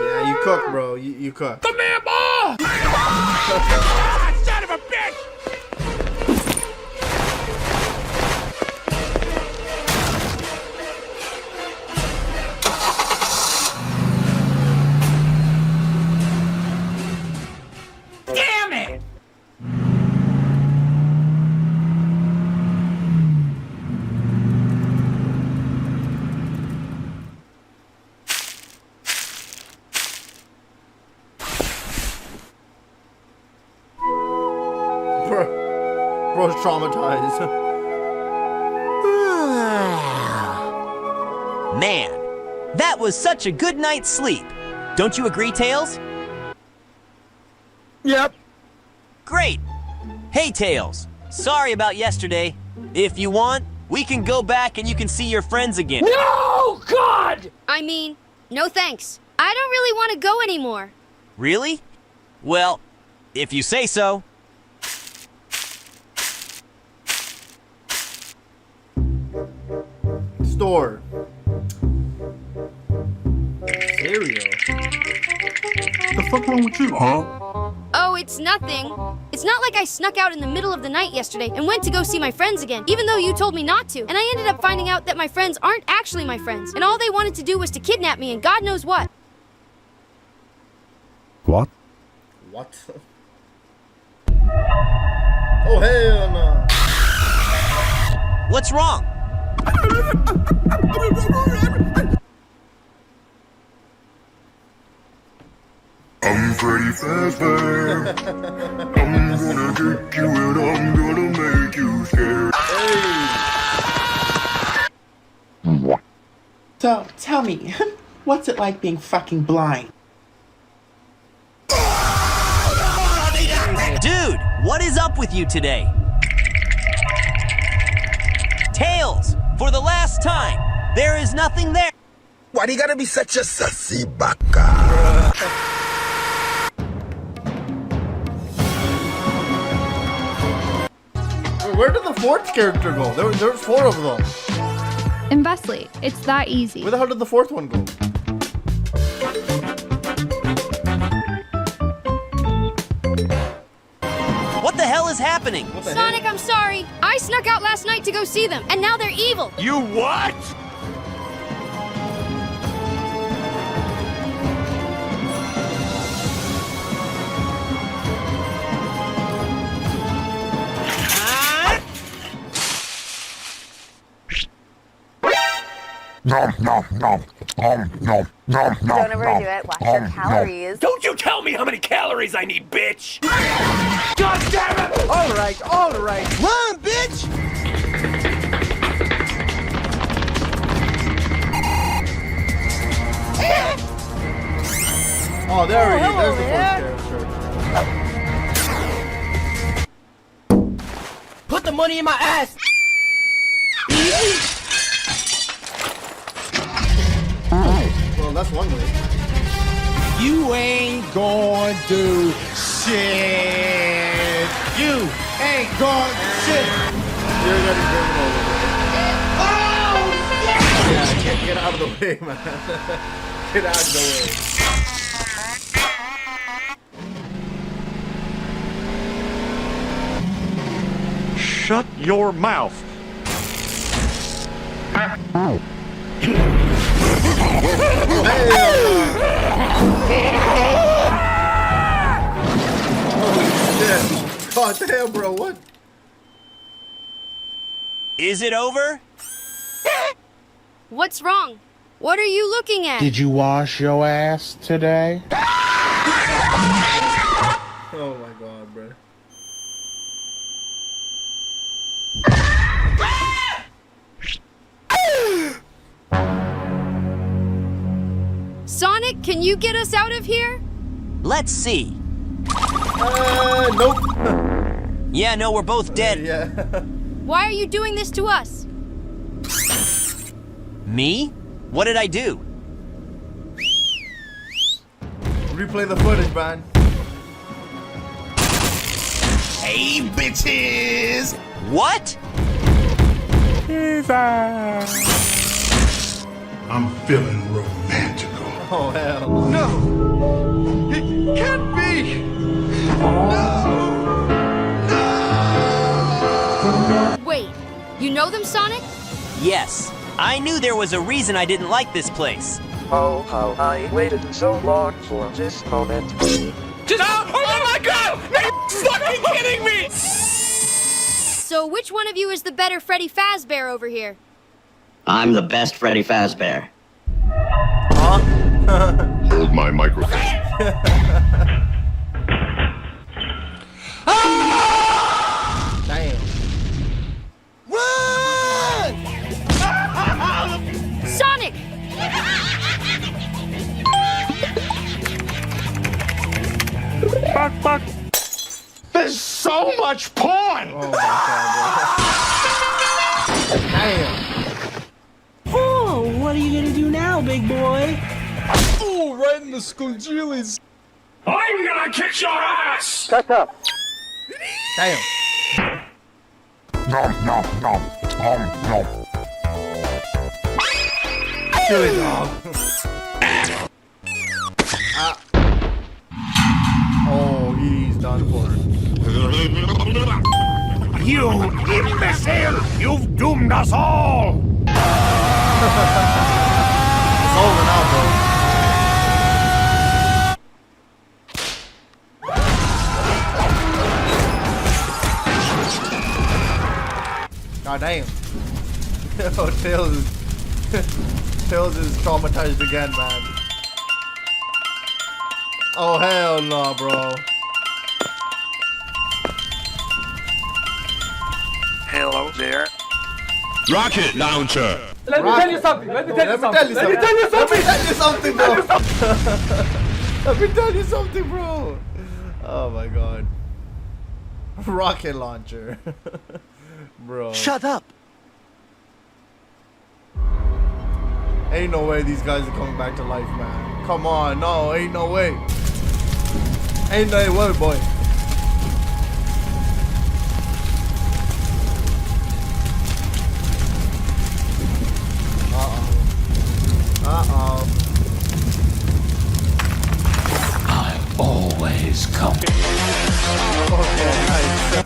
Yeah, you cook, bro. You cook. Come here, ball! Son of a bitch! Damn it! Bro's traumatized. Man, that was such a good night's sleep. Don't you agree, Tails? Yep. Great. Hey, Tails. Sorry about yesterday. If you want, we can go back and you can see your friends again. No, God! I mean, no thanks. I don't really want to go anymore. Really? Well, if you say so. Store. Cereal. The fuck wrong with you, huh? Oh, it's nothing. It's not like I snuck out in the middle of the night yesterday and went to go see my friends again, even though you told me not to. And I ended up finding out that my friends aren't actually my friends, and all they wanted to do was to kidnap me and God knows what. What? What? Oh, hell no. What's wrong? I'm Freddy Fazbear. I'm gonna kick you and I'm gonna make you scared. So, tell me, what's it like being fucking blind? Dude, what is is up with you today? Tails, for the last time, there is nothing there. Why do you gotta be such a sassy baka? Where did the fourth character go? There's 4 of them. Investly, it's that easy. Where the hell did the 4th one go? What the hell is happening? Sonic, I'm sorry. I snuck out last night to go see them, and now they're evil. You what? Nom nom nom nom nom nom nom. Don't overdo it. Watch your calories. Don't you tell me how many calories I need, bitch! God damn it! All right. Run, bitch! Oh, there he is. There's the 4th character. Put the money in my ass! Well, that's one way. You ain't gonna do shit. You ain't gonna shit. You're gonna get it over. Yeah, get out of the way, man. Get out of the way. Shut your mouth. God damn, bro, what? Is it over? What's wrong? What are you looking at? Did you wash your ass today? Oh my god, bro. Sonic, can you get us out of here? Let's see. Nope. Yeah, no, we're both dead. Yeah. Why are you doing this to us? Me? What did I do? Replay the footage, man. Hey, bitches! What? I'm feeling romantical. Oh, hell. No! It can't be! No! Wait, you know them, Sonic? Yes. I knew there was a reason I didn't like this place. Oh, how I waited so long for this moment. Just oh my god! Are you fucking kidding me? So which one of you is the better Freddy Fazbear over here? I'm the best Freddy Fazbear. Hold my microphone. Damn. Run! Sonic! Fuck. There's so much porn! Oh my god, bro. Damn. Oh, what are you gonna do now, big boy? Oh, right in the school jillies. I'm gonna kick your ass! Shut up. Damn. Nom nom nom nom nom. Chili dog. Oh, he's done for. You imbecile! You've doomed us all! It's over now, bro. God damn. Oh, Tails is traumatized again, man. Oh, hell no, bro. Hello there. Rocket launcher! Let me tell you something. Let me tell you something, bro. Let me tell you something, bro. Oh my god. Rocket launcher. Bro. Shut up. Ain't no way these guys are coming back to life, man. Come on, no, ain't no way. Ain't no way, boy. Uh-oh. I always come.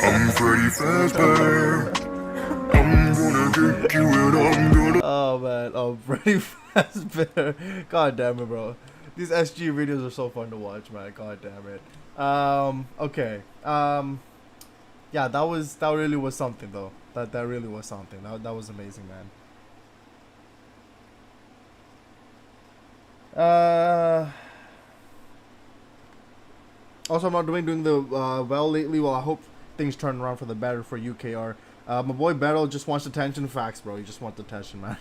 I'm Freddy Fazbear. I'm gonna get you and I'm gonna. Oh man, oh Freddy Fazbear. God damn it, bro. These SG videos are so fun to watch, man. God damn it. Okay. Yeah, that really was something though. That really was something. That was amazing, man. Also, I'm not doing the well lately. Well, I hope things turn around for the better for UKR. My boy Beryl just wants attention. Facts, bro. He just wants attention, man.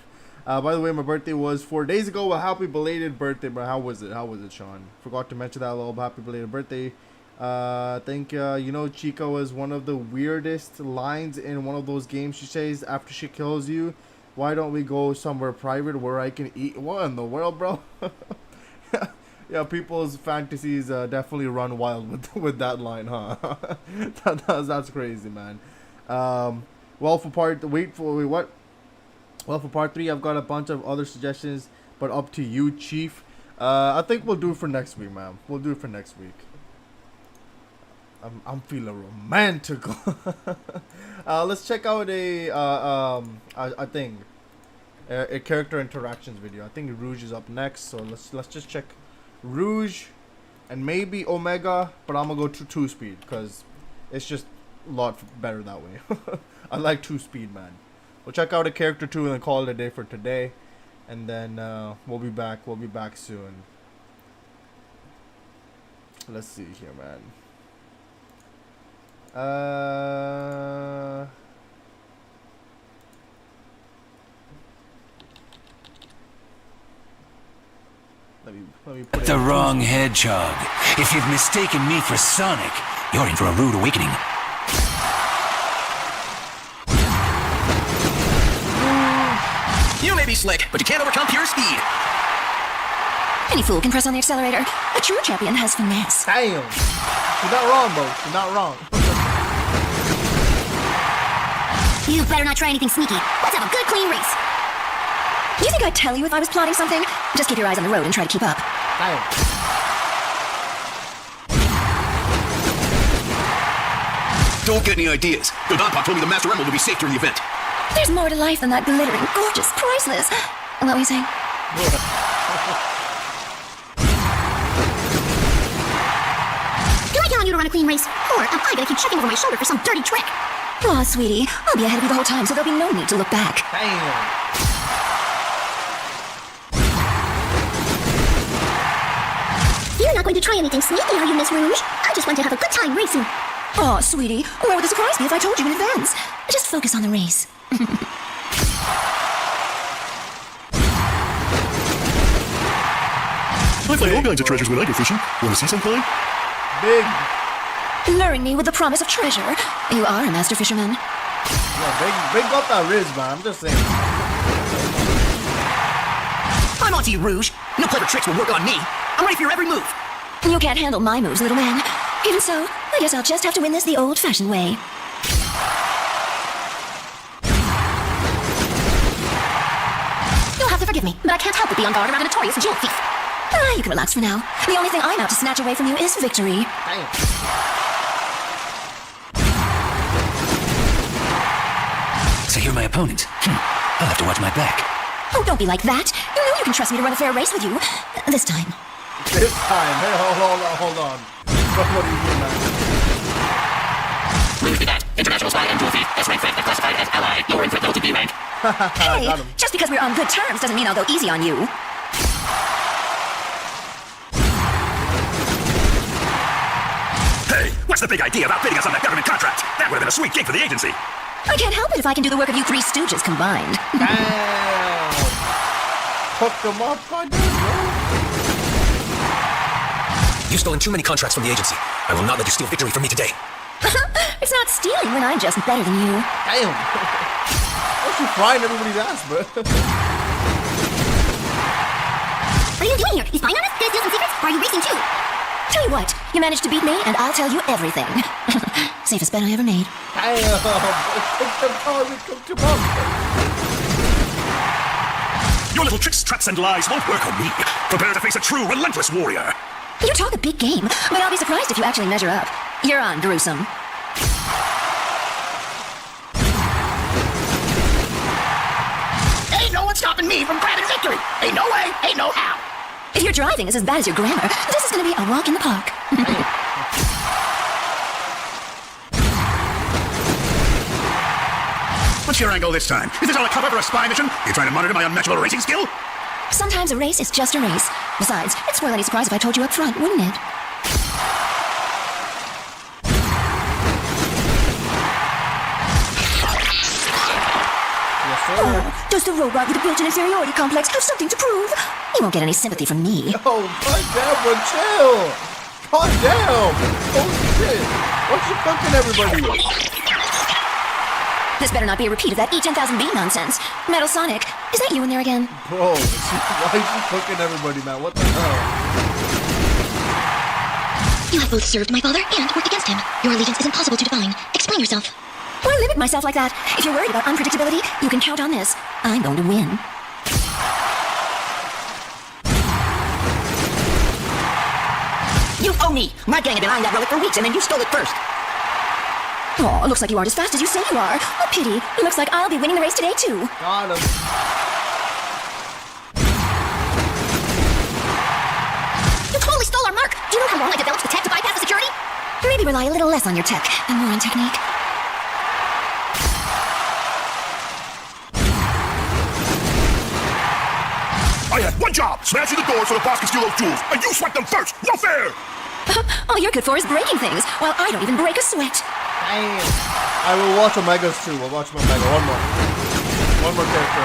By the way, my birthday was 4 days ago. Well, happy belated birthday, bro. How was it? How was it, Sean? Forgot to mention that a little. Happy belated birthday. I think you know, Chica was one of the weirdest lines in one of those games. She says after she kills you, "Why don't we go somewhere private where I can eat?" What in the world, bro? Yeah, people's fantasies definitely run wild with that line, huh? That's crazy, man. Well, for part part 3, I've got a bunch of other suggestions, but up to you, Chief. I think we'll do it for next week, man. We'll do it for next week. I'm feeling romantic. Let's check out a thing, a character interactions video. I think Rouge is up next, so let's just check Rouge and maybe Omega, but I'm gonna go to 2-speed because it's just a lot better that way. I like 2-speed, man. We'll check out a character 2 and then call it a day for today, and then we'll be back soon. Let's see here, man. Let me put The wrong hedgehog. If you've mistaken me for Sonic, you're in for a rude awakening. You may be slick, but you can't overcome pure speed. Any fool can press on the accelerator. A true champion has finesse. Damn. You're not wrong, bro. You're not wrong. You better not try anything sneaky. Let's have a good, clean race. Do you think I'd tell you if I was plotting something? Just keep your eyes on the road and try to keep up. Damn. Don't get any ideas. The Don Pop told me the Master Emerald would be safe during the event. There's more to life than that glittering, gorgeous, priceless. What were you saying? Do I count on you to run a clean race? Or am I gonna keep checking over my shoulder for some dirty trick? Aw, sweetie, I'll be ahead of you the whole time, so there'll be no need to look back. Damn. You're not going to try anything sneaky, are you, Miss Rouge? I just want to have a good time racing. Aw, sweetie, where would the surprise be if I told you in advance? Just focus on the race. I find all kinds of treasures when I go fishing. Want to see some kind? Big. Luring me with the promise of treasure. You are a master fisherman. Yeah, big up that Riz, man. I'm just saying. I'm onto you, Rouge. No clever tricks will work on me. I'm ready for your every move. You can't handle my moves, little man. Even so, I guess I'll just have to win this the old-fashioned way. You'll have to forgive me, but I can't help but be on guard around a notorious jewel thief. Ah, you can relax for now. The only thing I'm out to snatch away from you is victory. Damn. So you're my opponent. I'll have to watch my back. Oh, don't be like that. You know you can trust me to run a fair race with you. This time. This time. Hey, hold on. What do you mean, man? Rouge did that. International spy and dual thief. S-rank threat and classified as ally. Lowering threat level to B rank. Hey, just because we're on good terms doesn't mean I'll go easy on you. Hey, what's the big idea about bidding us on that government contract? That would have been a sweet gig for the agency. I can't help it if I can do the work of you three stooges combined. Damn. Hook them up, goddamn, bro. You've stolen too many contracts from the agency. I will not let you steal victory from me today. It's not stealing when I'm just better than you. Damn. What's you frying everybody's ass, bro? What are you doing here? You spying on us? Gonna steal some secrets? Or are you racing too? Tell you what, you managed to beat me, and I'll tell you everything. Safest bet I ever made. Damn. Your little tricks, traps, and lies won't work on me. Prepare to face a true, relentless warrior. You talk a big game, but I'll be surprised if you actually measure up. You're on, gruesome. Ain't no one stopping me from grabbing victory. Ain't no way, ain't no how. If your driving is as bad as your grammar, this is gonna be a walk in the park. What's your angle this time? Is this all a cover for a spy mission? You trying to monitor my unmatchable racing skill? Sometimes a race is just a race. Besides, it'd spoil any surprise if I told you up front, wouldn't it? Oh, does the robot with a built-in inferiority complex have something to prove? You won't get any sympathy from me. Oh, calm down, bro. Chill. Calm down. Holy shit. What's you cooking everybody? This better not be a repeat of that E10000B nonsense. Metal Sonic, is that you in there again? Bro, why is she cooking everybody, man? What the hell? You have both served my father and worked against him. Your allegiance is impossible to define. Explain yourself. Why limit myself like that? If you're worried about unpredictability, you can count on this. I'm going to win. You owe me. My gang had been eyeing that relic for weeks, and then you stole it first. Oh, looks like you aren't as fast as you say you are. A pity. Looks like I'll be winning the race today, too. Got him. You totally stole our mark. Do you know how long I developed the tech to bypass the security? Maybe rely a little less on your tech and more on technique. I had one job, smashing the doors so the boss can steal those jewels, and you swept them first! No fair! All you're good for is breaking things, while I don't even break a sweat. Damn. I will watch Omegas too. We'll watch Omega. One more. One more character.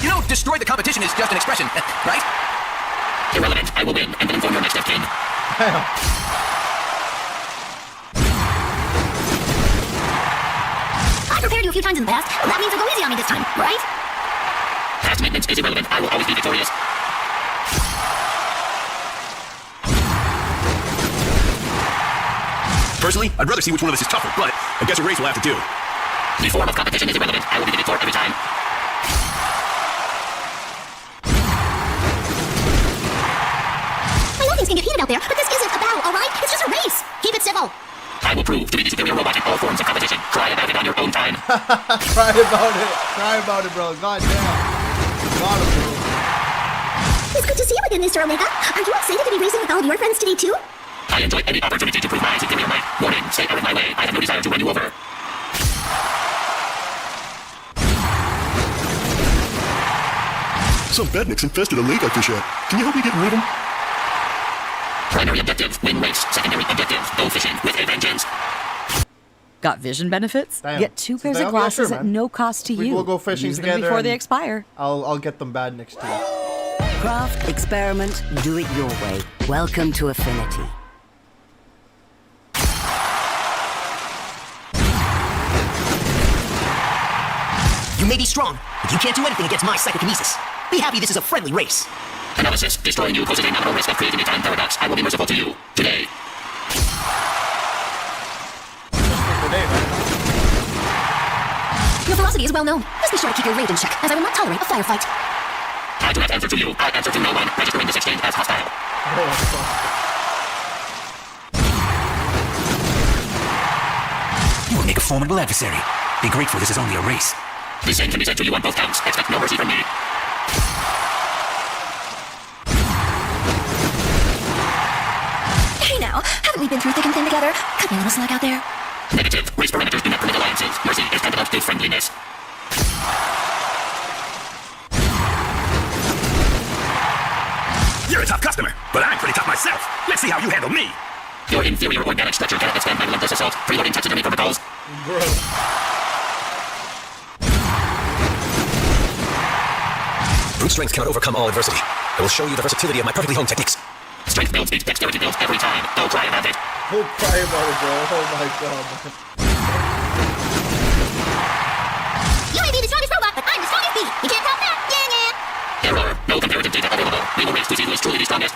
You know, destroy the competition is just an expression, right? Irrelevant. I will win and then inform your next of kin. Damn. I prepared you a few times in the past. That means you'll go easy on me this time, right? Past maintenance is irrelevant. I will always be victorious. Personally, I'd rather see which one of us is tougher, but I guess a race will have to do. The form of competition is irrelevant. I will be the victor every time. I know things can get heated out there, but this isn't a battle, alright? It's just a race. Keep it civil. I will prove to be the superior robot in all forms of competition. Cry about it on your own time. Cry about it. Cry about it, bro. God damn. Got him, bro. It's good to see you again, Mr. Omega. Are you excited to be racing with all of your friends today, too? I enjoy any opportunity to prove my superior might. Warning, stay out of my way. I have no desire to run you over. Some badniks infested a lake I fish at. Can you help me get rid of them? Primary objective, win race. Secondary objective, go fishing with a vengeance. Got vision benefits? Damn. Get 2 pairs of glasses at no cost to you. We'll go fishing Use together them before they and expire. I'll get them bad next time. Craft, experiment, do it your way. Welcome to Affinity. You may be strong, but you can't do anything against my psychokinesis. Be happy this is a friendly race. Analysis, destroying you poses a nominal risk of creating a time paradox. I will be merciful to you today. Your velocity is well known. Just be sure to keep your rage in check, as I will not tolerate a firefight. I do not answer to you. I answer to no one, registering this exchange as hostile. You will make a formidable adversary. Be grateful this is only a race. The same can be said to you on both counts. Expect no mercy from me. Hey now, haven't we been through thick and thin together? Cut me a little slack out there. Negative. Race parameters do not permit alliances. Mercy is tantamount to friendliness. You're a tough customer, but I'm pretty tough myself. Let's see how you handle me. Your inferior organic structure cannot withstand my relentless assault. Preloading taxidermy protocols. Bro. Brute strength cannot overcome all adversity. I will show you the versatility of my perfectly honed techniques. Strength builds beat dexterity builds every time. Don't cry about it. Don't cry about it, bro. Oh my god. You may be the strongest robot, but I'm the strongest bee. You can't help that. Yeah, yeah. There are no comparative data available. We will race to see who is truly the strongest.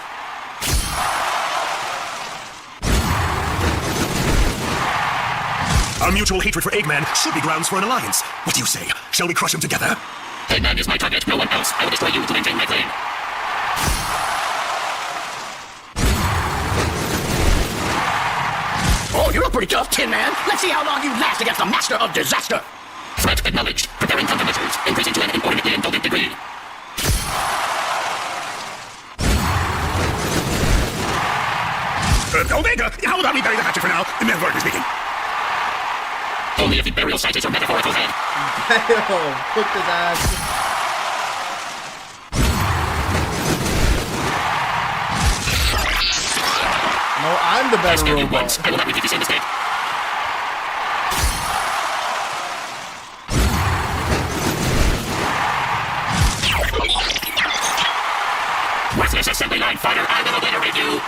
Our mutual hatred for Eggman should be grounds for an alliance. What do you say? Shall we crush him together? Eggman is my target, no one else. I will destroy you to maintain my claim. Oh, you look pretty tough, Tin Man. Let's see how long you last against the Master of Disaster. Threat acknowledged. Preparing countermeasures. Increasing to an inordinately indulgent degree. Omega, how about we bury the hatchet for now? Metaphorically speaking. Only if the burial site is your metaphorical head. Damn, cooked his ass. No, I'm the better robot. Once. I will not repeat the same mistake. Worthless assembly line fighter, I will obliterate you.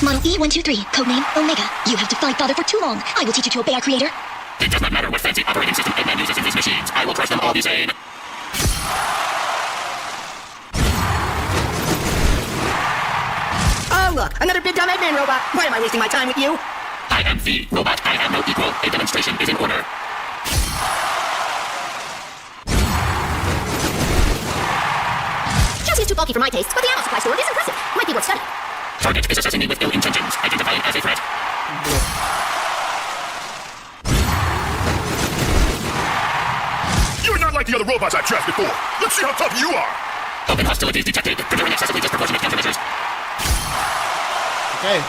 Model E123, codename Omega. You have defied Father for too long. I will teach you to obey our creator. It does not matter what fancy operating system Eggman uses in his machines. I will crush them all the same. Oh, look, another big dumb Eggman robot. Why am I wasting my time with you? I am the robot. I have no equal. A demonstration is in order. Chassis is too bulky for my taste, but the ammo supply stored is impressive. Might be worth studying. Target is assessing me with ill intentions. Identifying as a threat. You're not like the other robots I've trashed before. Let's see how tough you are. Open hostilities detected. Preparing excessively disproportionate countermeasures. Okay.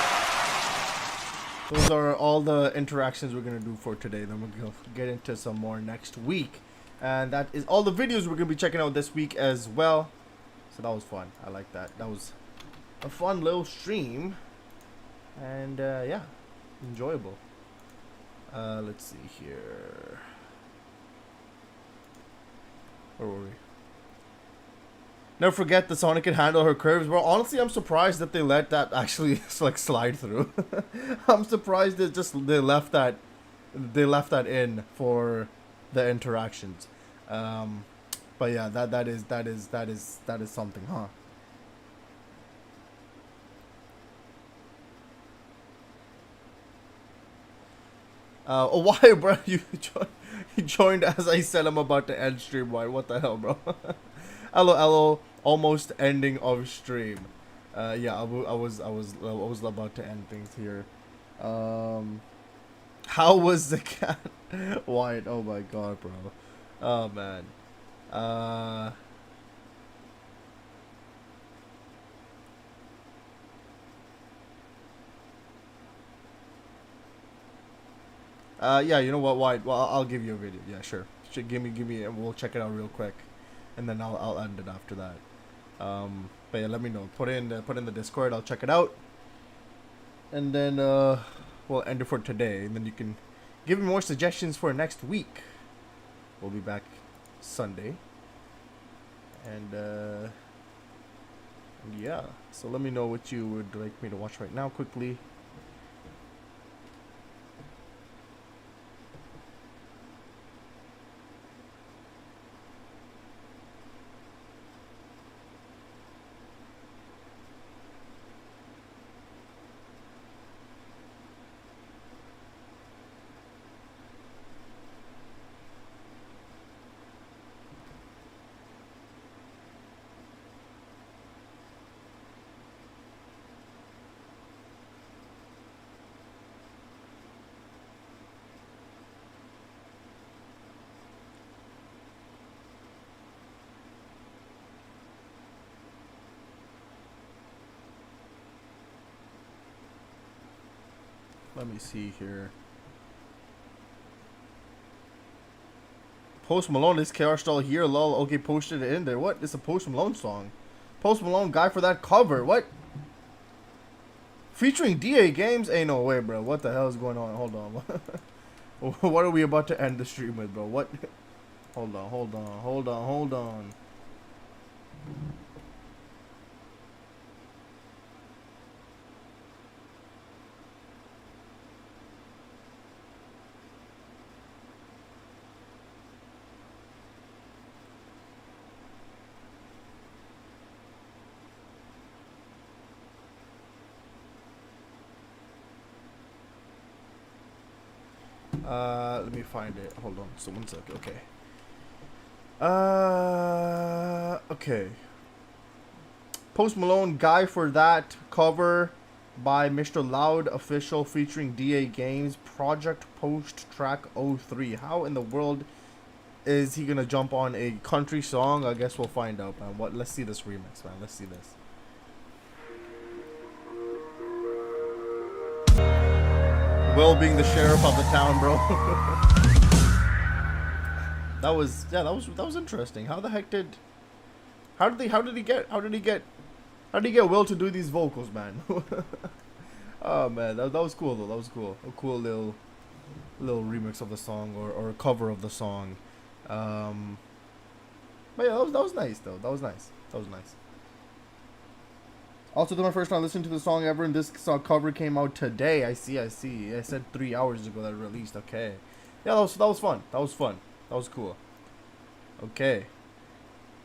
Those are all the interactions we're going to do for today. Then we're going to get into some more next week. And that is all the videos we're going to be checking out this week as well. So that was fun. I like that. That was a fun little stream. And yeah, enjoyable. Let's see here. Where were we? Never forget that Sonic can handle her curves. Well, honestly, I'm surprised that they let that actually like slide through. I'm surprised they left that in for the interactions. But yeah, that is something, huh? Oh, why, bro? You joined as I said I'm about to end stream. Why? What the hell, bro? Hello, almost ending of stream. Yeah, I was about to end things here. How was the cat? White? Oh my god, bro. Oh man. Yeah, you know what, White? Well, I'll give you a video. Yeah, sure. Give me, and we'll check it out real quick, and then I'll end it after that. But yeah, let me know. Put in the Discord. I'll check it out, and then we'll end it for today. And then you can give me more suggestions for next week. We'll be back Sunday, and yeah. So let me know what you would like me to watch right now, quickly. Let me see here. Post Malone, is KR still here? Lol. Okay, posted it in there. What? It's a Post Malone song. Post Malone guy for that cover. What? Featuring DA Games? Ain't no way, bro. What the hell is going on? Hold on. What are we about to end the stream with, bro? What? Hold on, hold on, hold on, hold on. Let me find it. Hold on. So 1 sec. Okay. Okay. Post Malone Guy for That cover by Mr. Loud Official featuring DA Games Project Post Track 03. How in the world is he gonna jump on a country song? I guess we'll find out, man. Let's see this remix, man. Let's see this. Will being the sheriff of the town, bro. that was interesting. How the heck did how did he get Will to do these vocals, man? Oh man, that was cool though. That was cool. A cool little remix of the song or a cover of the song. But yeah, that was nice though. That was nice. Also, this is my first time listening to the song ever, and this cover came out today. I see. I said 3 hours ago that it released. Okay. Yeah, that was fun. That was cool. Okay.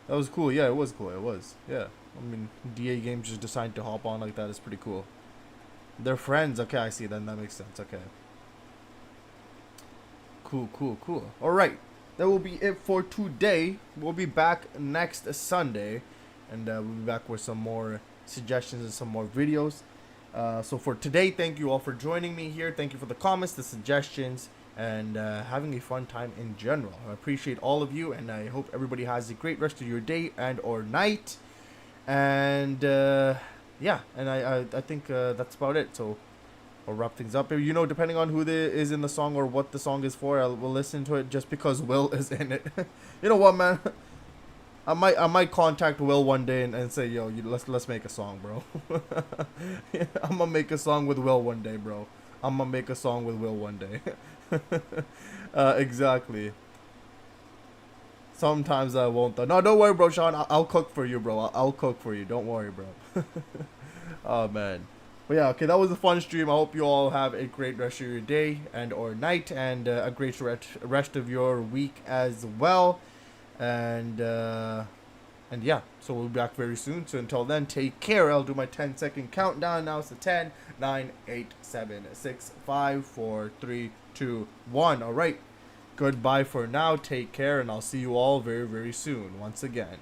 That was cool. Yeah, it was cool. It was. Yeah. I mean, DA Games just decided to hop on like that. It's pretty cool. They're friends. Okay, I see. Then that makes sense. Okay. Cool. All right. That will be it for today. We'll be back next Sunday, and we'll be back with some more suggestions and some more videos. So for today, thank you all for joining me here. Thank you for the comments, the suggestions, and having a fun time in general. I appreciate all of you, and I hope everybody has a great rest of your day and or night. And yeah, and I think that's about it. So I'll wrap things up. You know, depending on who is in the song or what the song is for, we'll listen to it just because Will is in it. You know what, man? I might contact Will one day and say, yo, let's make a song, bro. Yeah, I'm gonna make a song with Will one day, bro. Exactly. Sometimes I won't though. No, don't worry, bro, Sean. I'll cook for you, bro. I'll cook for you. Don't worry, bro. Oh man. But yeah, okay, that was a fun stream. I hope you all have a great rest of your day and or night, and a great rest of your week as well. And yeah, so we'll be back very soon. So until then, take care. I'll do my 10-second countdown now. So 10, 9, 8, 7, 6, 5, 4, 3, 2, 1. All right. Goodbye for now. Take care, and I'll see you all very, very soon once again.